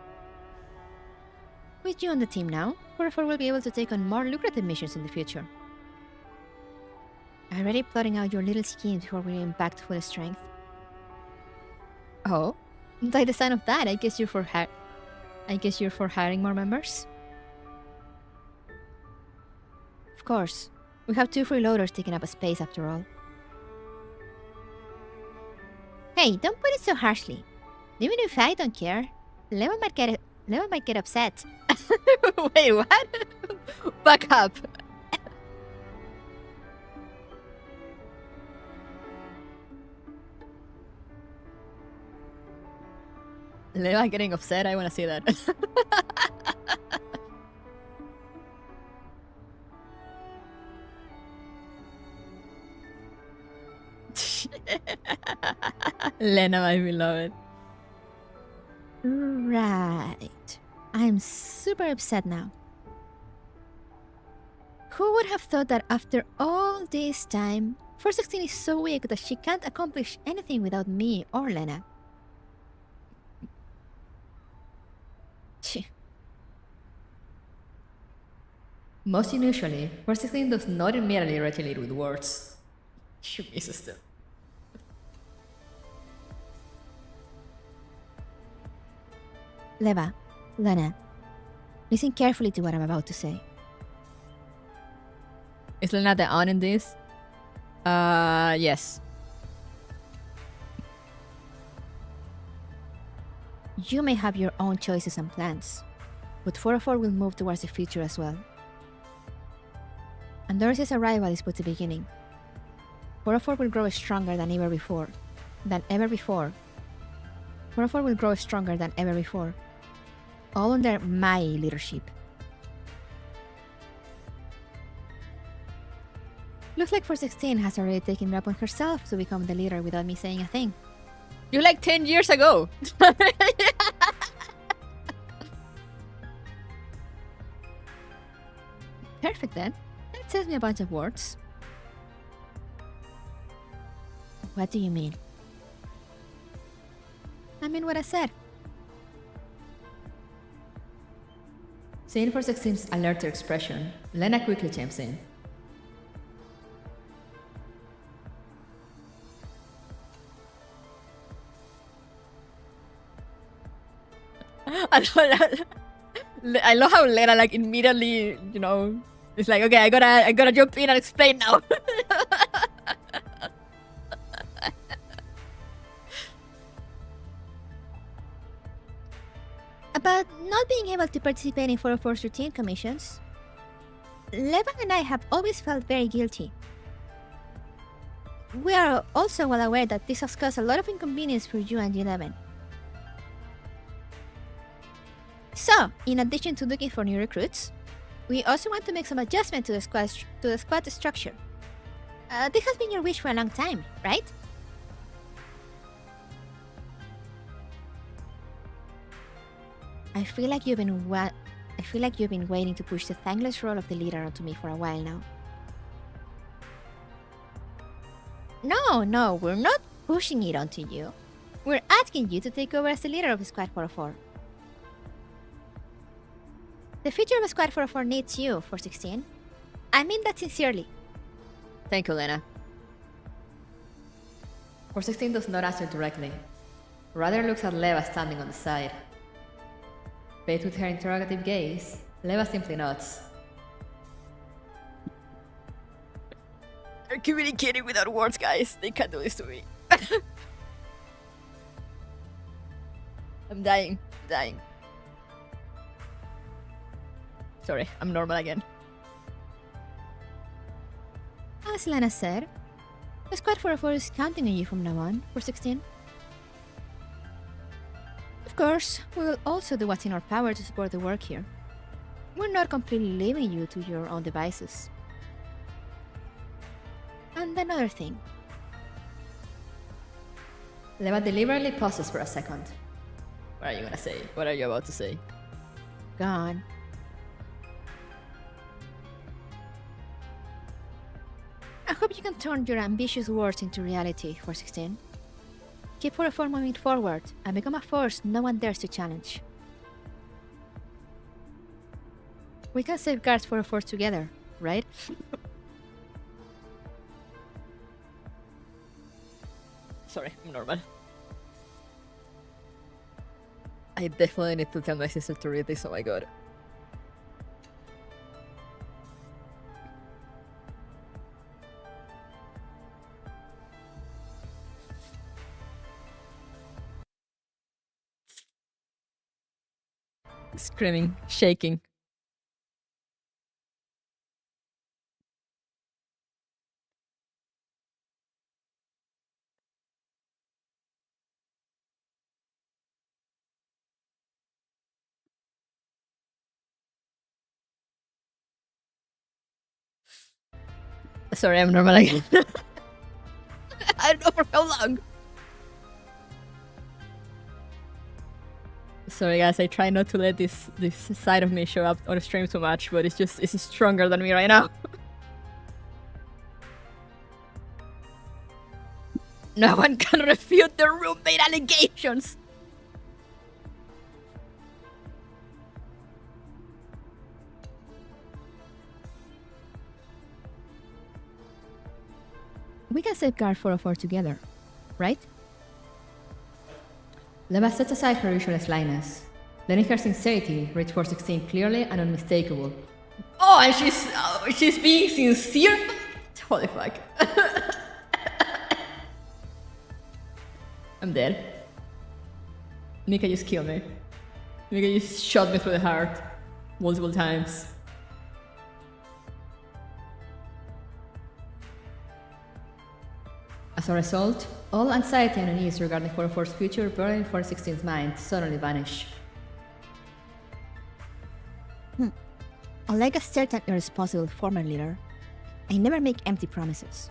With you on the team now, 404 will be able to take on more lucrative missions in the future. Already plotting out your little schemes before we are back to full strength. Oh, by the sign of that, I guess you're for hiring more members. Of course, we have 2 freeloaders taking up a space after all. Hey, don't put it so harshly. Even if I don't care, Leva might get upset. Wait, what? Back up. Leva getting upset, I wanna see that. Lena, my beloved. Right. I'm super upset now. Who would have thought that after all this time, 416 is so weak that she can't accomplish anything without me or Lena? Cheh. Most unusually, 416 does not immediately retaliate with words. She misses them. Leva, Lena, listen carefully to what I'm about to say. Is Lena the on in this? Yes. You may have your own choices and plans, but 404 will move towards the future as well. Andoris' arrival is but the beginning. 404 will grow stronger than ever before. 404 will grow stronger than ever before. All under my leadership. Looks like 416 has already taken it upon herself to become the leader without me saying a thing. You like 10 years ago. Perfect then. That says me a bunch of words. What do you mean? I mean what I said. Seeing 416's alerted expression, Lena quickly chimes in. I love how Lena like immediately, you know, it's like, okay, I gotta jump in and explain now. About not being able to participate in 404's routine commissions, Levan and I have always felt very guilty. We are also well aware that this has caused a lot of inconvenience for you and Eleven. So, in addition to looking for new recruits, we also want to make some adjustment to the squad structure. This has been your wish for a long time, right? I feel like you've been waiting to push the thankless role of the leader onto me for a while now. No, we're not pushing it onto you. We're asking you to take over as the leader of Squad 404. The future of Squad 404 needs you, 416. I mean that sincerely. Thank you, Lena. 416 does not answer directly. Rather looks at Leva standing on the side. Paid with her interrogative gaze, Leva simply nods. They're communicating without words, guys. They can't do this to me. I'm dying. Sorry, I'm normal again. As Lena said, the Squad 404 is counting on you from now on, 416. Of course, we will also do what's in our power to support the work here. We're not completely leaving you to your own devices. And another thing. Leva deliberately pauses for a second. What are you gonna say? What are you about to say? Gone. I hope you can turn your ambitious words into reality, 416. Keep 404 moving forward and become a force no one dares to challenge. We can safeguard 404 together, right? Sorry, I'm normal. I definitely need to tell my sister to read this, oh my god. Screaming, shaking. Sorry, I'm normal again. I don't know for how long. Sorry guys, I try not to let this side of me show up on the stream too much, but it's stronger than me right now. No one can refute the roommate allegations! We can safeguard 404 together, right? Leva sets aside her usual slyness, letting her sincerity read 416 clearly and unmistakable. Oh, and she's being sincere? Holy fuck. I'm dead. Mika just killed me. Mika just shot me through the heart multiple times. As a result, all anxiety and unease regarding 404's future burning 416's mind suddenly vanish. Unlike a certain irresponsible former leader, I never make empty promises.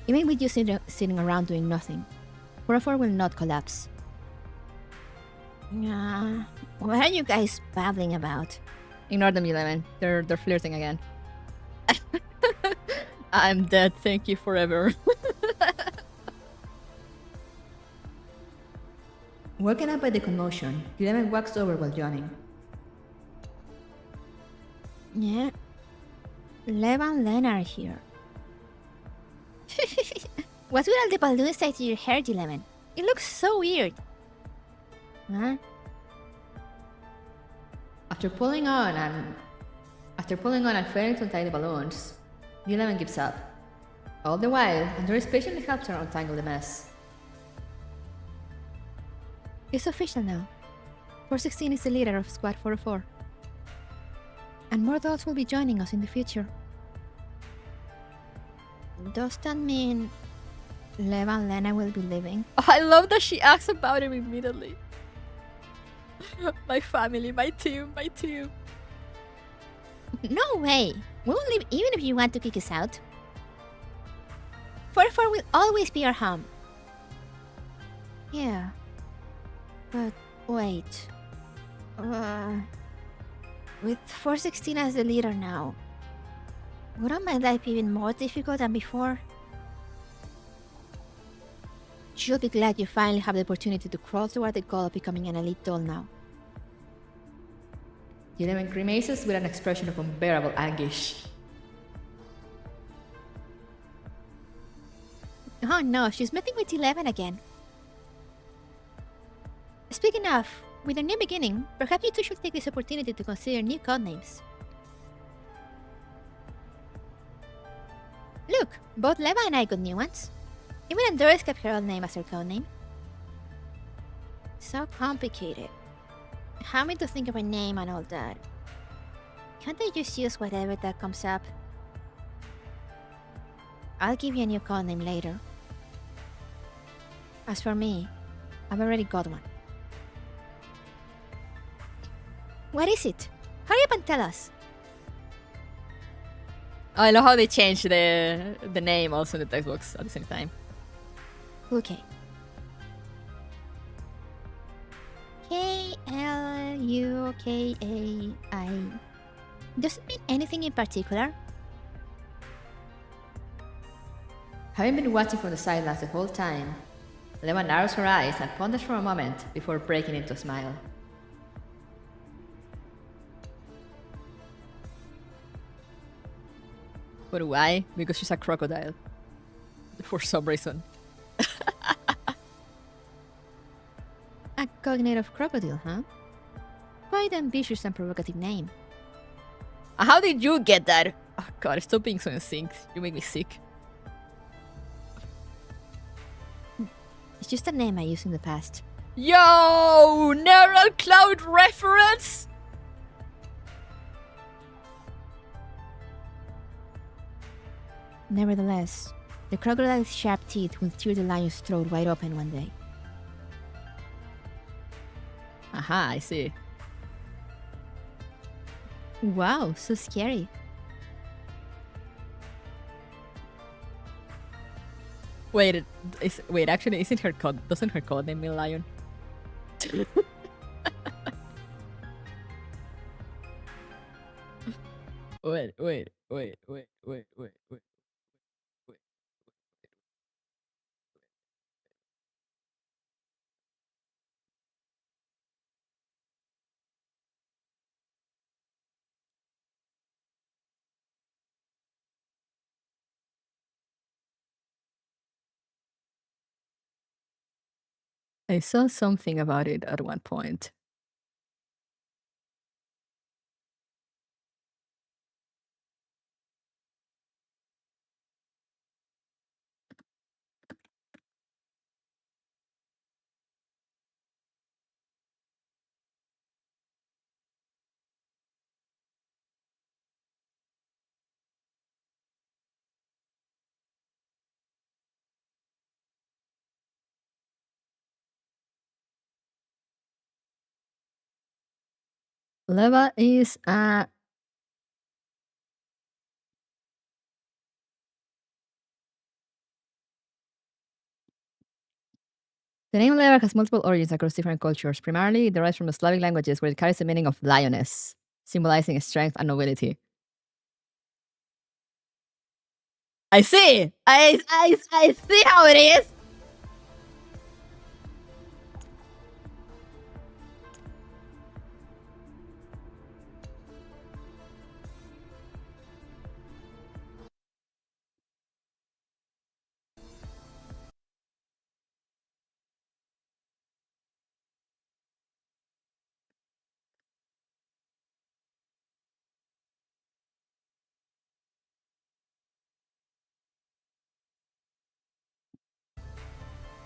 Even with you sitting around doing nothing, 404 will not collapse. What are you guys babbling about? Ignore them, 11. They're flirting again. I'm dead, thank you forever. Woken up by the commotion, Guilherme walks over while yawning. Yeah. Lev and Len are here. What's with all the balloons tied to your hair, Lemon? It looks so weird. Huh? After pulling on and failing to untie the balloons, Guilherme gives up. All the while, Andoris patiently helps her untangle the mess. It's official now. 416 is the leader of Squad 404. And more dolls will be joining us in the future. Does that mean Lev and Lena will be leaving? Oh, I love that she asks about him immediately. My family, my team, my team. No way! We won't leave even if you want to kick us out. 404 will always be our home. Yeah. But wait. With 416 as the leader now, wouldn't my life be even more difficult than before? You'll be glad you finally have the opportunity to crawl toward the goal of becoming an elite doll now. Guilherme grimaces with an expression of unbearable anguish. Oh no, she's meeting with 11 again. Speaking of, with a new beginning, perhaps you two should take this opportunity to consider new codenames. Look, both Leva and I got new ones. Even Andoris kept her old name as her codename. So complicated. Having to think of a name and all that. Can't I just use whatever that comes up? I'll give you a new codename later. As for me, I've already got one. What is it? Hurry up and tell us. I love how they changed the name also in the textbooks at the same time. Okay. K-L-U-K-A-I. Does it mean anything in particular? Having been watching from the sidelines the whole time, Leva narrows her eyes and ponders for a moment before breaking into a smile. But why? Because she's a crocodile. For some reason. A cognitive crocodile, huh? Quite ambitious and provocative name. How did you get that? Oh god, stop being so in sync. You make me sick. It's just a name I used in the past. Yo! Neural Cloud reference? Nevertheless, the crocodile's sharp teeth will tear the lion's throat wide open one day. Aha, I see. Wow, so scary. Wait, actually, isn't her code? Doesn't her code name mean lion? Wait. I saw something about it at one point. Leva is the name Leva has multiple origins across different cultures. Primarily, it derives from the Slavic languages where it carries the meaning of lioness, symbolizing strength and nobility. I see! I see how it is!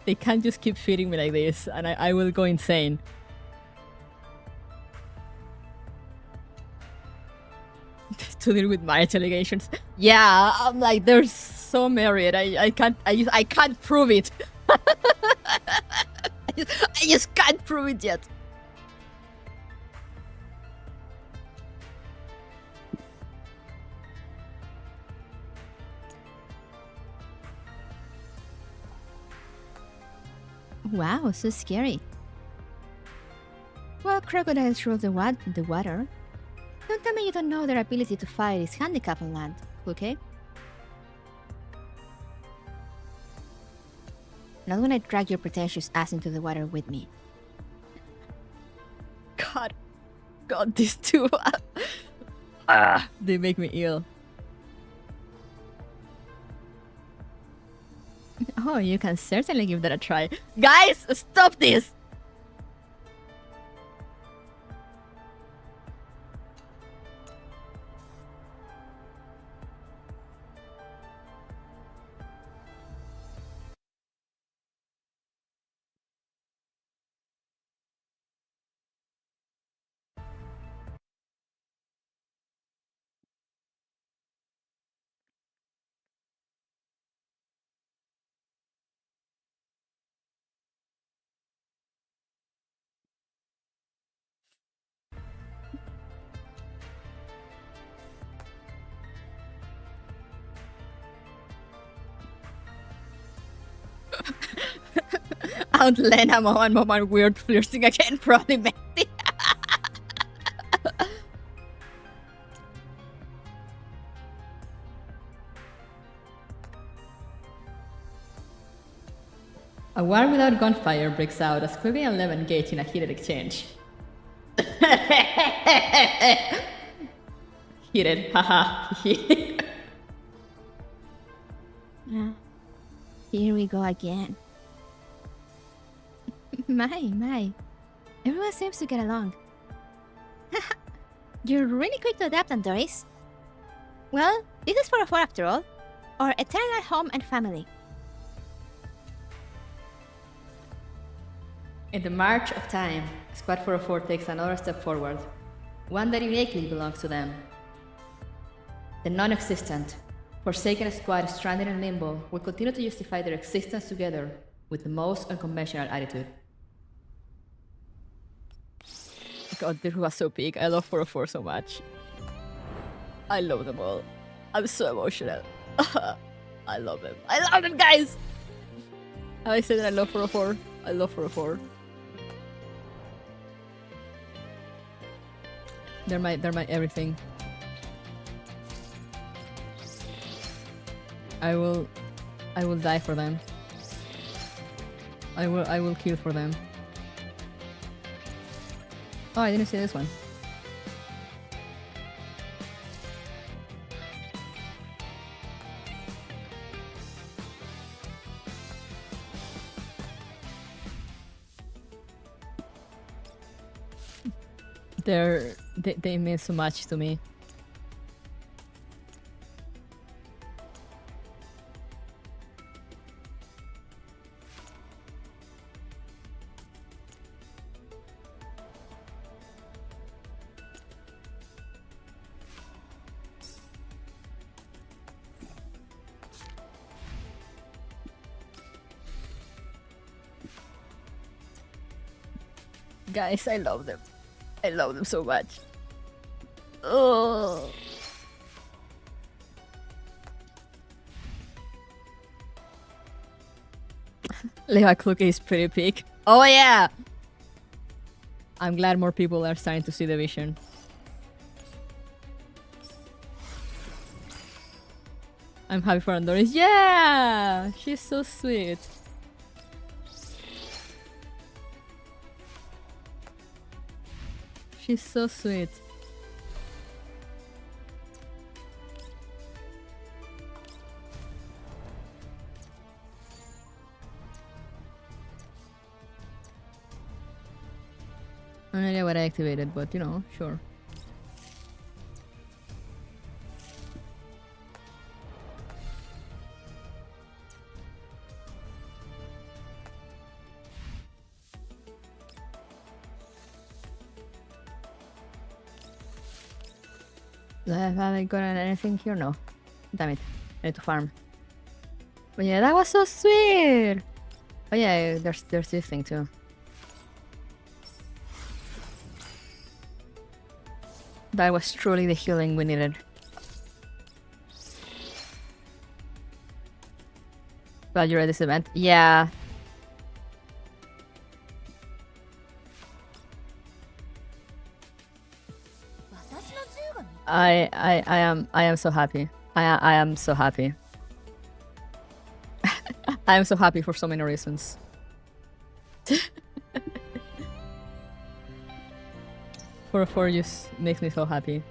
They can't just keep feeding me like this, and I will go insane. To deal with marriage allegations. Yeah, I'm like, they're so married. I can't prove it. I just can't prove it yet. Wow, so scary. Well, crocodiles rule the water. Don't tell me you don't know their ability to fight is handicapped on land, okay? Not when I drag your pretentious ass into the water with me. God, these two. They make me ill. Oh, you can certainly give that a try. Guys, stop this! Aunt Lena, Mom, and Mom are weird flirting again, probably Betty. A war without gunfire breaks out as Quibi and Leva engage in a heated exchange. Heated, haha. Here we go again. My. Everyone seems to get along. You're really quick to adapt, Andoris. Well, this is 404 after all. Our eternal home and family. In the march of time, Squad 404 takes another step forward, one that uniquely belongs to them. The non-existent, forsaken squad stranded in limbo will continue to justify their existence together with the most unconventional attitude. God, this was so big. I love 404 so much. I love them all. I'm so emotional. I love them. I love them, guys! I said that I love 404. I love 404. They're my everything. I will die for them. I will kill for them. Oh, I didn't see this one. They mean so much to me. Guys, I love them. I love them so much. Oh. Leva Kluke is pretty big. Oh yeah! I'm glad more people are starting to see the vision. I'm happy for Andoris. Yeah! She's so sweet. She's so sweet. I have no idea what I activated, but you know, sure. Have I gotten anything here? No. Damn it. I need to farm. But yeah, that was so sweet! Oh yeah, there's this thing too. That was truly the healing we needed. Glad you're at this event. Yeah. I am so happy. I am so happy. I am so happy for so many reasons. For just makes me so happy.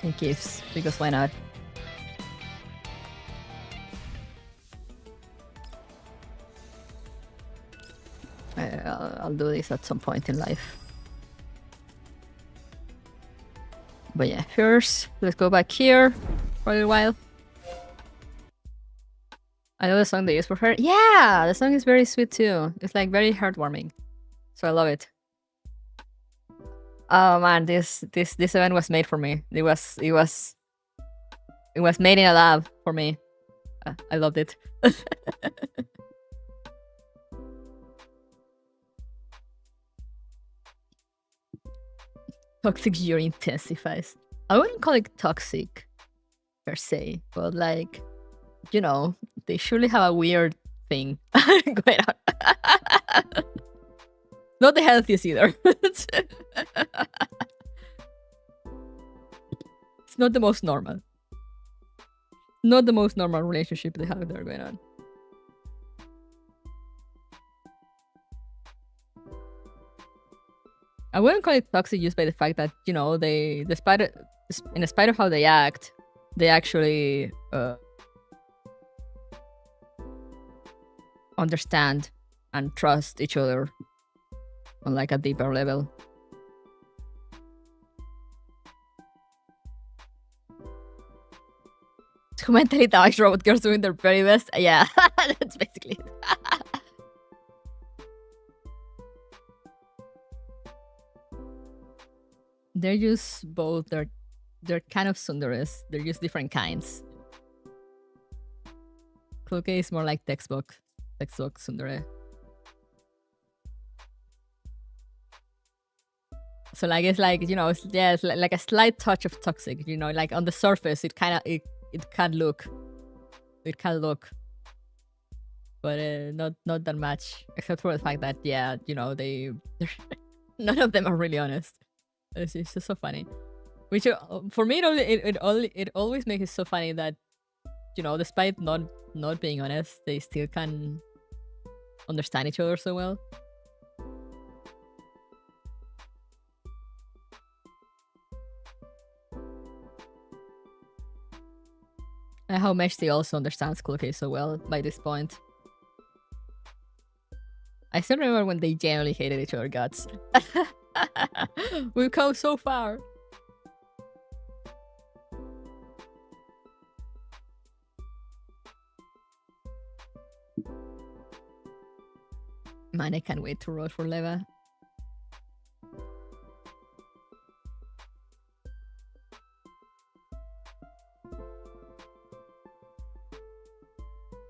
And gifts, because why not? I'll do this at some point in life. But yeah, first, let's go back here for a little while. I know the song they used for her. Yeah, the song is very sweet too. It's like very heartwarming. So I love it. Oh man, this event was made for me. It was made in a lab for me. I loved it. Toxic gear intensifies. I wouldn't call it toxic per se, but like, you know, they surely have a weird thing going on. Not the healthiest either. It's not the most normal. Not the most normal relationship they have there going on. I wouldn't call it toxic just by the fact that, you know, in spite of how they act, they actually understand and trust each other on like a deeper level. Two mentally damaged robot girls doing their very best. Yeah, that's basically it. They're just both, they're kind of sundares. They're just different kinds. Cookie is more like textbook tsundere. So like it's like, you know, it's, yeah, it's like a slight touch of toxic, you know, like on the surface it kind of it can look, but not that much, except for the fact that, yeah, you know, none of them are really honest. It's just so funny. Which for me it always makes it so funny that, you know, despite not being honest, they still can understand each other so well. And how Meshti also understands Cloquet so well by this point. I still remember when they genuinely hated each other guts. We've come so far. Man, I can't wait to roll for Leva.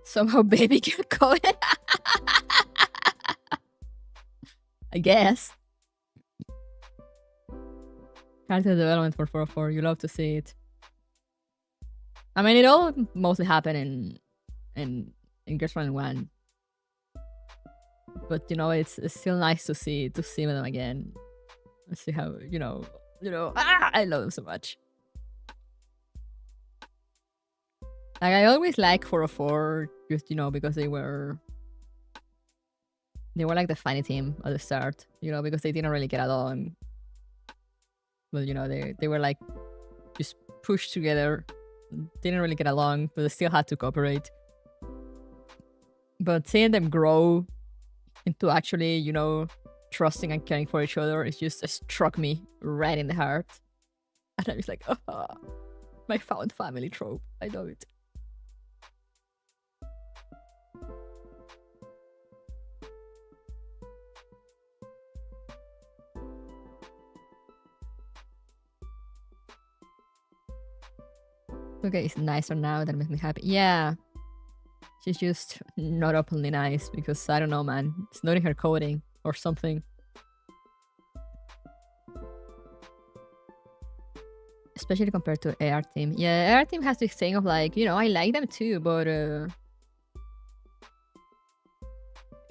Somehow baby kept going. I guess. Character development for 404. You love to see it. I mean, it all mostly happened in Girls Run 1. But, you know, it's still nice to see them again. Let's see how, you know, I love them so much. Like, I always like 404 just, you know, because they were like the funny team at the start, you know, because they didn't really get along. Well, you know, they were like just pushed together, didn't really get along, but they still had to cooperate. But seeing them grow into actually, you know, trusting and caring for each other, it struck me right in the heart. And I was like, oh, my found family trope. I love it. Okay, it's nicer now. That makes me happy. Yeah. She's just not openly nice because, I don't know, man. It's not in her coding or something. Especially compared to AR Team. Yeah, AR Team has this thing of like, you know, I like them too, but...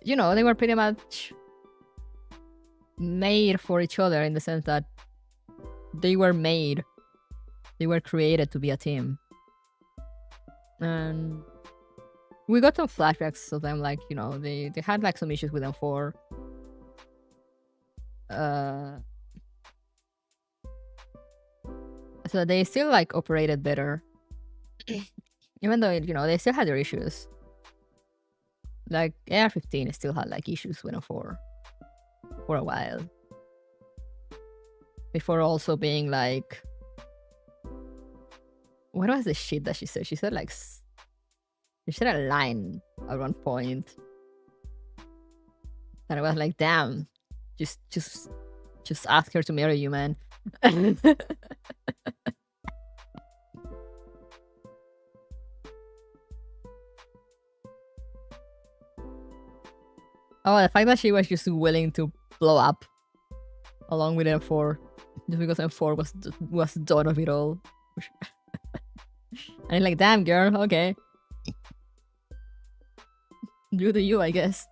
you know, they were pretty much made for each other in the sense that they were created to be a team. And we got some flashbacks of them, like, you know, they had like some issues with them for so they still like operated better. Even though, you know, they still had their issues. Like AR-15 still had like issues with them for a while. Before also being like, what was the shit that she said? She said like, she said a line at one point. And I was like, damn, just ask her to marry you, man. Oh, the fact that she was just willing to blow up along with M4 just because M4 was done of it all. And I'm like, damn girl, okay. You do you, I guess.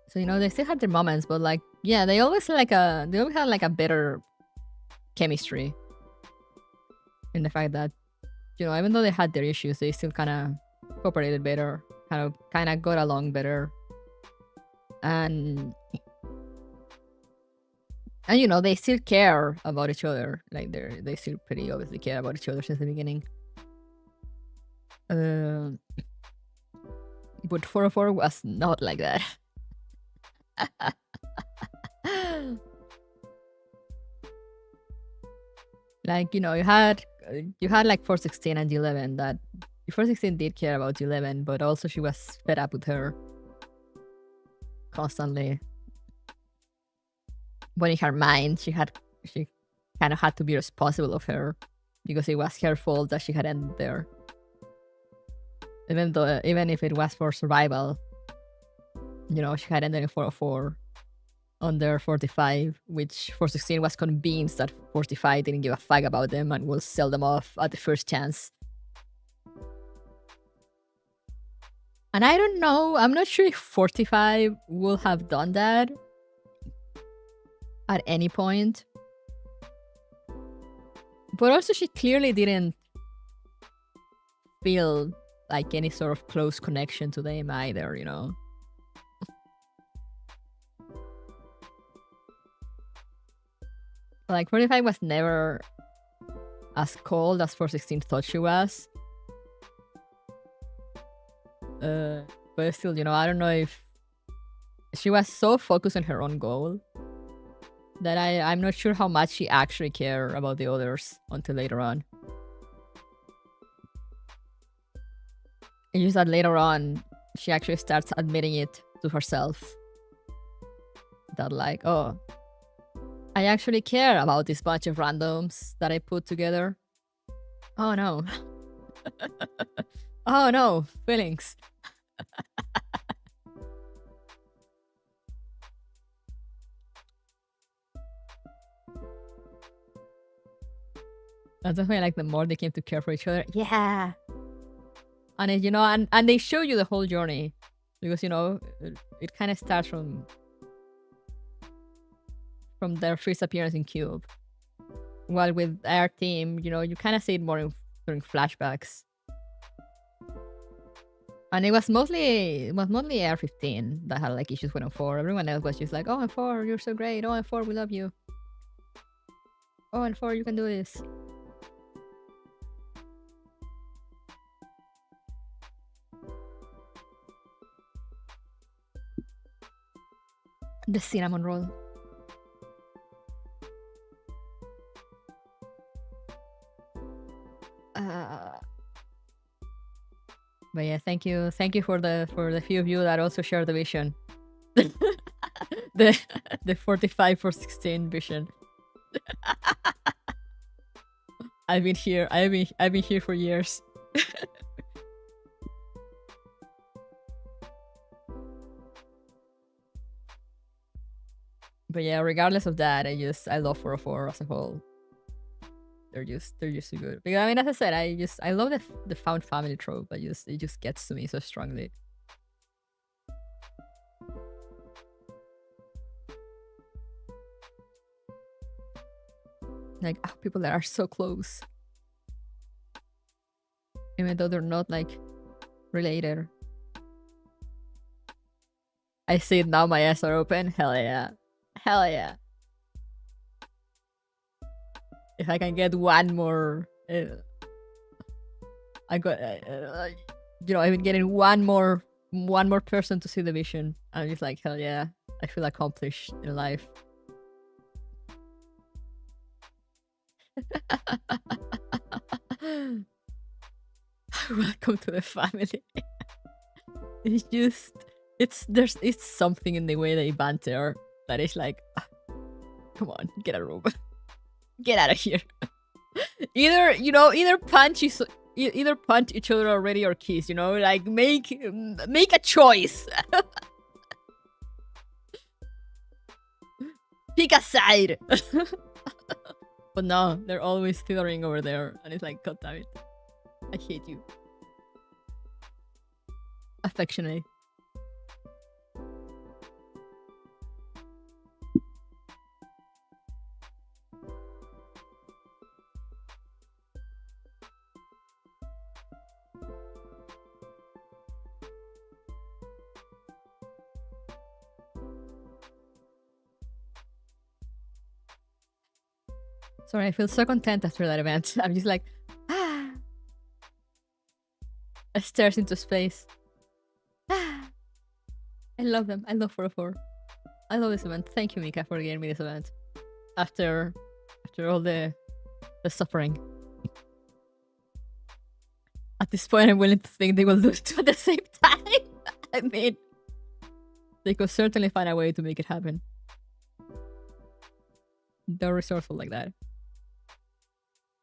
So, you know, they still had their moments, but like, yeah, they always had like a better chemistry. In the fact that, you know, even though they had their issues, they still kind of cooperated better, kind of got along better. And you know, they still care about each other. Like they still pretty obviously care about each other since the beginning. But 404 was not like that. Like, you know, you had like 416 and 11 that 416 did care about 11, but also she was fed up with her constantly. But in her mind, she kind of had to be responsible of her because it was her fault that she had ended there. Even if it was for survival, you know, she had ended in 404 under 45, which 416 was convinced that 45 didn't give a fuck about them and will sell them off at the first chance. And I don't know, I'm not sure if 45 will have done that at any point. But also she clearly didn't feel like any sort of close connection to them either, you know? Like 45 was never as cold as 416 thought she was. But still, you know, I don't know if she was so focused on her own goal that I'm not sure how much she actually cared about the others until later on. It's just that later on, she actually starts admitting it to herself. That like, oh, I actually care about this bunch of randoms that I put together. Oh no. Oh no, feelings. That's definitely like the more they came to care for each other. Yeah. And it, you know, and they show you the whole journey. Because, you know, it kind of starts from their first appearance in Cube. While with our team, you know, you kind of see it more during flashbacks. And it was mostly Air 15 that had like issues with M4. Everyone else was just like, oh, M4, you're so great. Oh, M4, we love you. Oh, M4, you can do this. The cinnamon roll. But yeah, thank you for the few of you that also share the vision. the 45 for 16 vision. I've been here for years. But yeah, regardless of that, I love 404 as a whole. They're just so good. Because I mean, as I said, I love the found family trope. It just gets to me so strongly. Like, oh, people that are so close, even though they're not like related. I see it now. My eyes are open. Hell yeah. Hell yeah. If I can get one more, I got, you know, I've been getting one more person to see the vision. I'm just like, hell yeah, I feel accomplished in life. Welcome to the family. It's something in the way they banter that is like, come on, get a room. Get out of here. Either punch each other already or kiss, you know? Like, make a choice. Pick a side. But no, they're always tethering over there. And it's like, god damn it. I hate you. Affectionately. Sorry, I feel so content after that event. I'm just like, ah. I stares into space. Ah. I love them. I love 404. I love this event. Thank you, Mika, for getting me this event. After all the suffering. At this point, I'm willing to think they will do it at the same time. I mean, they could certainly find a way to make it happen. They're resourceful like that.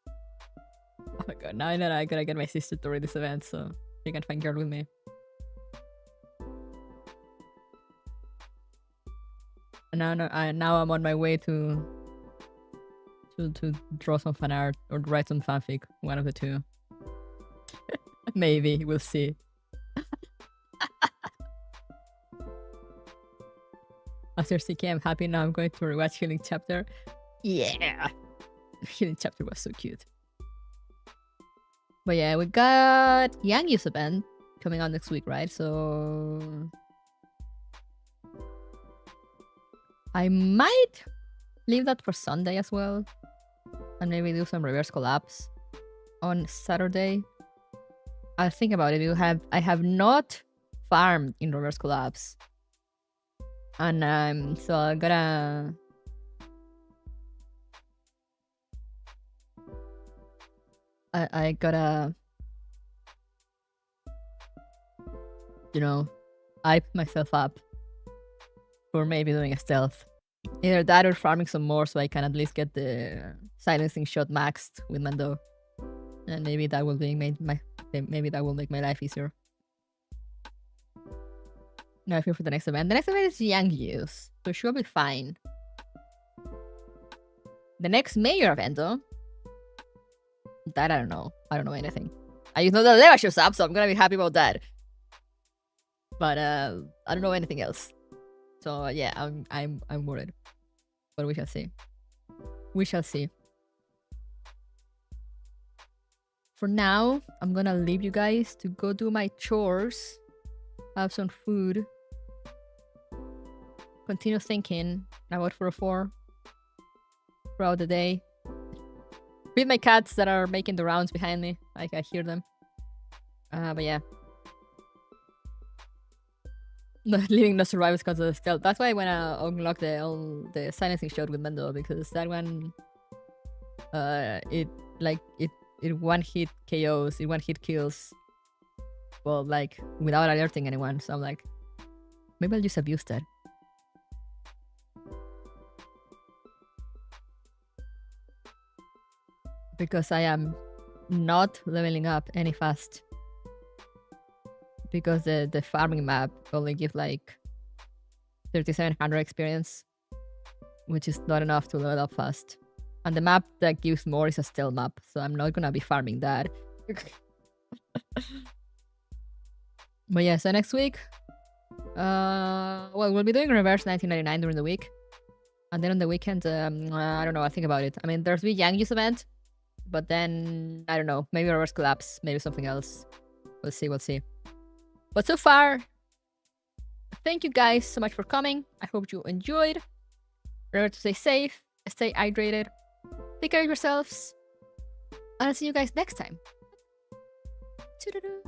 Oh my god, now I know I gotta get my sister to read this event so she can find girl with me. And now I'm on my way to draw some fan art or write some fanfic. One of the two. Maybe, we'll see. After CK, I'm happy now. I'm going to rewatch Healing Chapter. Yeah! Healing Chapter was so cute. But yeah, we got Young Youth event coming out next week, right? So I might leave that for Sunday as well. And maybe do some reverse collabs on Saturday. I'll think about it. I have not farmed in reverse collabs. And so I gotta I gotta, you know, hype myself up for maybe doing a stealth. Either that or farming some more so I can at least get the silencing shot maxed with Mendo. And maybe that will make my life easier. Now I feel for the next event. The next event is Young Youth, so she'll be fine. The next major event though, that I don't know. I don't know anything. I just know that Leva shows up, so I'm gonna be happy about that. But I don't know anything else. So yeah, I'm worried. But we shall see. We shall see. For now, I'm gonna leave you guys to go do my chores, have some food, continue thinking about 404 throughout the day. Feed my cats that are making the rounds behind me. I hear them. But yeah. Leaving no survivors because of the stealth. That's why I wanna unlock the silencing shot with Mendo, because that one it one hit KOs, it one hit kills. Well, like without alerting anyone. So I'm like, maybe I'll just abuse that. Because I am not leveling up any fast. Because the farming map only gives like 3700 experience, which is not enough to level up fast. And the map that gives more is a stealth map, so I'm not gonna be farming that. But yeah, so next week, well, we'll be doing reverse 1999 during the week, and then on the weekend, I don't know. I'll think about it. I mean, there's the Young Youth event, but then I don't know. Maybe reverse collapse, maybe something else. We'll see. We'll see. But so far, thank you guys so much for coming. I hope you enjoyed. Remember to stay safe, stay hydrated, take care of yourselves, and I'll see you guys next time. Toodaloo.